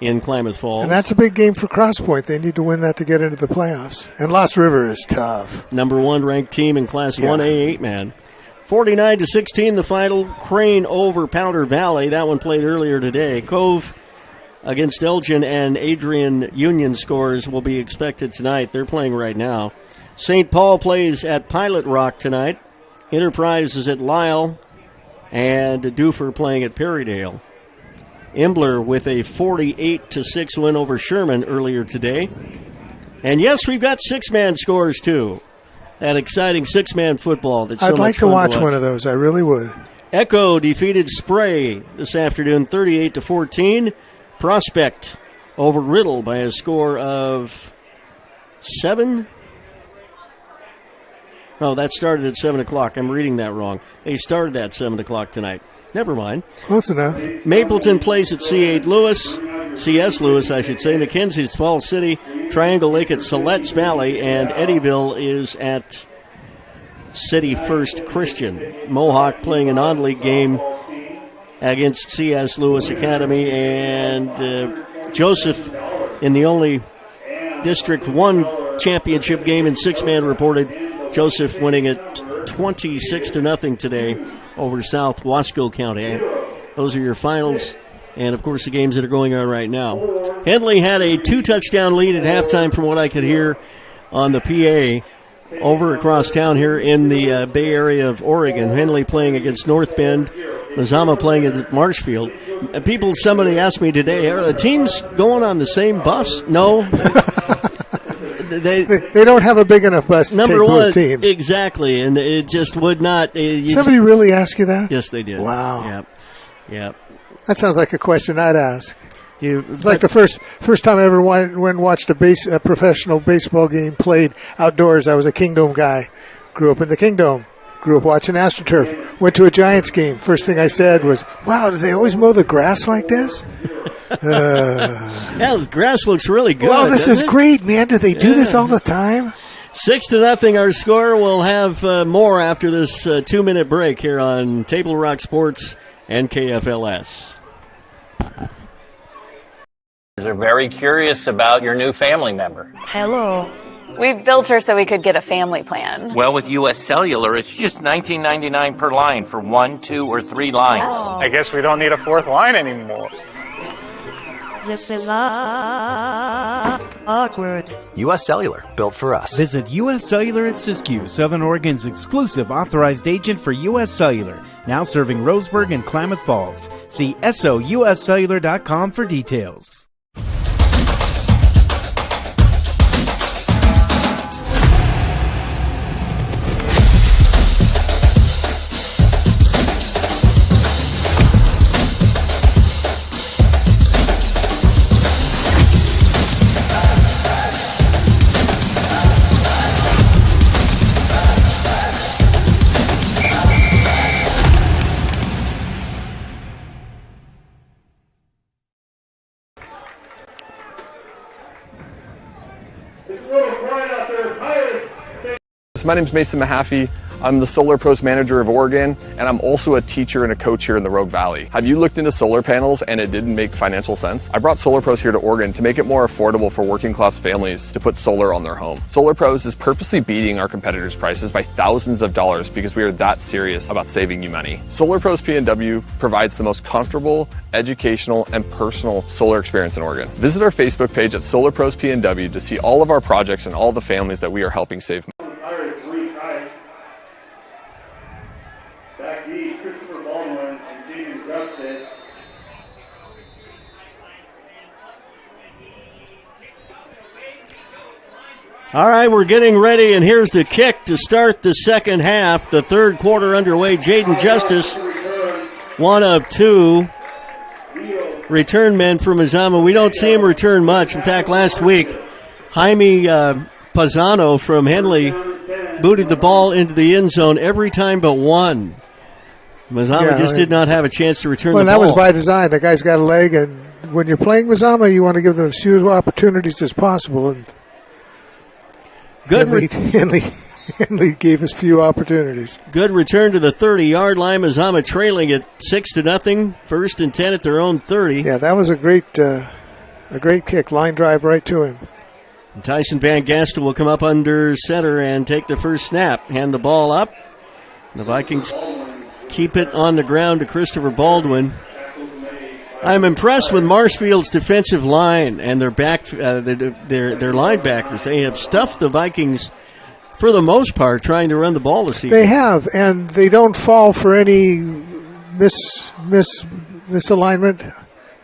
in Klamath Falls. And that's a big game for Cross Point. They need to win that to get into the playoffs. And Lost River is tough. Number 1 ranked team in Class 1A 8-man. 49-16 the final. Crane over Powder Valley. That one played earlier today. Cove against Elgin and Adrian Union scores will be expected tonight. They're playing right now. St. Paul plays at Pilot Rock tonight. Enterprise is at Lyle. And Doofer playing at Perrydale. Embler with a 48-6 win over Sherman earlier today. And yes, we've got six-man scores, too. That exciting six-man football. That's so I'd like much to fun watch one of those. I really would. Echo defeated Spray this afternoon 38-14. Prospect over Riddle by a score of 7. Oh, that started at 7 o'clock. I'm reading that wrong. They started at 7 o'clock tonight. Never mind. Close enough. Mapleton plays at C.S. Lewis, I should say. Mackenzie's Falls City. Triangle Lake at Siletz Valley. And Eddyville is at City First Christian. Mohawk playing a non-league game against C.S. Lewis Academy. And Joseph in the only District 1 championship game in six-man reported. Joseph winning it 26-0 today over South Wasco County. Those are your finals, and of course the games that are going on right now. Henley had a 2-touchdown lead at halftime from what I could hear on the PA over across town here in the Bay Area of Oregon. Henley playing against North Bend, Mazama playing at Marshfield. Somebody asked me today, are the teams going on the same bus? No. They don't have a big enough bus to take both teams. Exactly, and it just would not. Somebody really asked you that? Yes, they did. Wow. Yep. That sounds like a question I'd ask. It's like the first time I ever went and watched a professional baseball game played outdoors. I was a Kingdom guy. Grew up in the Kingdom. Grew up watching AstroTurf. Went to a Giants game. First thing I said was, wow, do they always mow the grass like this? Yeah, the grass looks really good. Well, this is great, man. Do they do this all the time? 6-0 our score. We'll have more after this 2-minute break here on Table Rock Sports and KFLS. They're very curious about your new family member. Hello. We've built her so we could get a family plan. Well, with U.S. Cellular, it's just $19.99 per line for 1, 2, or 3 lines. Oh. I guess we don't need a fourth line anymore. This is awkward. U.S. Cellular, built for us. Visit U.S. Cellular at Siskiyou, Southern Oregon's exclusive authorized agent for U.S. Cellular, now serving Roseburg and Klamath Falls. See SOUScellular.com for details. My name is Mason Mahaffey. I'm the Solar Pros Manager of Oregon, and I'm also a teacher and a coach here in the Rogue Valley. Have you looked into solar panels and it didn't make financial sense? I brought Solar Pros here to Oregon to make it more affordable for working class families to put solar on their home. Solar Pros is purposely beating our competitors' prices by thousands of dollars because we are that serious about saving you money. Solar Pros PNW provides the most comfortable, educational, and personal solar experience in Oregon. Visit our Facebook page at Solar Pros PNW to see all of our projects and all the families that we are helping save money. All right, we're getting ready, and here's the kick to start the second half. The third quarter underway. Jaden Justice, one of two return men for Mazama. We don't see him return much. In fact, last week, Jaime Pazano from Henley booted the ball into the end zone every time but one. Mazama just did not have a chance to return the ball. Well, that was by design. The guy's got a leg, and when you're playing Mazama, you want to give them as few opportunities as possible. And Henley gave us few opportunities. Good return to the 30-yard line. Mazama trailing at 6-0. First and 10 at their own 30. Yeah, that was a great kick. Line drive right to him. And Tyson Van Gastel will come up under center and take the first snap. Hand the ball up. The Vikings keep it on the ground to Christopher Baldwin. I'm impressed with Marshfield's defensive line and their linebackers. They have stuffed the Vikings for the most part trying to run the ball this season. They have, and they don't fall for any misalignment.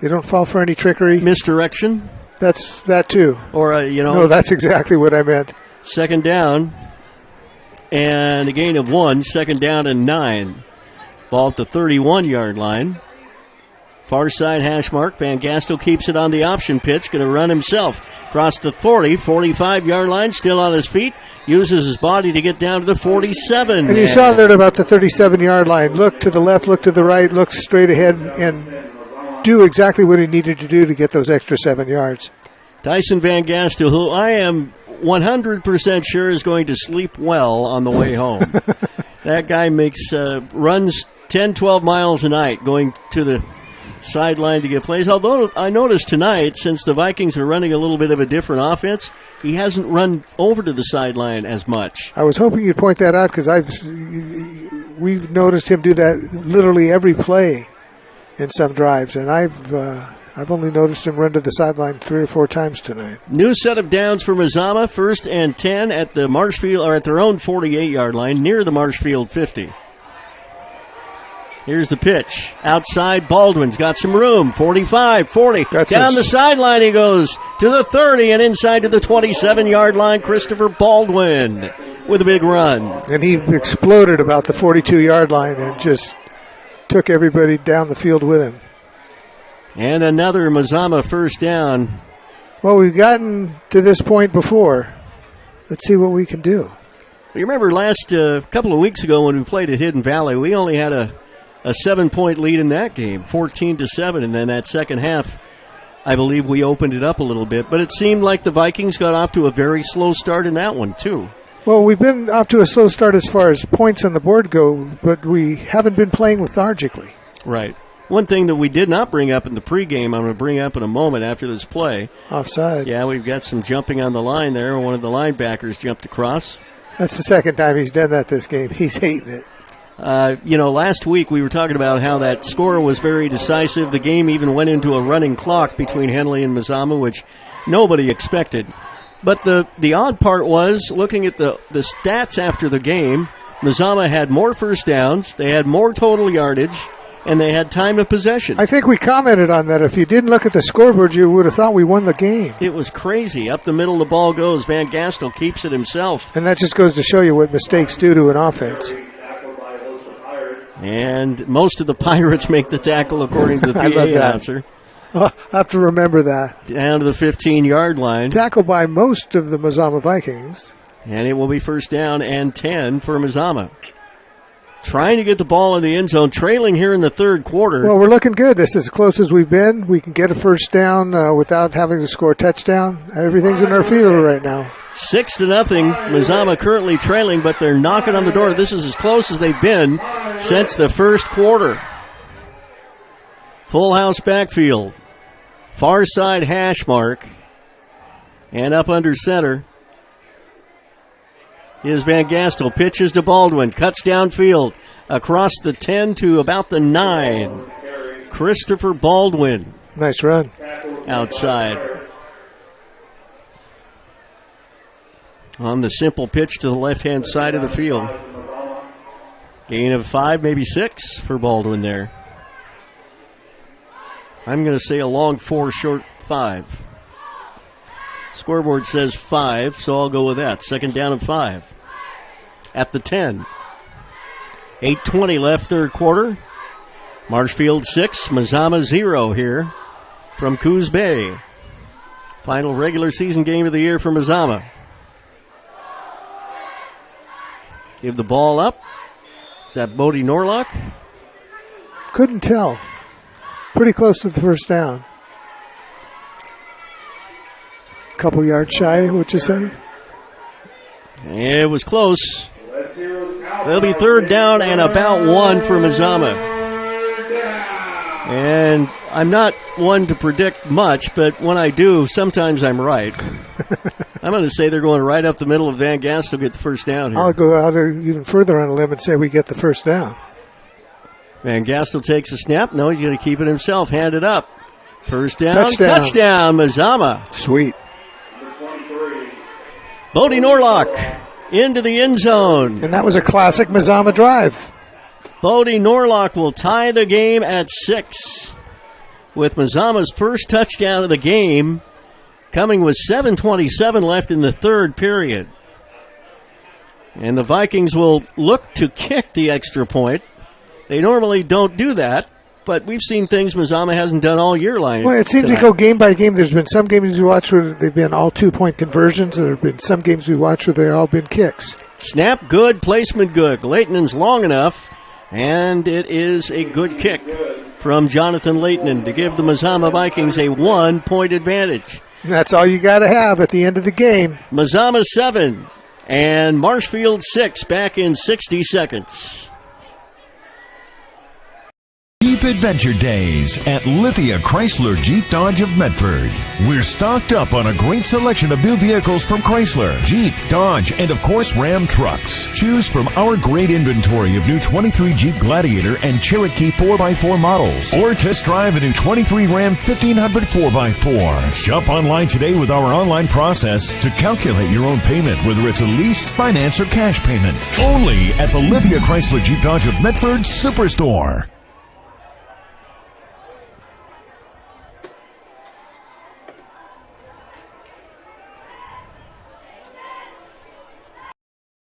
They don't fall for any trickery. Misdirection. That's that too. Or, No, that's exactly what I meant. Second down and a gain of 1. Second down and 9. Ball at the 31-yard line. Far side hash mark. Van Gastel keeps it on the option pitch. Going to run himself. Across the 40, 45-yard line. Still on his feet. Uses his body to get down to the 47. And you saw there at about the 37-yard line. Look to the left, look to the right, look straight ahead, and do exactly what he needed to do to get those extra 7 yards. Tyson Van Gastel, who I am 100% sure is going to sleep well on the way home. That guy runs 10, 12 miles a night going to the sideline to get plays. Although I noticed tonight, since the Vikings are running a little bit of a different offense, he hasn't run over to the sideline as much. I was hoping you'd point that out because we've noticed him do that literally every play in some drives, and I've only noticed him run to the sideline 3 or 4 times tonight. New set of downs for Mazama. 1st and 10 at the Marshfield, or at their own 48-yard line, near the Marshfield 50. Here's the pitch. Outside, Baldwin's got some room. 45, 40. Down the sideline he goes to the 30 and inside to the 27-yard line. Christopher Baldwin with a big run. And he exploded about the 42-yard line and just took everybody down the field with him. And another Mazama first down. Well, we've gotten to this point before. Let's see what we can do. You remember last couple of weeks ago when we played at Hidden Valley, we only had a 7-point lead in that game, 14-7, and then that second half, I believe we opened it up a little bit. But it seemed like the Vikings got off to a very slow start in that one, too. Well, we've been off to a slow start as far as points on the board go, but we haven't been playing lethargically. Right. One thing that we did not bring up in the pregame, I'm going to bring up in a moment after this play. Offside. Yeah, we've got some jumping on the line there. One of the linebackers jumped across. That's the second time he's done that this game. He's hating it. Last week we were talking about how that score was very decisive. The game even went into a running clock between Henley and Mazama, which nobody expected. But the odd part was, looking at the stats after the game, Mazama had more first downs, they had more total yardage, and they had time of possession. I think we commented on that. If you didn't look at the scoreboard, you would have thought we won the game. It was crazy. Up the middle the ball goes. Van Gastel keeps it himself. And that just goes to show you what mistakes do to an offense. And most of the Pirates make the tackle, according to the PA announcer. Oh, I have to remember that. Down to the 15-yard line. Tackled by most of the Mazama Vikings. And it will be first down and 10 for Mazama. Trying to get the ball in the end zone, trailing here in the third quarter. Well, we're looking good. This is as close as we've been. We can get a first down without having to score a touchdown. Everything's in our favor right now. 6-0. Mazama currently trailing, but they're knocking on the door. This is as close as they've been since the first quarter. Full house backfield. Far side hash mark. And up under center is Van Gastel. Pitches to Baldwin. Cuts downfield. Across the 10 to about the 9. Christopher Baldwin. Nice run. Outside. On the simple pitch to the left-hand side of the field. Gain of 5, maybe 6 for Baldwin there. I'm going to say a long 4, short 5. Scoreboard says 5, so I'll go with that. Second down and 5. At the 10. 8:20 left third quarter. Marshfield 6, Mazama 0 here from Coos Bay. Final regular season game of the year for Mazama. Give the ball up. Is that Bodie Norlock? Couldn't tell. Pretty close to the first down. Couple yards shy, what'd you say? It was close. It'll be third down and about 1 for Mazama. And I'm not one to predict much, but when I do, sometimes I'm right. I'm going to say they're going right up the middle of Van Gastel to get the first down here. I'll go out even further on a limb and say we get the first down. Van Gastel takes a snap. No, he's going to keep it himself. Hand it up. First down. Touchdown, Mazama. Sweet. Bodie Norlock into the end zone. And that was a classic Mazama drive. Bodie Norlock will tie the game at 6 with Mazama's first touchdown of the game coming with 7:27 left in the third period. And the Vikings will look to kick the extra point. They normally don't do that, but we've seen things Mazama hasn't done all year long. Well, it seems to go game by game. There's been some games we watch where they've been all 2-point conversions. There have been some games we watch where they've all been kicks. Snap good, placement good. Leightonen's long enough, and it is a good kick from Jonathan Leighton to give the Mazama Vikings a 1-point advantage. And that's all you got to have at the end of the game. Mazama 7 and Marshfield 6 back in 60 seconds. Jeep Adventure Days at Lithia Chrysler Jeep Dodge of Medford. We're stocked up on a great selection of new vehicles from Chrysler, Jeep, Dodge, and of course Ram trucks. Choose from our great inventory of new 23 Jeep Gladiator and Cherokee 4x4 models, or test drive a new 23 Ram 1500 4x4. Shop online today with our online process to calculate your own payment, whether it's a lease, finance, or cash payment. Only at the Lithia Chrysler Jeep Dodge of Medford Superstore.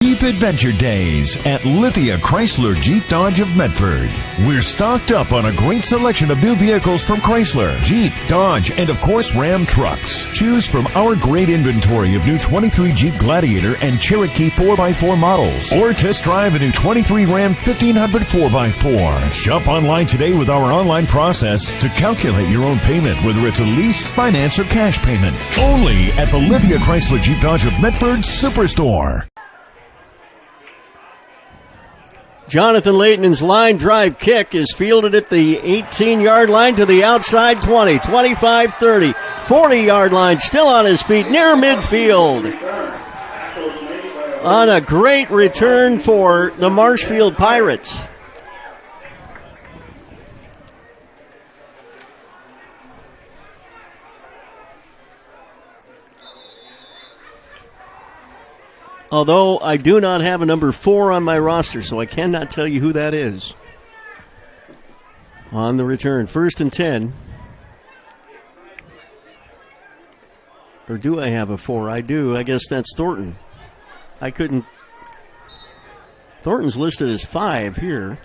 Jeep Adventure Days at Lithia Chrysler Jeep Dodge of Medford. We're stocked up on a great selection of new vehicles from Chrysler, Jeep, Dodge, and of course Ram trucks. Choose from our great inventory of new 23 Jeep Gladiator and Cherokee 4x4 models, or test drive a new 23 Ram 1500 4x4. Shop online today with our online process to calculate your own payment, whether it's a lease, finance, or cash payment. Only at the Lithia Chrysler Jeep Dodge of Medford Superstore. Jonathan Leighton's line drive kick is fielded at the 18-yard line to the outside 20, 25, 30, 40-yard line, still on his feet near midfield. On a great return for the Marshfield Pirates. Although I do not have a number 4 on my roster, so I cannot tell you who that is. On the return, 1st and 10. Or do I have a 4? I do. I guess that's Thornton. I couldn't. Thornton's listed as 5 here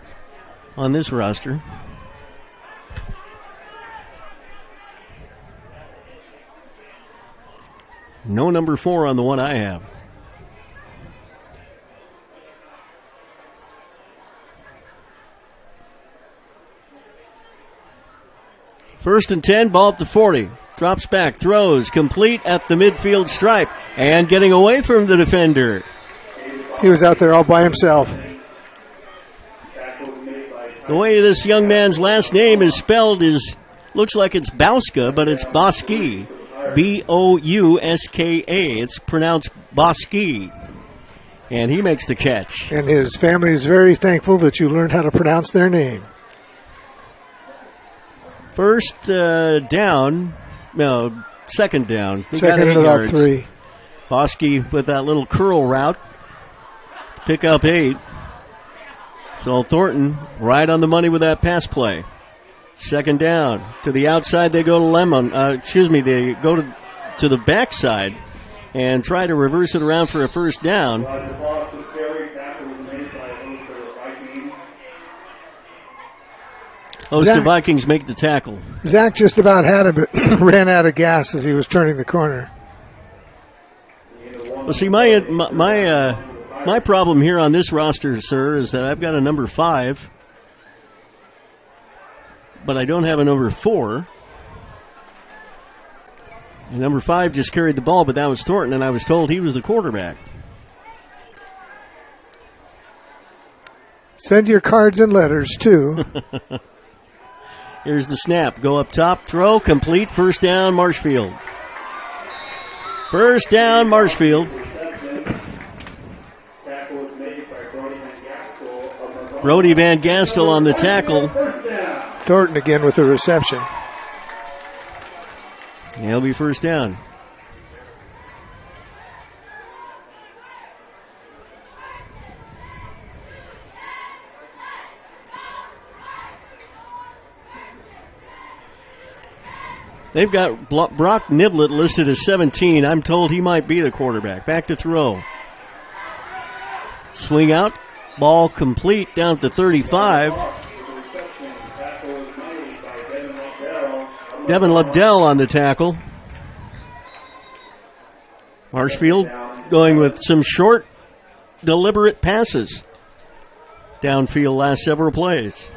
on this roster. No number 4 on the one I have. First and 10, ball at the 40. Drops back, throws, complete at the midfield stripe, and getting away from the defender. He was out there all by himself. The way this young man's last name is spelled looks like it's Bauska, but it's Boski. B-O-U-S-K-A. It's pronounced Boski. And he makes the catch. And his family is very thankful that you learned how to pronounce their name. First down, no, second down. He second got 8 and about yards. 3. Bosky with that little curl route. Pick up 8. So Thornton right on the money with that pass play. Second down. To the outside they go to Lemon. They go to the backside and try to reverse it around for a first down. The Vikings make the tackle. Zach just about had him, but ran out of gas as he was turning the corner. Well, see, my problem here on this roster, sir, is that I've got a number 5, but I don't have a number 4. And number 5 just carried the ball, but that was Thornton, and I was told he was the quarterback. Send your cards and letters, too. Here's the snap. Go up top, throw, complete, first down, Marshfield. First down, Marshfield. Brody Van Gastel on the tackle. Thornton again with the reception. He'll be first down. They've got Brock Niblett listed as 17. I'm told he might be the quarterback. Back to throw. Swing out. Ball complete down at the 35. Devin Liddell on the tackle. Marshfield going with some short, deliberate passes downfield last several plays.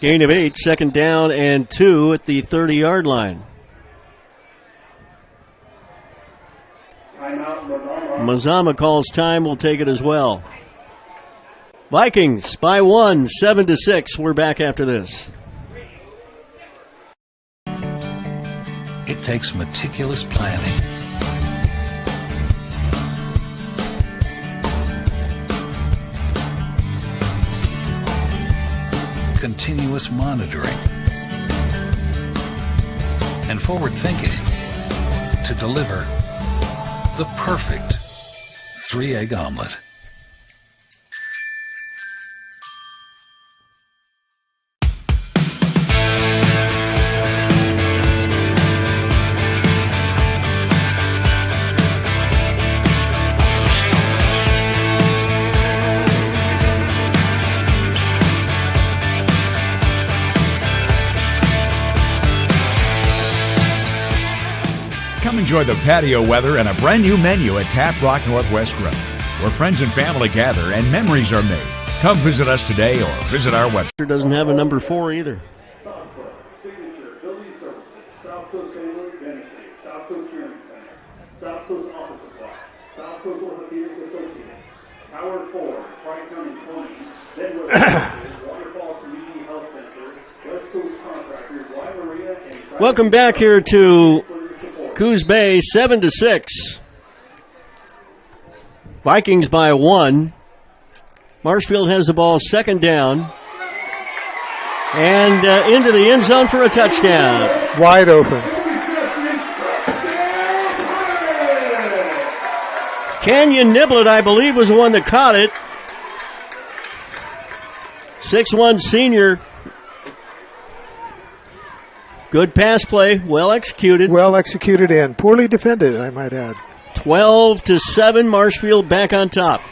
Gain of 8, second down and 2 at the 30-yard line. Mazama calls time. We'll take it as well. Vikings by 1, 7-6. We're back after this. It takes meticulous planning, continuous monitoring, and forward thinking to deliver the perfect 3-egg omelet. Come enjoy the patio weather and a brand new menu at Tap Rock Northwest Grill, where friends and family gather and memories are made. Come visit us today or visit our website. Doesn't have a number 4 either. Welcome back here to Coos Bay, 7-6. Vikings by 1. Marshfield has the ball, second down. And into the end zone for a touchdown. Wide open. Canyon Niblett, I believe, was the one that caught it. 6'1" senior. Good pass play, well executed. Well executed and poorly defended, I might add. 12-7, Marshfield back on top.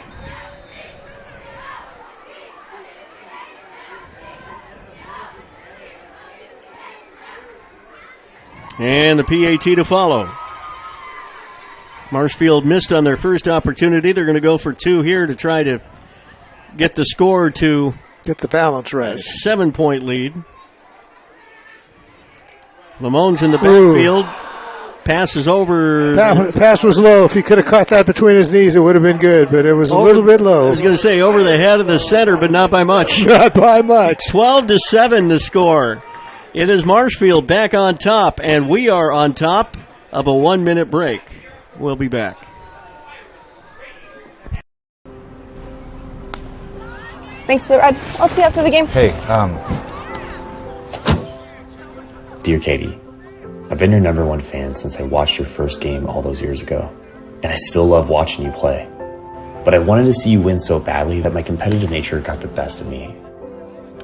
And the PAT to follow. Marshfield missed on their first opportunity. They're going to go for 2 here to try to get the score to get the balance right. A 7-point lead. Lamone's in the backfield. Pass is over. Pass was low. If he could have caught that between his knees, it would have been good, but it was a little bit low. I was going to say over the head of the center, but not by much. Not by much. 12-7 the score. It is Marshfield back on top, and we are on top of a 1-minute break. We'll be back. Thanks for the ride. I'll see you after the game. Hey, Dear Katie, I've been your #1 fan since I watched your first game all those years ago, and I still love watching you play. But I wanted to see you win so badly that my competitive nature got the best of me.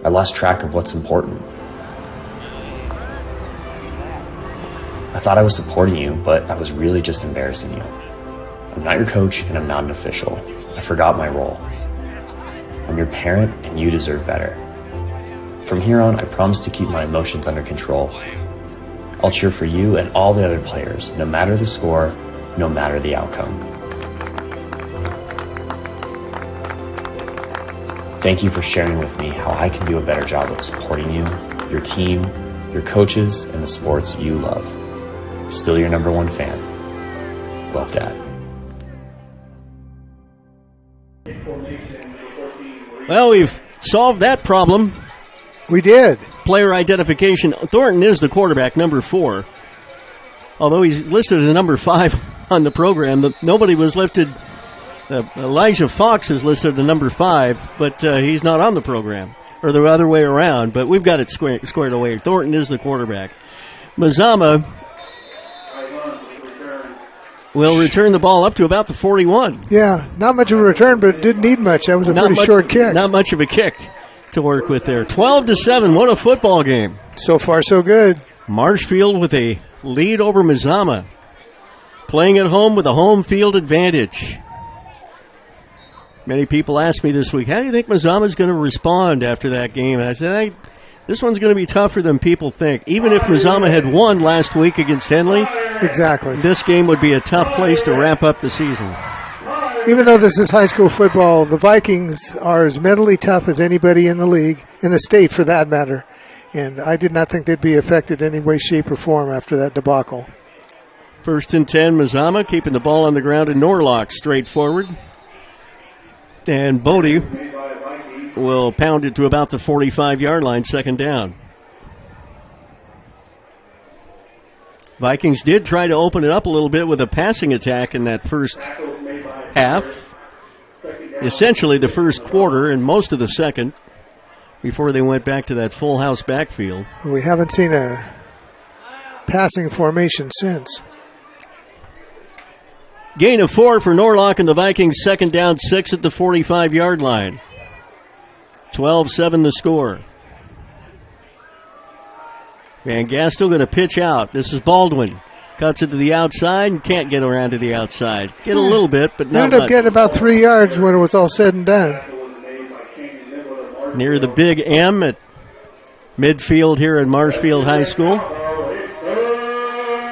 I lost track of what's important. I thought I was supporting you, but I was really just embarrassing you. I'm not your coach, and I'm not an official. I forgot my role. I'm your parent, and you deserve better. From here on, I promise to keep my emotions under control. I'll cheer for you and all the other players, no matter the score, no matter the outcome. Thank you for sharing with me how I can do a better job of supporting you, your team, your coaches, and the sports you love. Still your #1 fan. Love, Dad. Well, we've solved that problem. We did. Player identification. Thornton is the quarterback, number 4. Although he's listed as a number 5 on the program, nobody was listed. Elijah Fox is listed as number 5, but he's not on the program, or the other way around. But we've got it squared away. Thornton is the quarterback. Mazama will return the ball up to about the 41. Yeah, not much of a return, but it didn't need much. That was a pretty short kick. Not much of a kick to work with there. 12-7, what a football game. So far, so good. Marshfield with a lead over Mazama. Playing at home with a home field advantage. Many people asked me this week, how do you think Mazama's going to respond after that game? And I said, this one's going to be tougher than people think. Even if Mazama had won last week against Henley, exactly, this game would be a tough place to wrap up the season. Even though this is high school football, the Vikings are as mentally tough as anybody in the league, in the state for that matter. And I did not think they'd be affected in any way, shape, or form after that debacle. 1st and 10, Mazama keeping the ball on the ground in Norlock, straight forward. And Bodie will pound it to about the 45-yard line, 2nd down. Vikings did try to open it up a little bit with a passing attack in that first half. Essentially the first quarter and most of the second before they went back to that full house backfield. We haven't seen a passing formation since. Gain of 4 for Norlock and the Vikings, 2nd down, 6 at the 45-yard line. 12-7 the score. Van Gastel going to pitch out. This is Baldwin. Cuts it to the outside and can't get around to the outside. Get a little bit, but not ended up much. getting about 3 yards when it was all said and done. Near the big M at midfield here at Marshfield High School.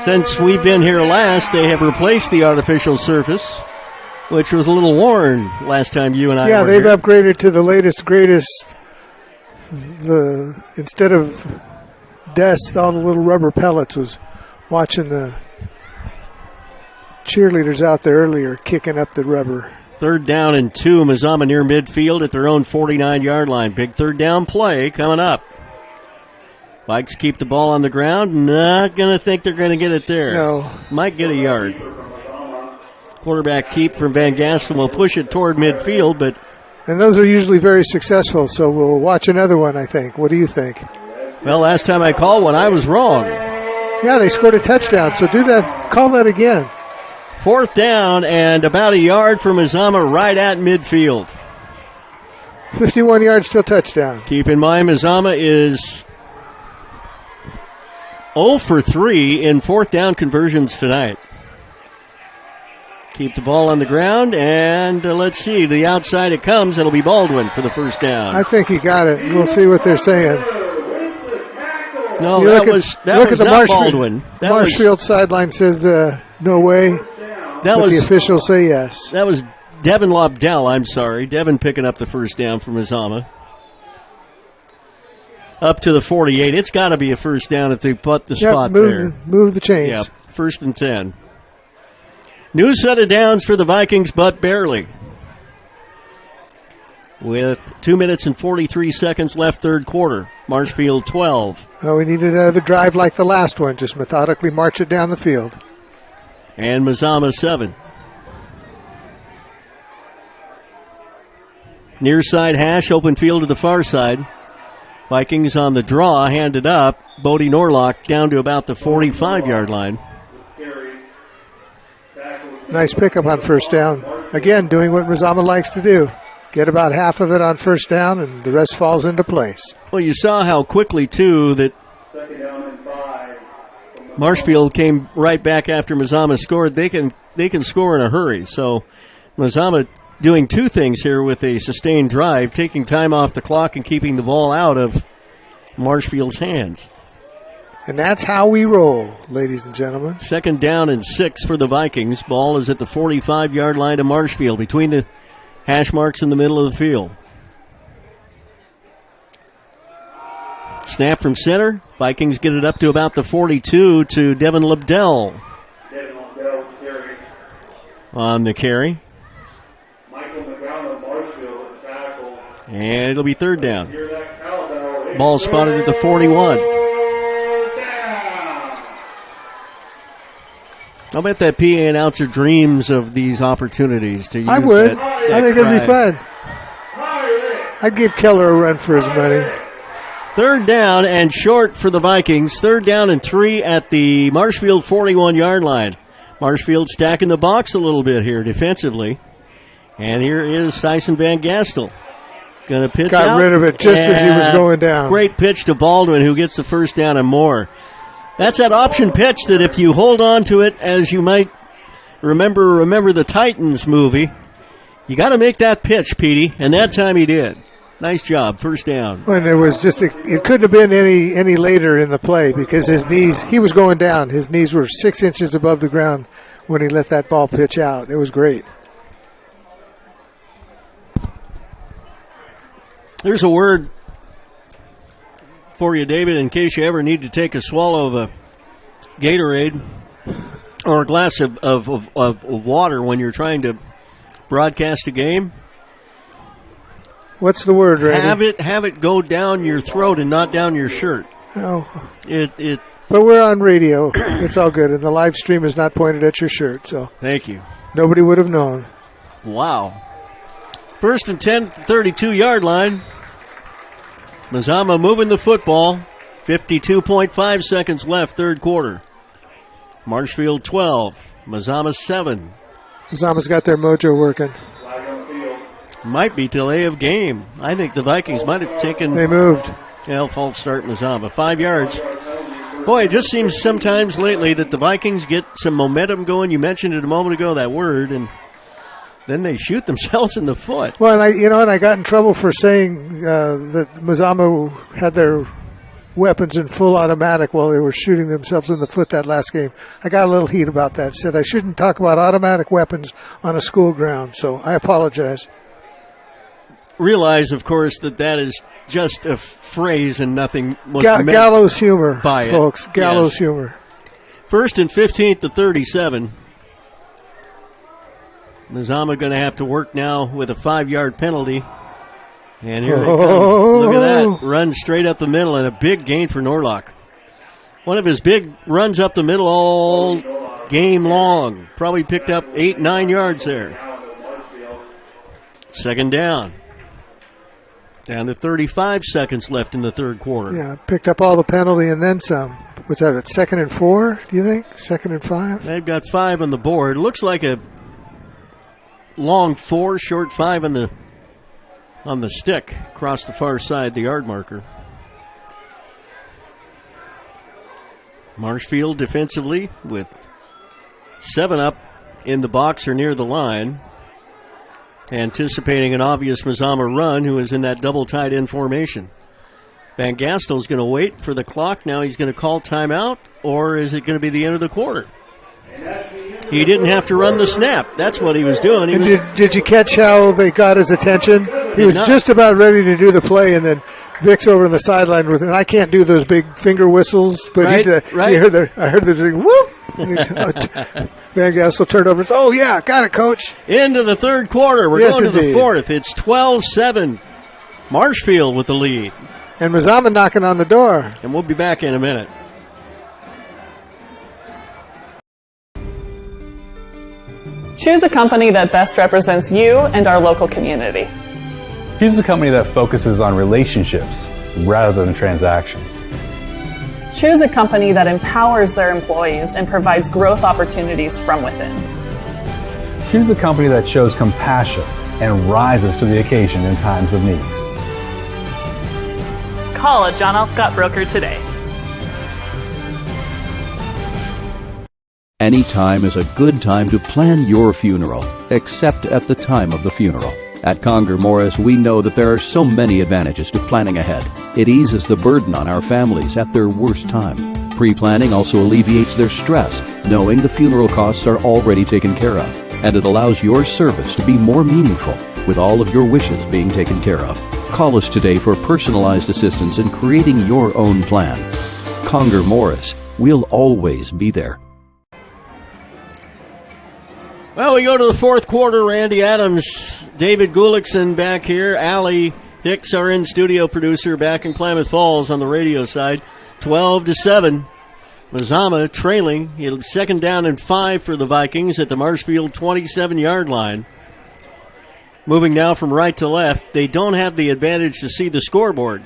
Since we've been here last, they have replaced the artificial surface, which was a little worn last time you and I were they've here. upgraded to the latest, greatest. Instead of dust, all the little rubber pellets. Was watching the cheerleaders out there earlier kicking up the rubber. 3rd down and 2, Mazama near midfield at their own 49-yard line. Big 3rd down play coming up. Vikes keep the ball on the ground. Not going to think they're going to get it there. No. Might get a yard. Quarterback keep from Van Gastel will push it toward midfield, but... And those are usually very successful, so we'll watch another one, I think. What do you think? Well, last time I called one, I was wrong. Yeah, they scored a touchdown, so do that. Call that again. 4th down and about a yard for Mazama right at midfield. 51 yards till touchdown. Keep in mind, Mazama is 0 for 3 in 4th down conversions tonight. Keep the ball on the ground, and let's see. The outside it comes. It'll be Baldwin for the 1st down. I think he got it. We'll see what they're saying. No, look that was at not the Baldwin. Marshfield sideline says no way. But the officials say yes. That was Devin Lobdell, I'm sorry. Devin picking up the 1st down for Mazama. Up to the 48. It's got to be a 1st down if they put the spot there. Move the chains. Yep, 1st and 10. New set of downs for the Vikings, but barely. With 2 minutes and 43 seconds left, 3rd quarter. Marshfield 12. Oh, we needed another drive like the last one. Just methodically march it down the field. And Mazama 7. Near side hash, open field to the far side. Vikings on the draw, handed up. Bodie Norlock down to about the 45-yard line. Nice pickup on 1st down. Again, doing what Mazama likes to do. Get about half of it on 1st down, and the rest falls into place. Well, you saw how quickly, too, that Marshfield came right back after Mazama scored. They can score in a hurry. So Mazama doing 2 things here with a sustained drive, taking time off the clock and keeping the ball out of Marshfield's hands. And that's how we roll, ladies and gentlemen. 2nd down and 6 for the Vikings. Ball is at the 45-yard line of Marshfield, between the hash marks in the middle of the field. Snap from center. Vikings get it up to about the 42 to Devin Lobdell on the carry. And it'll be 3rd down. Ball spotted at the 41. I'll bet that PA announcer dreams of these opportunities to use. I would. That I think cry. it'd be fun. I'd give Keller a run for his money. 3rd down and short for the Vikings. 3rd down and 3 at the Marshfield 41-yard line. Marshfield stacking the box a little bit here defensively. And here is Tyson Van Gastel. Going to pitch Got rid of it just as he was going down. Great pitch to Baldwin, who gets the first down and more. That's that option pitch that if you hold on to it, as you might remember the Titans movie, you got to make that pitch, Petey, and that time he did. Nice job, first down. And it was just, it couldn't have been any later in the play because his knees, he was going down. His knees were 6 inches above the ground when he let that ball pitch out. It was great. There's a word for you, David, in case you ever need to take a swallow of a Gatorade or a glass of water when you're trying to broadcast a game. What's the word, Randy? Have it go down your throat and not down your shirt. Oh. But we're on radio. It's all good, and the live stream is not pointed at your shirt, so. Thank you. Nobody would have known. Wow. First and 10, 32-yard line. Mazama moving the football. 52.5 seconds left, third quarter. Marshfield 12, Mazama 7. Mazama's got their mojo working. Might be delay of game. I think the Vikings might have taken. They moved. False start Mazama. 5 yards. Boy, it just seems sometimes lately that the Vikings get some momentum going. You mentioned it a moment ago, that word, and then they shoot themselves in the foot. Well, and I got in trouble for saying that Mazama had their weapons in full automatic while they were shooting themselves in the foot that last game. I got a little heat about that. Said I shouldn't talk about automatic weapons on a school ground, so I apologize. Realize, of course, that is just a phrase and nothing was meant gallows humor, by folks. It. Gallows yes. humor. First and 15th to 37. Mazama going to have to work now with a 5-yard penalty. And here they come. Look at that. Run straight up the middle and a big gain for Norlock. One of his big runs up the middle all game long. Probably picked up 8-9 yards there. Second down. Down to 35 seconds left in the third quarter. Yeah, picked up all the penalty and then some. Was that at 2nd and 4, do you think? 2nd and 5? They've got 5 on the board. Looks like a long 4, short 5 on the stick across the far side, the yard marker. Marshfield defensively with 7 up in the box or near the line. Anticipating an obvious Mazama run, who is in that double tight end formation. Van Gastel's going to wait for the clock. Now he's going to call timeout, or is it going to be the end of the quarter? He didn't have to run the snap. That's what he was doing. Did you catch how they got his attention? He was just about ready to do the play, and then Vic's over on the sideline with him. I can't do those big finger whistles, but right, I heard the doing whoop. And Van Gastel turned over and said, "Oh, yeah, got it, coach." Into the third quarter. We're going to the fourth. It's 12-7. Marshfield with the lead. And Mazama knocking on the door. And we'll be back in a minute. Choose a company that best represents you and our local community. Choose a company that focuses on relationships rather than transactions. Choose a company that empowers their employees and provides growth opportunities from within. Choose a company that shows compassion and rises to the occasion in times of need. Call a John L. Scott broker today. Any time is a good time to plan your funeral, except at the time of the funeral. At Conger Morris, we know that there are so many advantages to planning ahead. It eases the burden on our families at their worst time. Pre-planning also alleviates their stress, knowing the funeral costs are already taken care of. And it allows your service to be more meaningful, with all of your wishes being taken care of. Call us today for personalized assistance in creating your own plan. Conger Morris, we'll always be there. Well, we go to the fourth quarter. Randy Adams, David Gullickson back here. Allie Hicks, our in-studio producer, back in Klamath Falls on the radio side. 12-7. Mazama trailing. Second down and 5 for the Vikings at the Marshfield 27-yard line. Moving now from right to left. They don't have the advantage to see the scoreboard.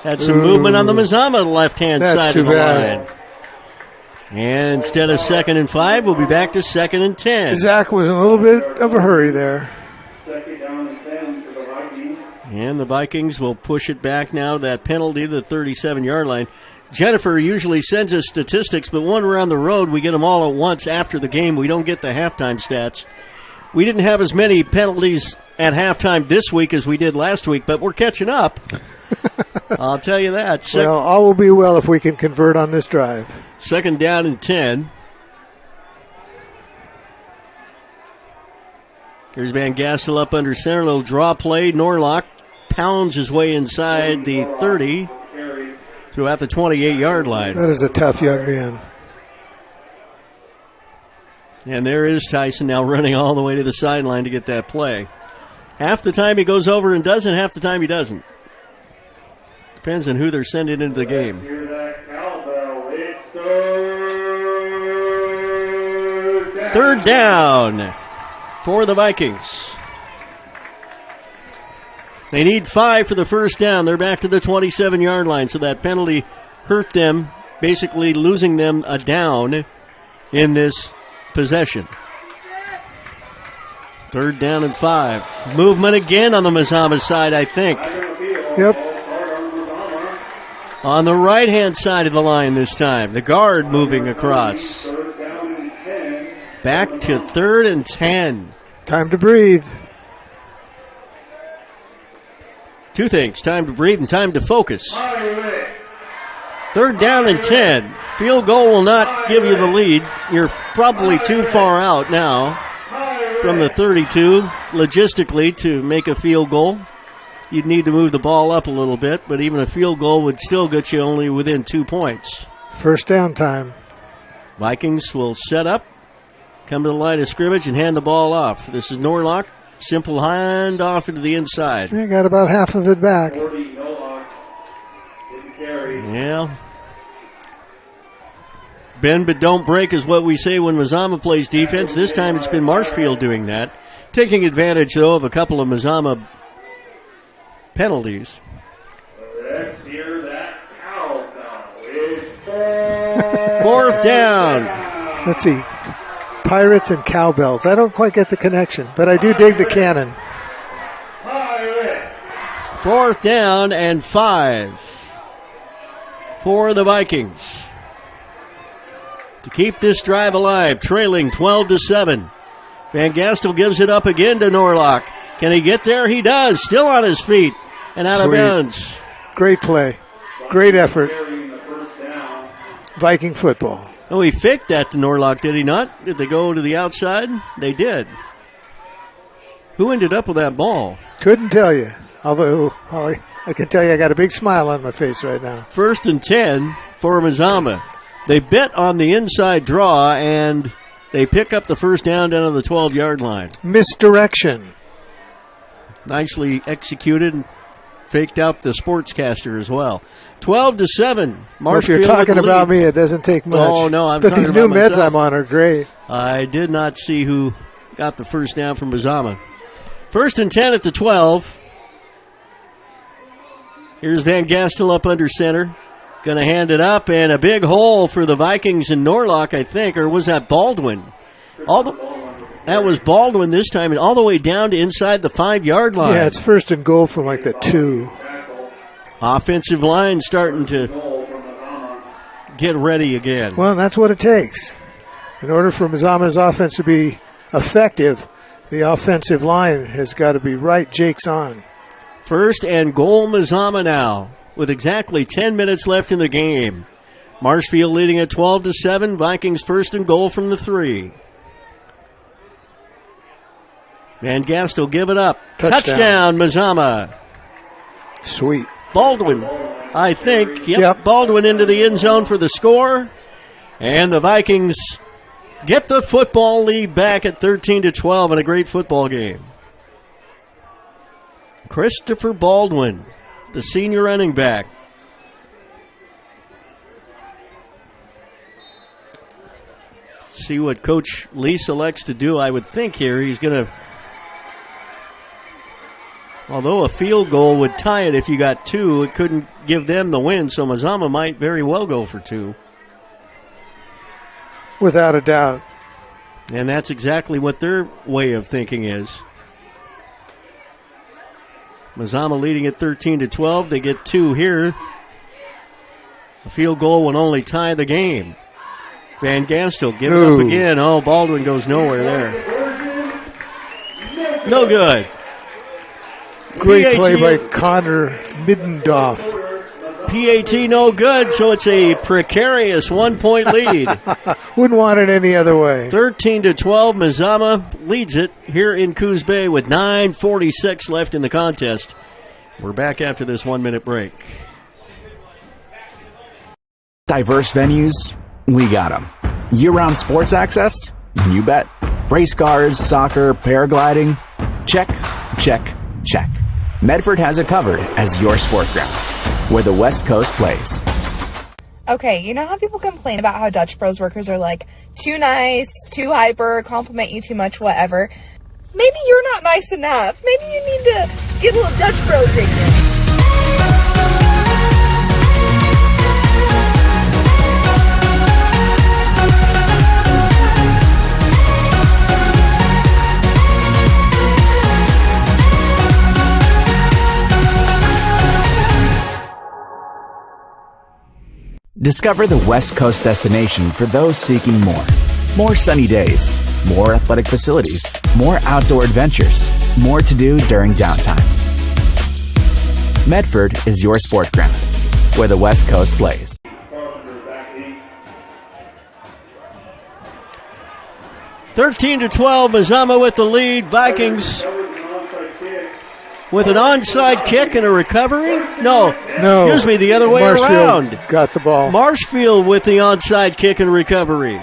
Had some movement on the Mazama left-hand side of the line. And instead of 2nd and 5, we'll be back to 2nd and 10. Zach was in a little bit of a hurry there. And the Vikings will push it back now to that penalty, the 37-yard line. Jennifer usually sends us statistics, but when we're on the road, we get them all at once after the game. We don't get the halftime stats. We didn't have as many penalties at halftime this week as we did last week, but we're catching up. I'll tell you that. Well, all will be well if we can convert on this drive. 2nd down and 10. Here's Van Gastel up under center. A little draw play. Norlock pounds his way inside the 30 throughout the 28-yard line. That is a tough young man. And there is Tyson now running all the way to the sideline to get that play. Half the time he goes over and doesn't, half the time he doesn't. Depends on who they're sending into the game. Third down for the Vikings. They need 5 for the first down. They're back to the 27-yard line, so that penalty hurt them, basically losing them a down in this possession. 3rd down and 5. Movement again on the Mazama side, I think. Yep. On the right-hand side of the line this time. The guard moving across. Back to 3rd and 10. Time to breathe. 2 things. Time to breathe and time to focus. 3rd down and 10. Field goal will not give you the lead. You're probably too far out now from the 32 logistically to make a field goal. You'd need to move the ball up a little bit, but even a field goal would still get you only within 2 points. First down time. Vikings will set up, come to the line of scrimmage, and hand the ball off. This is Norlock. Simple hand off into the inside. They got about half of it back. Yeah. Bend but don't break is what we say when Mazama plays defense. This time it's been Marshfield doing that. Taking advantage, though, of a couple of Mazama penalties. Let's hear that cowbell. It's 4th down. Let's see. Pirates and cowbells. I don't quite get the connection, but I do dig the cannon. 4th down and 5 for the Vikings to keep this drive alive, trailing 12-7. Van Gastel gives it up again to Norlock. Can he get there? He does. Still on his feet and out of bounds. Great play. Great effort. Viking football. Oh, he faked that to Norlock, did he not? Did they go to the outside? They did. Who ended up with that ball? Couldn't tell you. Although, I can tell you I got a big smile on my face right now. 1st and 10 for Mazama. They bet on the inside draw, and they pick up the first down on the 12-yard line. Misdirection. Nicely executed and faked out the sportscaster as well. 12-7. Well, if you're talking about me, it doesn't take much. Oh, no, I'm but talking these about new meds myself. I'm on are great. I did not see who got the first down from Mazama. 1st and 10 at the 12. Here's Van Gastel up under center. Going to hand it up, and a big hole for the Vikings and Norlock, I think. Or was that Baldwin? That was Baldwin this time, and all the way down to inside the 5-yard line. Yeah, it's 1st and goal from like the 2. Offensive line starting to get ready again. Well, that's what it takes. In order for Mazama's offense to be effective, the offensive line has got to be right. Jake's on. 1st and goal Mazama now, with exactly 10 minutes left in the game. Marshfield leading at 12-7. Vikings 1st and goal from the 3. Van Gastel give it up. Touchdown Mazama. Sweet. Baldwin, I think. Yep. Baldwin into the end zone for the score. And the Vikings get the football lead back at 13-12 in a great football game. Christopher Baldwin, the senior running back. See what Coach Lee selects to do. I would think here he's going to, although a field goal would tie it if you got 2, it couldn't give them the win, so Mazama might very well go for 2. Without a doubt. And that's exactly what their way of thinking is. Mazama leading at 13-12. They get 2 here. A field goal would only tie the game. Van Gastel give it up again. Oh, Baldwin goes nowhere there. No good. Great play by Connor Middendorf. PAT no good, so it's a precarious 1-point lead. Wouldn't want it any other way. 13-12, Mazama leads it here in Coos Bay with 9:46 left in the contest. We're back after this 1-minute break. Diverse venues, we got them. Year-round sports access? You bet. Race cars, soccer, paragliding? Check, check, check. Medford has it covered as your sport ground, where the West Coast plays. Okay, you know how people complain about how Dutch Bros workers are like, too nice, too hyper, compliment you too much, whatever. Maybe you're not nice enough. Maybe you need to get a little Dutch Bro treatment. Discover the West Coast destination for those seeking more. More sunny days, more athletic facilities, more outdoor adventures, more to do during downtime. Medford is your sport ground, where the West Coast plays. 13-12, Mazama with the lead. Vikings with an onside kick and a recovery? No. Excuse me, the other way around. Got the ball. Marshfield with the onside kick and recovery.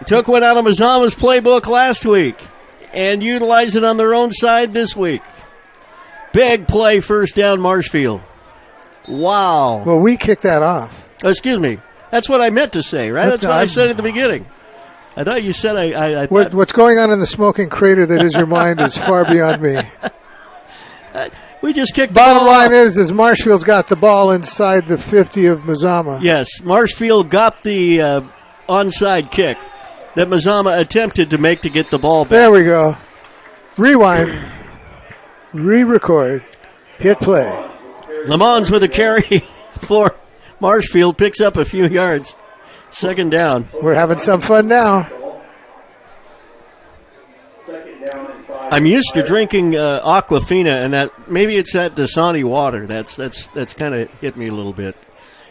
Took one out of Mazama's playbook last week and utilized it on their own side this week. Big play, first down, Marshfield. Wow. Well, we kicked that off. Oh, excuse me. That's what I meant to say, right? That's what I said at the beginning. I thought you said I thought. What's going on in the smoking crater that is your mind is far beyond me. We just kicked the ball. Bottom line is Marshfield's got the ball inside the 50 of Mazama. Yes, Marshfield got the onside kick that Mazama attempted to make to get the ball back. There we go. Rewind. Re-record. Hit play. Lamons with a carry for Marshfield. Picks up a few yards. Second down. We're having some fun now. I'm used to drinking Aquafina, and that maybe it's that Dasani water. That's kind of hit me a little bit.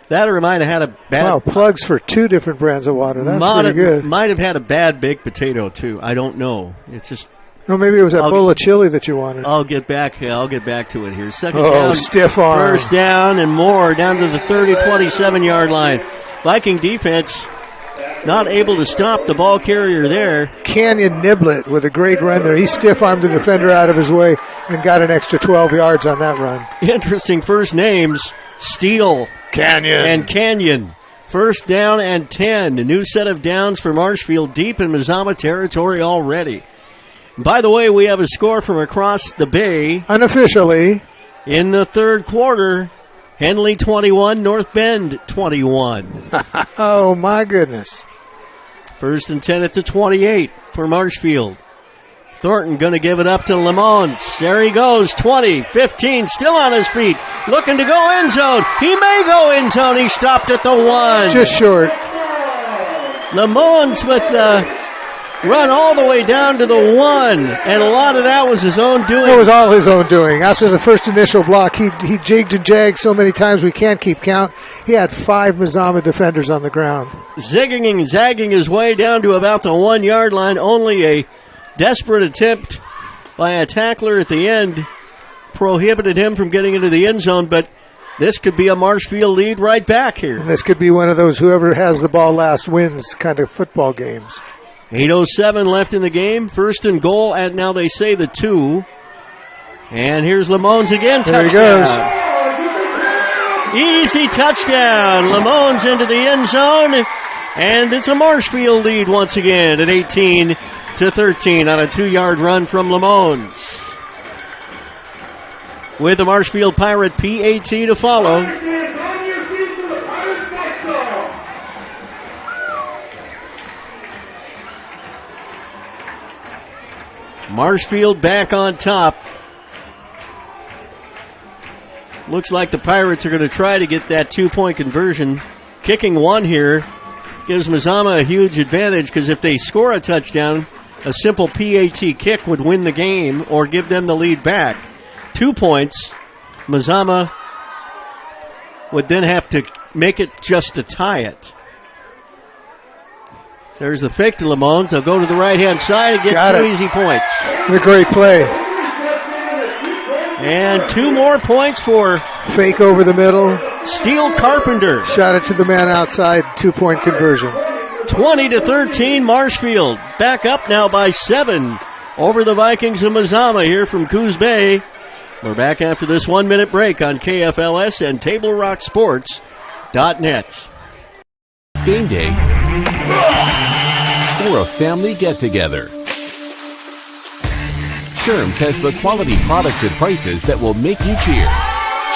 That or might have had a bad. Wow, plugs for 2 different brands of water. That's pretty good. Might have had a bad baked potato too. I don't know. It's just. No, maybe it was that bowl of chili that you wanted. I'll get back to it here. Second down. Stiff arm. First down and more down to the 27-yard line. Viking defense not able to stop the ball carrier there. Canyon Niblet with a great run there. He stiff-armed the defender out of his way and got an extra 12 yards on that run. Interesting first names, Steele Canyon and Canyon. First down and 10. A new set of downs for Marshfield, deep in Mazama territory already. By the way, we have a score from across the bay. Unofficially. In the third quarter, Henley 21, North Bend 21. Oh, my goodness. First and 10 at the 28 for Marshfield. Thornton going to give it up to Lamont. There he goes, 20, 15, still on his feet, looking to go end zone. He may go end zone. He stopped at the 1. Just short. Lamont with the run all the way down to the 1, and a lot of that was his own doing. It was all his own doing. After the first initial block, he jigged and jagged so many times we can't keep count. He had 5 Mazama defenders on the ground. Zigging and zagging his way down to about the 1-yard line. Only a desperate attempt by a tackler at the end prohibited him from getting into the end zone, but this could be a Marshfield lead right back here. And this could be one of those whoever has the ball last wins kind of football games. 8:07 left in the game. First and goal at, now they say, the 2. And here's Lamons again. There touchdown. He goes. Easy touchdown. Lamons into the end zone. And it's a Marshfield lead once again at 18-13 on a 2-yard run from Lamons. With the Marshfield Pirate PAT to follow. Marshfield back on top. Looks like the Pirates are going to try to get that 2-point conversion. Kicking one here gives Mazama a huge advantage because if they score a touchdown, a simple PAT kick would win the game or give them the lead back. 2 points. Mazama would then have to make it just to tie it. So there's the fake to Lamons. They'll go to the right-hand side and get two easy points. A great play. And 2 more points for fake over the middle. Steel Carpenter. Shot it to the man outside, 2-point conversion. 20-13 Marshfield. Back up now by 7 over the Vikings of Mazama here from Coos Bay. We're back after this 1-minute break on KFLS and TableRockSports.net. It's game day or a family get-together. Sherm's has the quality products and prices that will make you cheer.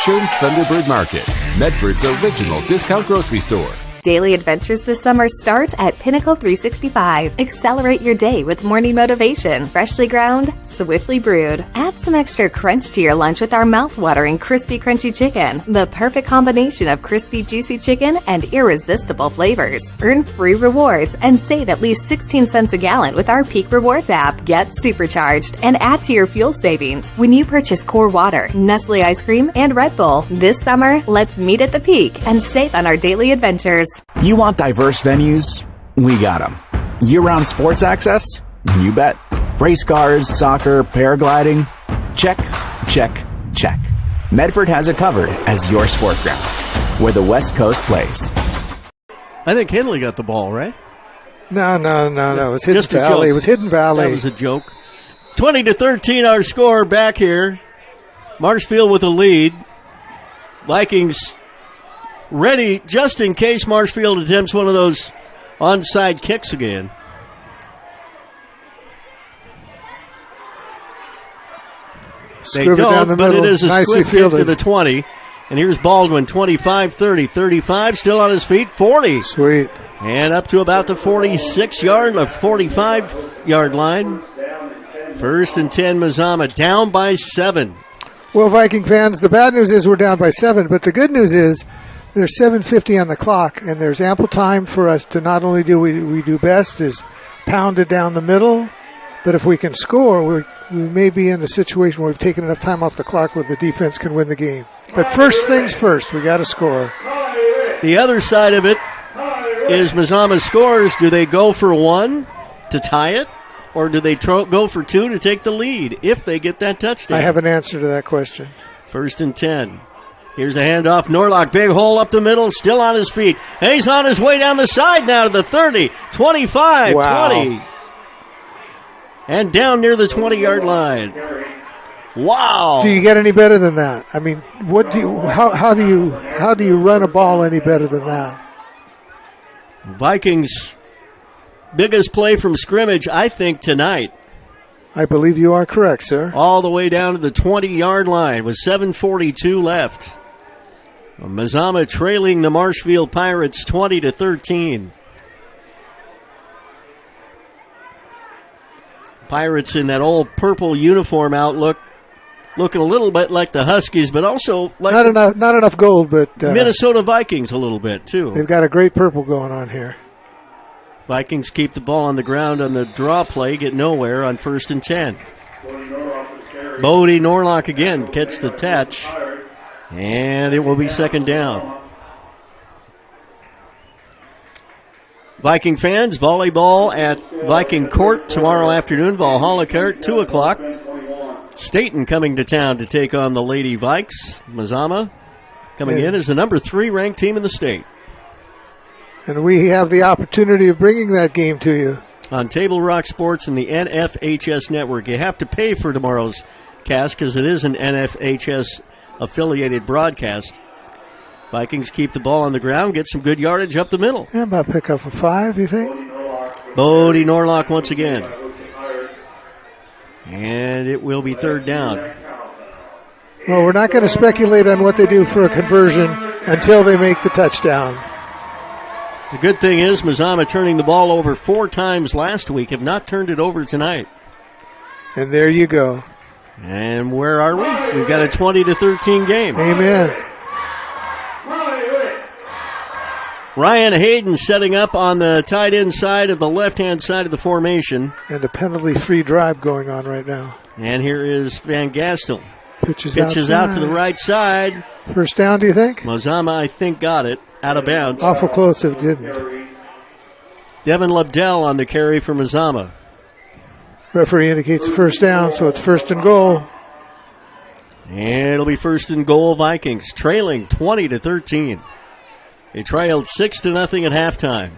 Sherm's Thunderbird Market, Medford's original discount grocery store. Daily adventures this summer start at Pinnacle 365. Accelerate your day with morning motivation. Freshly ground, swiftly brewed. Add some extra crunch to your lunch with our mouth-watering crispy crunchy chicken. The perfect combination of crispy juicy chicken and irresistible flavors. Earn free rewards and save at least 16 cents a gallon with our Peak Rewards app. Get supercharged and add to your fuel savings when you purchase Core Water, Nestle Ice Cream, and Red Bull. This summer, let's meet at the Peak and save on our daily adventures. You want diverse venues? We got them. Year-round sports access? You bet. Race cars, soccer, paragliding? Check, check, check. Medford has it covered as your sport ground, where the West Coast plays. I think Henley got the ball, right? No. It was Hidden Valley. It was Hidden Valley. That was a joke. 20-13 our score back here. Marshfield with a lead. Vikings ready just in case Marshfield attempts one of those onside kicks again. They don't, down the but middle. It is a Nicely swift fielded. hit to the 20. And here's Baldwin, 25-30, 35, still on his feet, 40. Sweet. And up to about the 46-yard or 45-yard line. 1st and 10, Mazama down by 7. Well, Viking fans, the bad news is we're down by 7, but the good news is there's 7:50 on the clock, and there's ample time for us to not only do we do best is pound it down the middle, but if we can score, we may be in a situation where we've taken enough time off the clock where the defense can win the game. But first things first, we got to score. The other side of it is Mazama scores. Do they go for 1 to tie it, or do they go for 2 to take the lead if they get that touchdown? I have an answer to that question. 1st and 10. Here's a handoff. Norlock, big hole up the middle, still on his feet. And he's on his way down the side now to the 30, 25, wow. 20. And down near the 20-yard line. Wow. Do you get any better than that? I mean, how do you run a ball any better than that? Vikings' biggest play from scrimmage, I think, tonight. I believe you are correct, sir. All the way down to the 20-yard line with 7:42 left. Mazama trailing the Marshfield Pirates 20-13. Pirates in that old purple uniform outlook, looking a little bit like the Huskies, but also like not enough gold, but Minnesota Vikings a little bit too. They've got a great purple going on here. Vikings keep the ball on the ground on the draw play, get nowhere on 1st and 10. Bodie Norlock again gets the touch, and it will be 2nd down. Viking fans, volleyball at Viking Court tomorrow afternoon, Valhalla Court, 2 o'clock. Staten coming to town to take on the Lady Vikes. Mazama coming in as the number 3 ranked team in the state. And we have the opportunity of bringing that game to you. On Table Rock Sports and the NFHS Network. You have to pay for tomorrow's cast because it is an NFHS-affiliated broadcast. Vikings keep the ball on the ground, get some good yardage up the middle. Yeah, about pick up a 5, you think? Bodie Norlock once again. And it will be 3rd down. Well, we're not going to speculate on what they do for a conversion until they make the touchdown. The good thing is Mazama turning the ball over 4 times last week, have not turned it over tonight. And there you go. And where are we? We've got a 20-13 game. Amen. Ryan Hayden setting up on the tight end side of the left-hand side of the formation. And a penalty-free drive going on right now. And here is Van Gastel. Pitches out to the right side. First down, do you think? Mazama, I think, got it. Out of bounds. Awful close if it didn't. Devin Lebdell on the carry for Mazama. Referee indicates first down, so it's first and goal. And it'll be first and goal Vikings, trailing 20-13. They trailed 6-0 at halftime.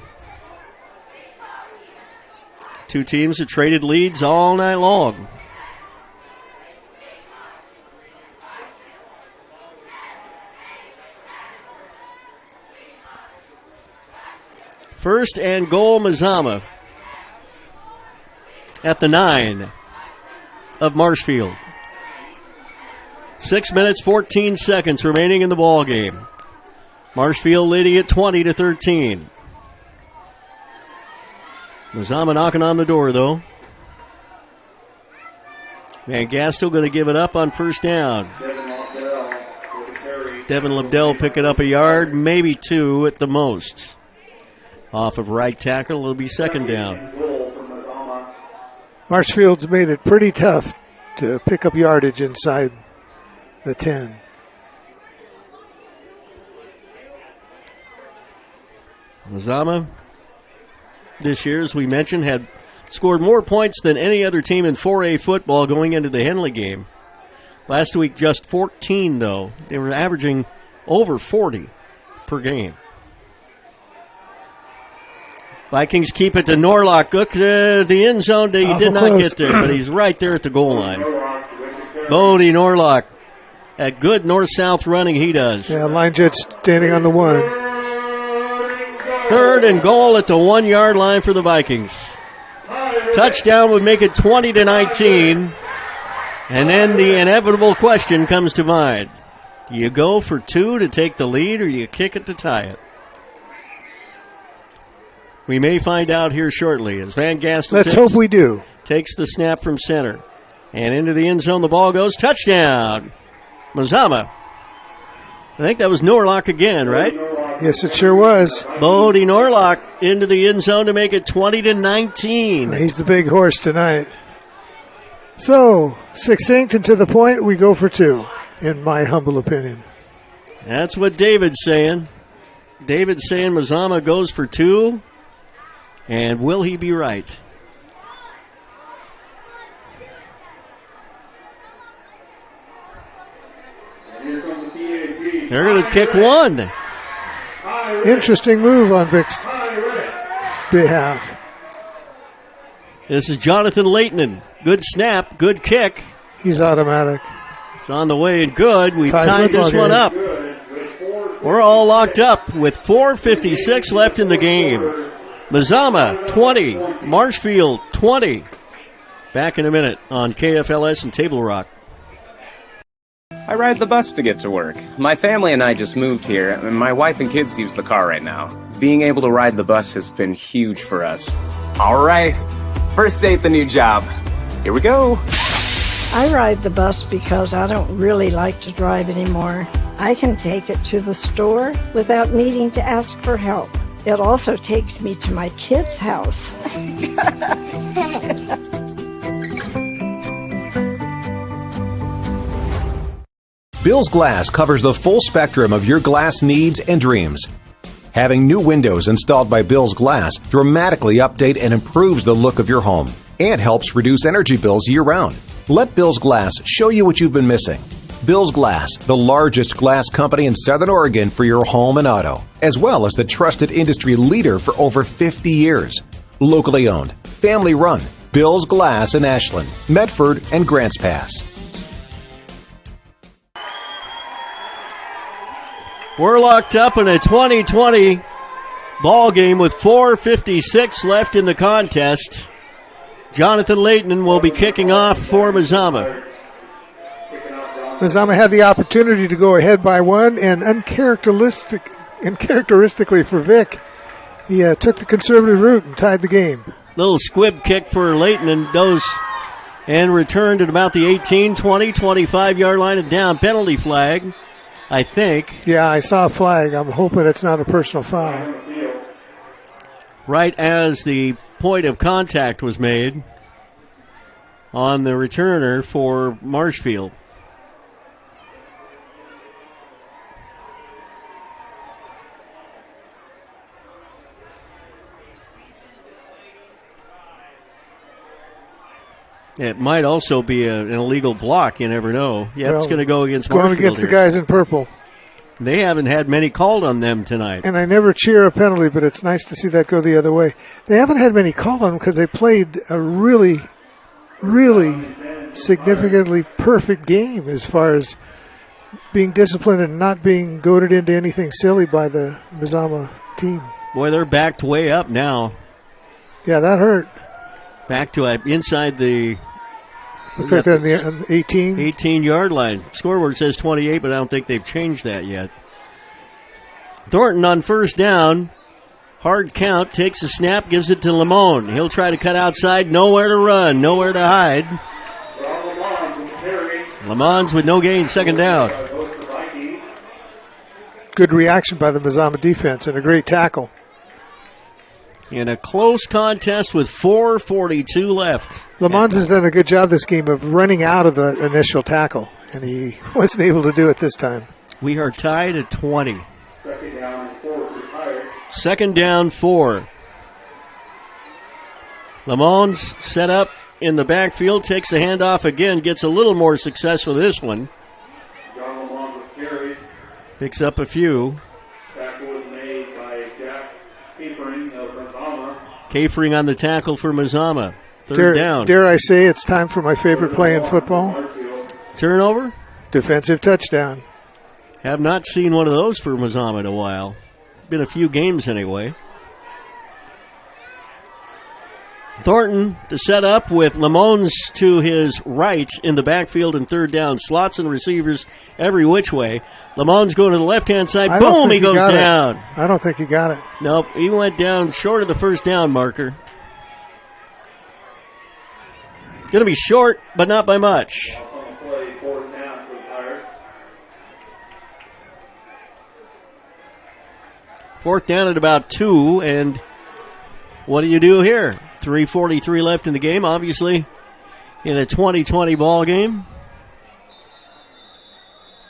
Two teams have traded leads all night long. First and goal, Mazama at the 9 of Marshfield. 6 minutes, 14 seconds remaining in the ball game. Marshfield leading at 20-13. Mazama knocking on the door, though. Van Gastel going to give it up on first down. Devin Lebdell picking up a yard, maybe 2 at the most. Off of right tackle, it'll be second down. Marshfield's made it pretty tough to pick up yardage inside the 10. Mazama, this year, as we mentioned, had scored more points than any other team in 4A football going into the Henley game. Last week, just 14, though. They were averaging over 40 per game. Vikings keep it to Norlock. Look, the end zone, he did not get there, but he's right there at the goal line. Bodie Norlock, at good north-south running he does. Yeah, line judge standing on the 1. Third and goal at the 1 yard line for the Vikings. Touchdown would make it 20-19. And then the inevitable question comes to mind. Do you go for 2 to take the lead, or you kick it to tie it? We may find out here shortly as Van Gastel hope we do. Takes the snap from center. And into the end zone the ball goes. Touchdown. Mazama. I think that was Norlock again, right? Yes, it sure was. Bodie Norlock into the end zone to make it 20-19. He's the big horse tonight. So, succinct and to the point, we go for 2, in my humble opinion. That's what David's saying. David's saying Mazama goes for 2. And will he be right? They're going to kick 1. Interesting move on Vic's behalf. This is Jonathan Leighton. Good snap, good kick. He's automatic. It's on the way and good. We've tied this one up. We're all locked up with 4:56 left in the game. Mazama, 20. Marshfield, 20. Back in a minute on KFLS and Table Rock. I ride the bus to get to work. My family and I just moved here, and my wife and kids use the car right now. Being able to ride the bus has been huge for us. All right, first day at the new job. Here we go. I ride the bus because I don't really like to drive anymore. I can take it to the store without needing to ask for help. It also takes me to my kids' house. Bill's Glass covers the full spectrum of your glass needs and dreams. Having new windows installed by Bill's Glass dramatically update and improves the look of your home and helps reduce energy bills year-round. Let Bill's Glass show you what you've been missing. Bill's Glass, the largest glass company in Southern Oregon for your home and auto, as well as the trusted industry leader for over 50 years. Locally owned, family run, Bill's Glass in Ashland, Medford, and Grants Pass. We're locked up in a 20-20 ball game with 4:56 left in the contest. Jonathan Leighton will be kicking off for Mazama. Mazama had the opportunity to go ahead by 1, and uncharacteristically for Vic, he took the conservative route and tied the game. Little squib kick for Leighton and goes and returned at about the 18, 20, 25-yard line and down. Penalty flag, I think. Yeah, I saw a flag. I'm hoping it's not a personal foul. Right as the point of contact was made on the returner for Marshfield. It might also be an illegal block. You never know. Yeah, it's going to go against Marshfield. Going against the guys in purple. They haven't had many called on them tonight. And I never cheer a penalty, but it's nice to see that go the other way. They haven't had many called on them because they played a really, really significantly perfect game as far as being disciplined and not being goaded into anything silly by the Mazama team. Boy, they're backed way up now. Yeah, that hurt. Back to inside the... Looks like they're in the 18. 18-yard line. Scoreboard says 28, but I don't think they've changed that yet. Thornton on first down. Hard count. Takes a snap. Gives it to Lamone. He'll try to cut outside. Nowhere to run. Nowhere to hide. Lamons with no gain. Second down. Good reaction by the Mazama defense and a great tackle. In a close contest with 4:42 left. Lamont has done a good job this game of running out of the initial tackle, and he wasn't able to do it this time. We are tied at 20. Second down, 4. Lamone's set up in the backfield, takes the handoff again, gets a little more success with this one. Picks up a few. Capering on the tackle for Mazama. Third down. Dare I say it's time for my favorite play in football? Turnover? Defensive touchdown. Have not seen one of those for Mazama in a while. Been a few games anyway. Thornton to set up with Lamones to his right in the backfield and third down. Slots and receivers every which way. Lamones going to the left-hand side. Boom, he goes down. I don't think he got it. Nope, he went down short of the first down marker. Going to be short, but not by much. Fourth down at about 2, and what do you do here? 3:43 left in the game, obviously in a 20-20 ball game.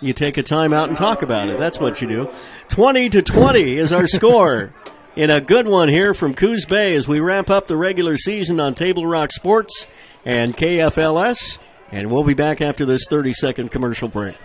You take a timeout and talk about it. That's what you do. 20-20 is our score in a good one here from Coos Bay as we wrap up the regular season on Table Rock Sports and KFLS, and we'll be back after this 30-second commercial break.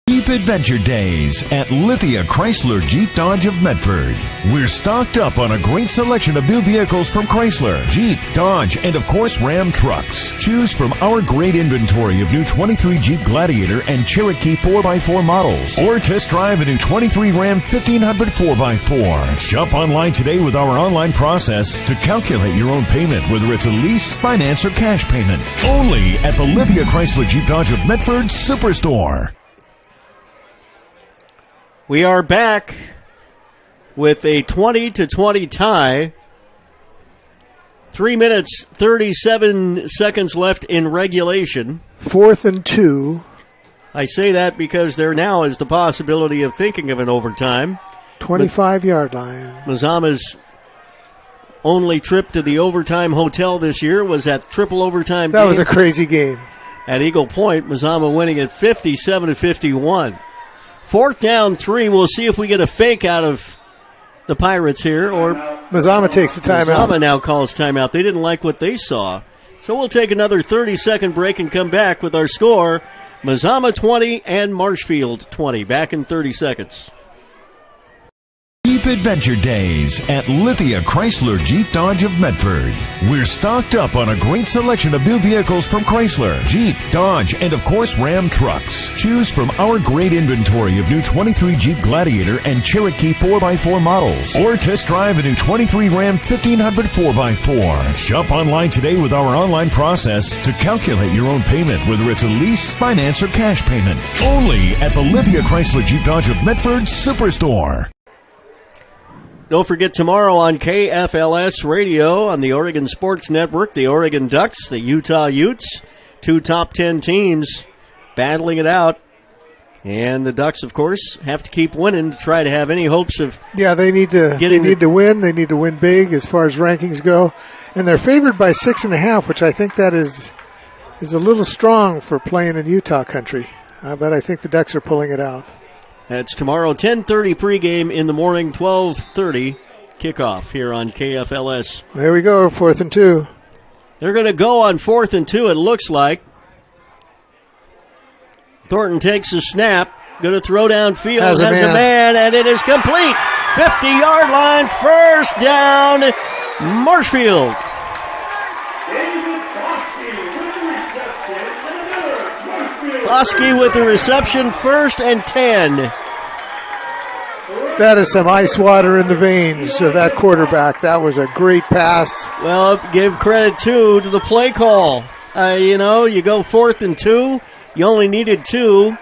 Jeep Adventure Days at Lithia Chrysler Jeep Dodge of Medford. We're stocked up on a great selection of new vehicles from Chrysler, Jeep, Dodge, and of course Ram trucks. Choose from our great inventory of new 23 Jeep Gladiator and Cherokee 4x4 models, or test drive a new 23 Ram 1500 4x4. Shop online today with our online process to calculate your own payment, whether it's a lease, finance, or cash payment. Only at the Lithia Chrysler Jeep Dodge of Medford Superstore. We are back with a 20-20 tie. 3 minutes, 37 seconds left in regulation. 4th and 2. I say that because there now is the possibility of thinking of an overtime. 25-yard line. Mazama's only trip to the overtime hotel this year was that triple overtime That game was a crazy game. at Eagle Point. Mazama winning at 57-51. 4th down, 3. We'll see if we get a fake out of the Pirates here, or Mazama takes the timeout. Mazama now calls timeout. They didn't like what they saw. So we'll take another 30-second break and come back with our score. Mazama 20 and Marshfield 20. Back in 30 seconds. Jeep Adventure Days at Lithia Chrysler Jeep Dodge of Medford. We're stocked up on a great selection of new vehicles from Chrysler, Jeep, Dodge, and of course Ram trucks. Choose from our great inventory of new 23 Jeep Gladiator and Cherokee 4x4 models, or test drive a new 23 Ram 1500 4x4. Shop online today with our online process to calculate your own payment, whether it's a lease, finance, or cash payment. Only at the Lithia Chrysler Jeep Dodge of Medford Superstore. Don't forget tomorrow on KFLS Radio on the Oregon Sports Network, the Oregon Ducks, the Utah Utes, 2 top 10 teams battling it out. And the Ducks, of course, have to keep winning to try to have any hopes of they need to win. They need to win big as far as rankings go. And they're favored by 6.5, which I think that is a little strong for playing in Utah country. But I think the Ducks are pulling it out. That's tomorrow, 10:30 pregame in the morning, 12:30 kickoff here on KFLS. There we go, 4th and 2. They're going to go on 4th and 2, it looks like. Thornton takes a snap, going to throw downfield, has a man, and it is complete. 50-yard line, first down, Marshfield. Bosky with the reception, 1st and 10. That is some ice water in the veins of that quarterback. That was a great pass. Well, give credit, too, to the play call. You go 4th and 2. You only needed 2,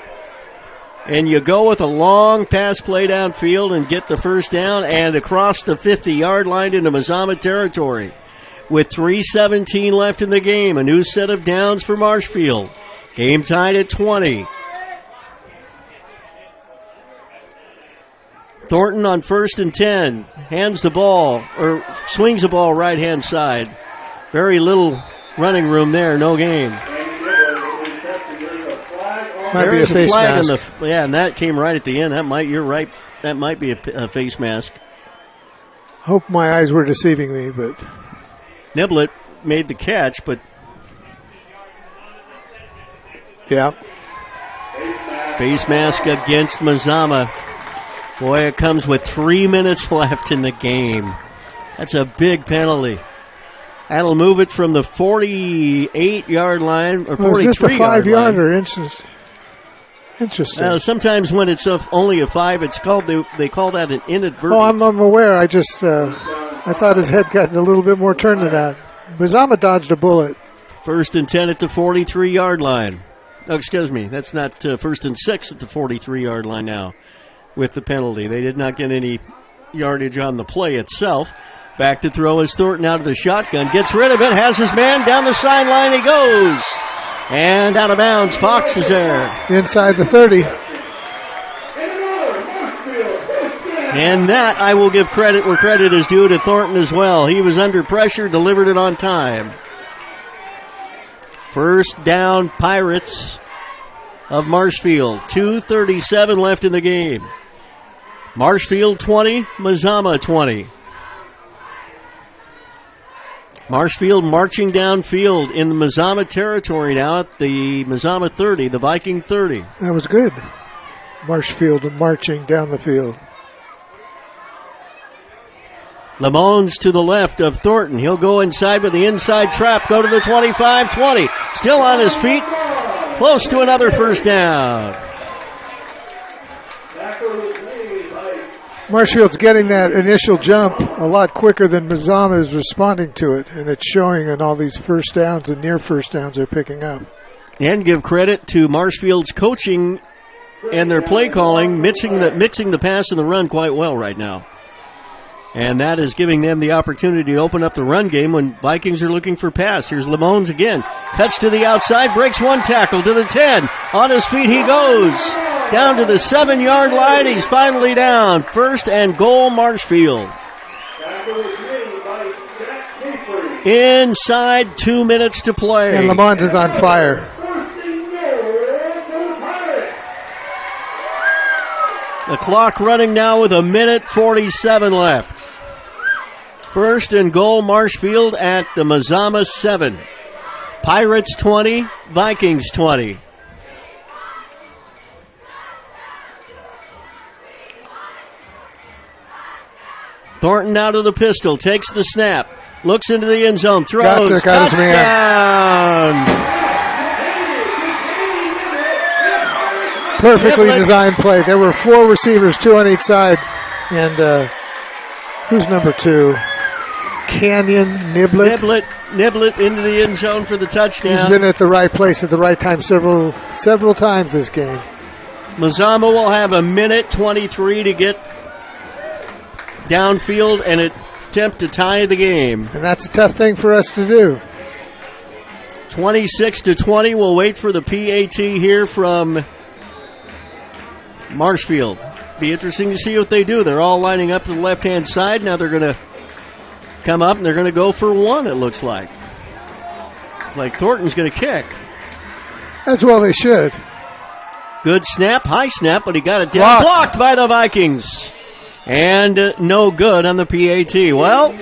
and you go with a long pass play downfield and get the first down and across the 50-yard line into Mazama territory. With 3:17 left in the game, a new set of downs for Marshfield. Game tied at 20. Thornton on 1st and 10 hands the ball, or swings the ball right-hand side. Very little running room there, no gain. Might be a face mask. And that came right at the end. You're right. That might be a face mask. Hope my eyes were deceiving me, but Niblett made the catch, but yeah. Face mask against Mazama. Boy, it comes with 3 minutes left in the game. That's a big penalty. That'll move it from the 48-yard line or 43-yard line. Just a 5-yarder instance. Interesting. Sometimes when it's only a 5, it's called they call that an inadvertent. Oh, I'm aware. I just I thought his head got a little bit more turned than that. Mazama dodged a bullet. 1st and 10 at the 43-yard line. Oh, excuse me. That's not 1st and 6 at the 43-yard line now with the penalty. They did not get any yardage on the play itself. Back to throw is Thornton out of the shotgun. Gets rid of it. Has his man down the sideline. He goes. And out of bounds. Fox is there. Inside the 30. And that I will give credit where credit is due to Thornton as well. He was under pressure, delivered it on time. First down, Pirates of Marshfield. 2:37 left in the game. Marshfield 20, Mazama 20. Marshfield marching downfield in the Mazama territory now at the Mazama 30, the Viking 30. That was good. Marshfield marching down the field. Lamons to the left of Thornton. He'll go inside with the inside trap. Go to the 25-20. Still on his feet. Close to another first down. Marshfield's getting that initial jump a lot quicker than Mazama is responding to it, and it's showing in all these first downs and near first downs they're picking up. And give credit to Marshfield's coaching and their play calling, mixing the pass and the run quite well right now. And that is giving them the opportunity to open up the run game when Vikings are looking for pass. Here's Lamons again. Cuts to the outside, breaks one tackle to the 10. On his feet he goes. Down to the 7-yard line. He's finally down. First and goal, Marshfield. Inside 2 minutes to play. And Lamont is on fire. The clock running now with 1:47 left. First and goal, Marshfield at the Mazama 7. Pirates 20, Vikings 20. Thornton out of the pistol, takes the snap, looks into the end zone, throws, touchdown! Perfectly designed play. There were 4 receivers, 2 on each side. And who's number 2? Canyon Niblett. Niblett into the end zone for the touchdown. He's been at the right place at the right time several times this game. Mazama will have 1:23 to get downfield and attempt to tie the game. And that's a tough thing for us to do. 26-20. We'll wait for the PAT here from Marshfield. Be interesting to see what they do. They're all lining up to the left-hand side. Now they're going to come up and they're going to go for one, it looks like. It's like Thornton's going to kick. As well they should. Good snap, high snap, but he got it down. Blocked by the Vikings. And no good on the PAT. Well,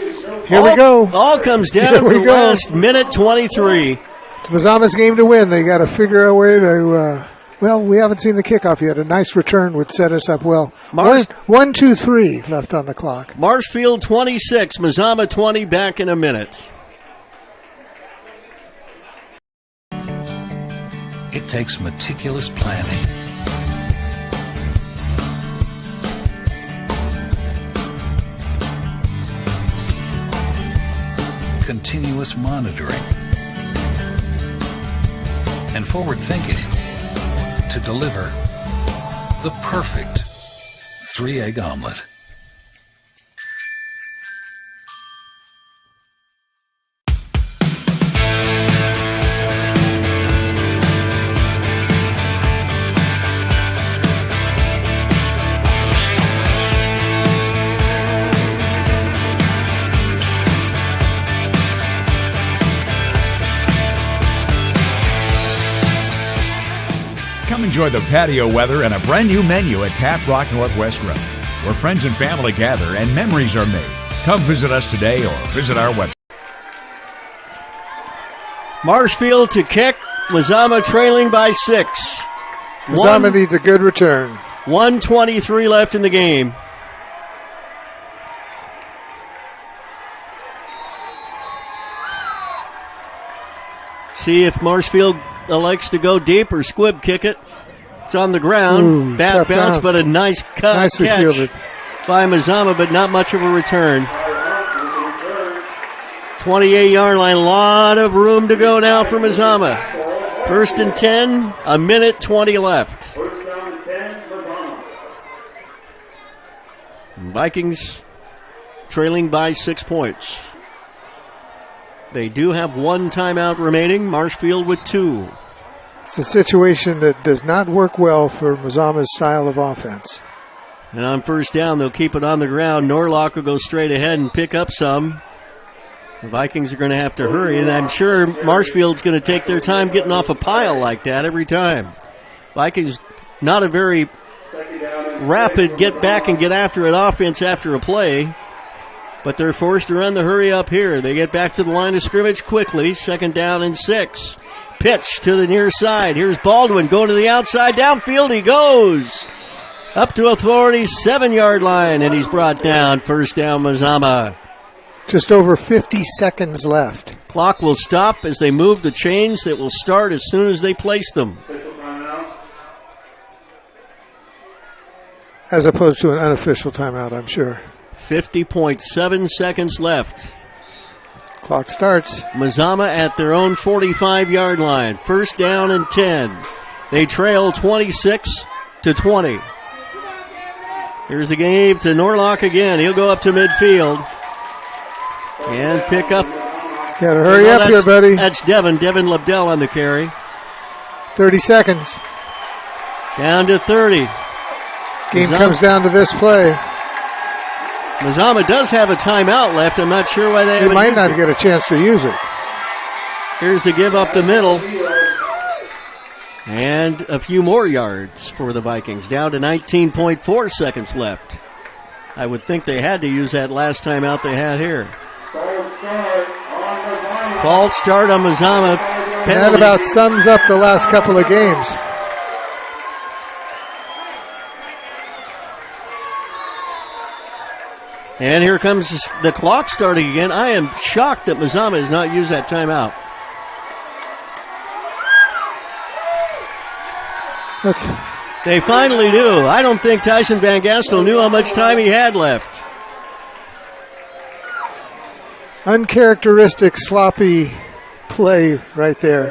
here we go. All comes down to the last minute 23. It's Mazama's game to win. They got to figure out a way to, well, we haven't seen the kickoff yet. A nice return would set us up well. 1, 2, 3 left on the clock. Marshfield 26, Mazama 20, back in a minute. It takes meticulous planning, continuous monitoring, and forward thinking to deliver the perfect 3-egg omelet. Come enjoy the patio weather and a brand new menu at Tap Rock Northwest Road, where friends and family gather and memories are made. Come visit us today or visit our website. Marshfield to kick. Mazama trailing by 6. Mazama needs a good return. 1:23 left in the game. See if Marshfield elects to go deep or squib kick it. It's on the ground. Ooh, Bad bounce, but a nice Nicely catch fielded by Mazama, but not much of a return. 28-yard line. A lot of room to go now for Mazama. 1st and 10, a minute 20 left. Vikings trailing by 6 points. They do have one timeout remaining. Marshfield with 2. It's a situation that does not work well for Mazama's style of offense. And on 1st down, they'll keep it on the ground. Norlock will go straight ahead and pick up some. The Vikings are going to have to hurry, and I'm sure Marshfield's going to take their time getting off a pile like that every time. Vikings, not a very rapid get back and get after it offense after a play. But they're forced to run the hurry up here. They get back to the line of scrimmage quickly. 2nd down and 6. Pitch to the near side. Here's Baldwin going to the outside. Downfield he goes. Up to a 47-yard line, and he's brought down. 1st down, Mazama. Just over 50 seconds left. Clock will stop as they move the chains that will start as soon as they place them. As opposed to an unofficial timeout, I'm sure. 50.7 seconds left. Clock starts. Mazama at their own 45-yard line. 1st down and 10. They trail 26-20. Here's the game to Norlock again. He'll go up to midfield and pick up. Got to hurry up here, buddy. That's Devin Lebdell on the carry. 30 seconds. Down to 30. Game comes down to this play. Mazama does have a timeout left. I'm not sure why they might not get a chance to use it. Here's the give up the middle. And a few more yards for the Vikings. Down to 19.4 seconds left. I would think they had to use that last timeout they had here. False start on Mazama. And that about sums up the last couple of games. And here comes the clock starting again. I am shocked that Mazama has not used that timeout. They finally do. I don't think Tyson Van Gastel knew how much time he had left. Uncharacteristic, sloppy play right there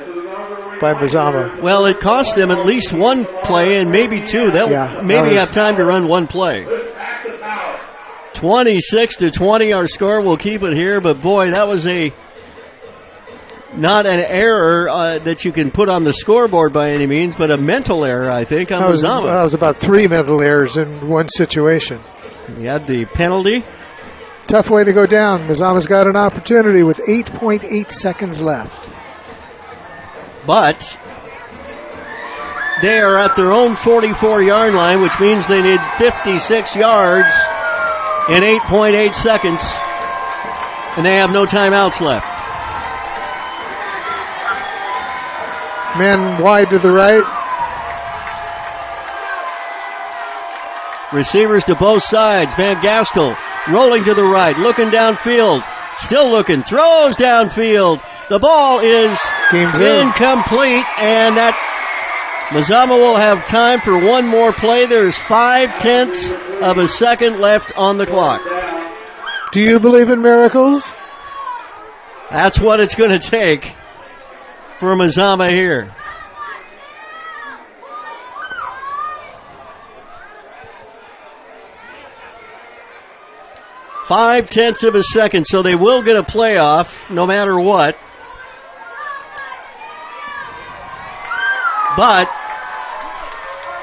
by Mazama. Well, it cost them at least one play and maybe 2. They'll maybe have time to run one play. 26-20 our score. We'll keep it here, but boy, that was not an error that you can put on the scoreboard by any means, but a mental error, I think, on Mazama. That was about 3 mental errors in one situation. He had the penalty. Tough way to go down. Mazama's got an opportunity with 8.8 seconds left. But they are at their own 44-yard line, which means they need 56 yards in 8.8 seconds, and they have no timeouts left. Men wide to the right. Receivers to both sides. Van Gastel rolling to the right, looking downfield, still looking, throws downfield. The ball is incomplete, and that Mazama will have time for one more play. There's 0.5 of a second left on the clock. Do you believe in miracles? That's what it's going to take for Mazama here. .5 of a second, so they will get a playoff no matter what. But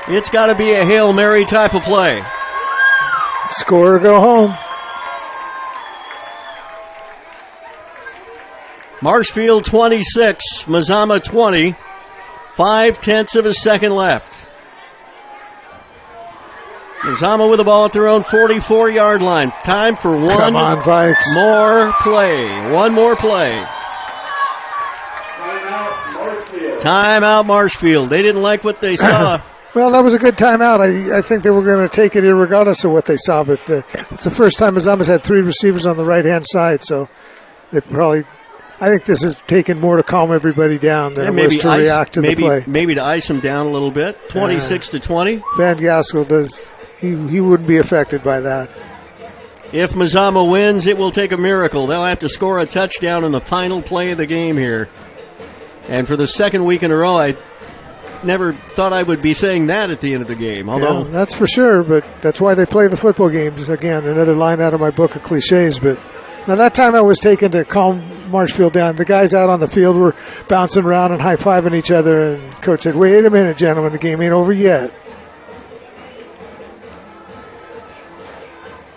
it's got to be a Hail Mary type of play. Score or go home. Marshfield 26, Mazama 20. 0.5 of a second left. Mazama with the ball at their own 44-yard line. Time for one more play. One more play. Timeout Marshfield. They didn't like what they saw. Well, that was a good timeout. I think they were going to take it regardless of what they saw, but it's the first time Mazama's had 3 receivers on the right-hand side, so they probably... I think this is taking more to calm everybody down than it was to react to the play. Maybe to ice them down a little bit. 26-20. Van Gastel does... He wouldn't be affected by that. If Mazama wins, it will take a miracle. They'll have to score a touchdown in the final play of the game here. And for the second week in a row, I never thought I would be saying that at the end of the game. Although that's for sure, but that's why they play the football games. Again, another line out of my book of cliches. But now that time I was taken to calm Marshfield down. The guys out on the field were bouncing around and high-fiving each other, and Coach said, "Wait a minute, gentlemen, the game ain't over yet."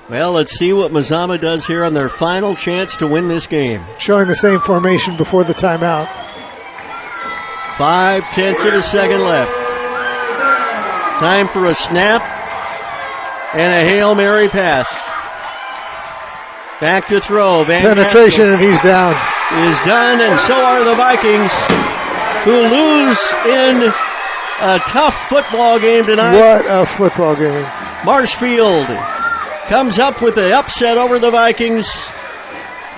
Well, let's see what Mazama does here on their final chance to win this game. Showing the same formation before the timeout. 0.5 of a second left. Time for a snap and a Hail Mary pass. Back to throw. Penetration, and he's down. Is done, and so are the Vikings, who lose in a tough football game tonight. What a football game. Marshfield comes up with the upset over the Vikings.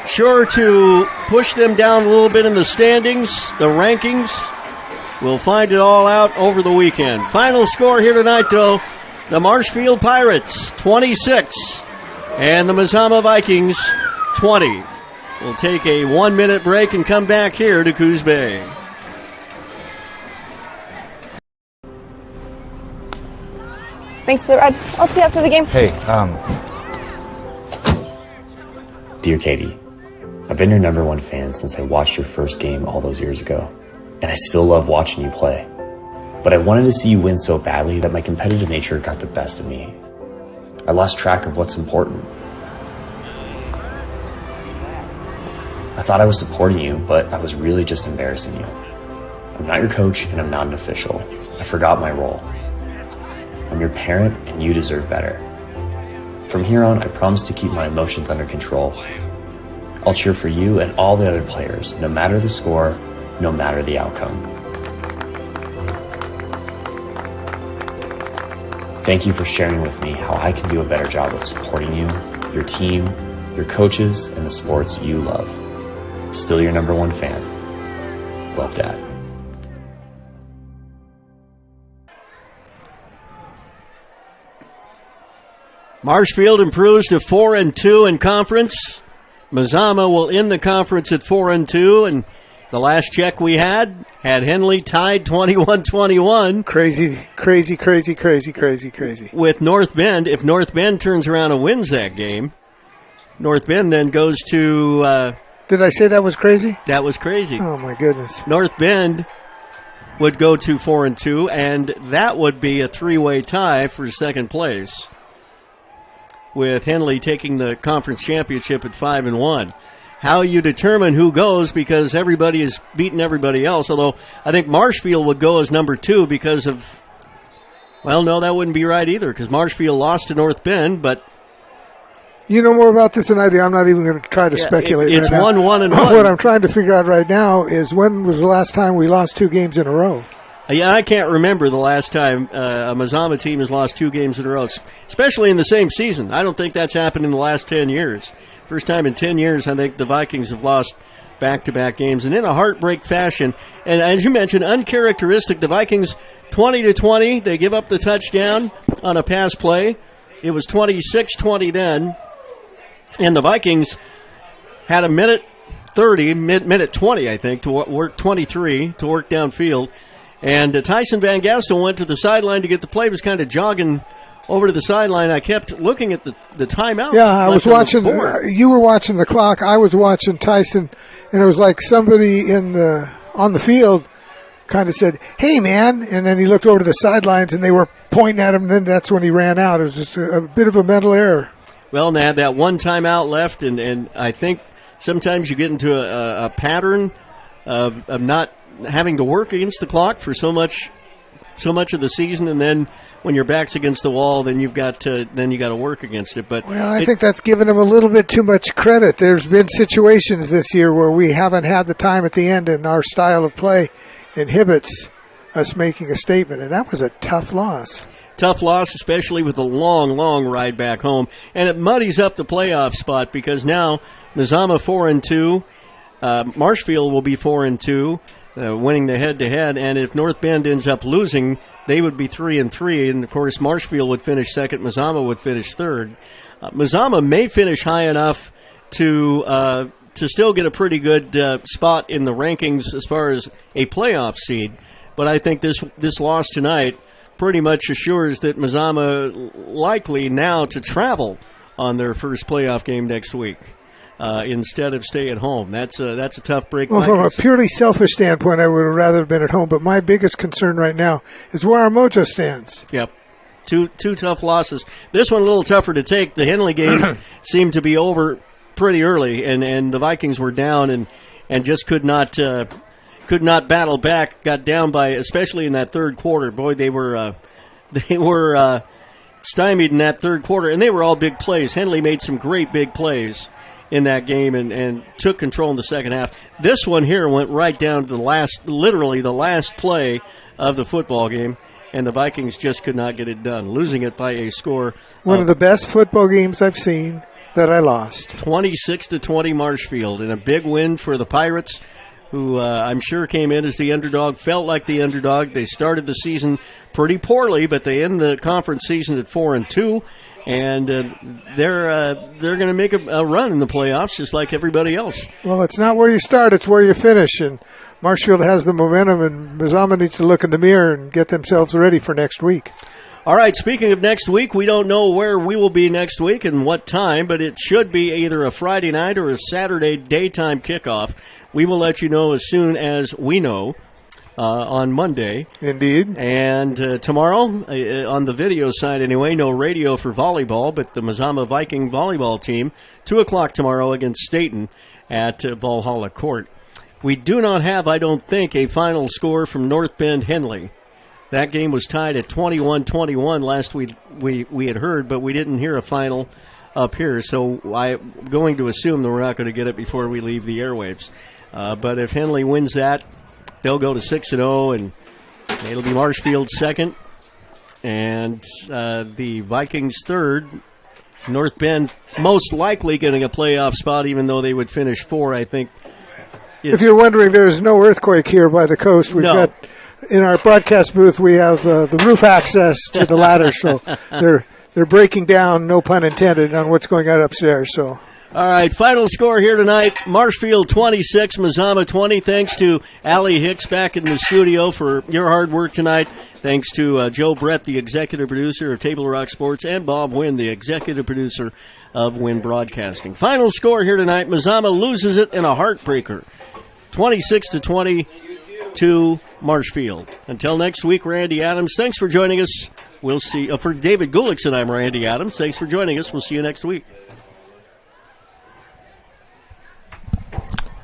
Sure to push them down a little bit in the standings, the rankings. We'll find it all out over the weekend. Final score here tonight, though, the Marshfield Pirates 26 and the Mazama Vikings 20. We'll take a 1-minute break and come back here to Coos Bay. Thanks for the ride. I'll see you after the game. Hey, Dear Katie, I've been your #1 fan since I watched your first game all those years ago, and I still love watching you play. But I wanted to see you win so badly that my competitive nature got the best of me. I lost track of what's important. I thought I was supporting you, but I was really just embarrassing you. I'm not your coach, and I'm not an official. I forgot my role. I'm your parent, and you deserve better. From here on, I promise to keep my emotions under control. I'll cheer for you and all the other players, no matter the score, no matter the outcome. Thank you for sharing with me how I can do a better job of supporting you, your team, your coaches, and the sports you love. Still your #1 fan. Love, Dad. Marshfield improves to 4-2 in conference. Mazama will end the conference at 4-2 and The last check we had Henley tied 21-21. Crazy. With North Bend. If North Bend turns around and wins that game, North Bend then goes to... Did I say that was crazy? That was crazy. Oh, my goodness. North Bend would go to 4-2, and that would be a three-way tie for second place, with Henley taking the conference championship at 5-1. How you determine who goes, because everybody is beating everybody else, although I think Marshfield would go as number 2 because of, well, no, that wouldn't be right either, because Marshfield lost to North Bend, but... You know more about this than I do. I'm not even going to try to speculate. It's right 1-1-1. What I'm trying to figure out right now is when was the last time we lost 2 games in a row? Yeah, I can't remember the last time a Mazama team has lost 2 games in a row, especially in the same season. I don't think that's happened in the last 10 years. First time in 10 years, I think the Vikings have lost back-to-back games, and in a heartbreak fashion. And as you mentioned, uncharacteristic. The Vikings 20-20. They give up the touchdown on a pass play. It was 26-20 then. And the Vikings had a minute 30, minute 20, I think, to work 23, to work downfield. And Tyson Van Gastel went to the sideline to get the play. He was kind of jogging over to the sideline. I kept looking at the timeout. Yeah, I was watching. You were watching the clock. I was watching Tyson, and it was like somebody on the field kind of said, "Hey, man," and then he looked over to the sidelines, and they were pointing at him, and then that's when he ran out. It was just a bit of a mental error. Well, and they had that one timeout left, and I think sometimes you get into a pattern of not having to work against the clock for so much of the season, and then when your back's against the wall, then you got to work against it. But I think that's given him a little bit too much credit. There's been situations this year where we haven't had the time at the end, and our style of play inhibits us making a statement, and that was a tough loss. Tough loss, especially with the long ride back home. And it muddies up the playoff spot because now Mazama 4-2. Marshfield will be 4-2, winning the head-to-head. And if North Bend ends up losing, they would be 3-3. And, of course, Marshfield would finish second. Mazama would finish third. Mazama may finish high enough to still get a pretty good spot in the rankings as far as a playoff seed. But I think this loss tonight pretty much assures that Mazama likely now to travel on their first playoff game next week instead of stay at home. That's a tough break. Well, from a purely selfish standpoint, I would have rather have been at home. But my biggest concern right now is where our mojo stands. Yep. Two tough losses. This one a little tougher to take. The Henley game seemed to be over pretty early, and the Vikings were down and just could not battle back. Got down by, especially in that third quarter. Boy, they were stymied in that third quarter, and they were all big plays. Henley made some great big plays in that game and took control in the second half. This one here went right down to literally the last play of the football game, and the Vikings just could not get it done, losing it by a score. One of the best football games I've seen that I lost. 26-20 Marshfield, and a big win for the Pirates, who I'm sure came in as the underdog, felt like the underdog. They started the season pretty poorly, but they end the conference season at 4-2, and they're going to make a run in the playoffs just like everybody else. Well, it's not where you start, it's where you finish, and Marshfield has the momentum, and Mazama needs to look in the mirror and get themselves ready for next week. All right, speaking of next week, we don't know where we will be next week and what time, but it should be either a Friday night or a Saturday daytime kickoff. We will let you know as soon as we know on Monday. Indeed. And tomorrow, on the video side anyway, no radio for volleyball, but the Mazama Viking volleyball team, 2 o'clock tomorrow against Staten at Valhalla Court. We do not have, I don't think, a final score from North Bend Henley. That game was tied at 21-21 last we had heard, but we didn't hear a final up here, so I'm going to assume that we're not going to get it before we leave the airwaves. But if Henley wins that, they'll go to 6-0, and it'll be Marshfield second, and the Vikings third. North Bend most likely getting a playoff spot, even though they would finish 4, I think. If you're wondering, there's no earthquake here by the coast. We've got in our broadcast booth, we have the roof access to the ladder, so they're breaking down, no pun intended, on what's going on upstairs. So All right, final score here tonight, Marshfield 26, Mazama 20. Thanks to Allie Hicks back in the studio for your hard work tonight. Thanks to Joe Brett, the executive producer of Table Rock Sports, and Bob Wynn, the executive producer of Wynn Broadcasting. Final score here tonight, Mazama loses it in a heartbreaker, 26-20 to Marshfield. Until next week, Randy Adams, thanks for joining us. We'll see. For David Gulix and I'm Randy Adams. Thanks for joining us. We'll see you next week.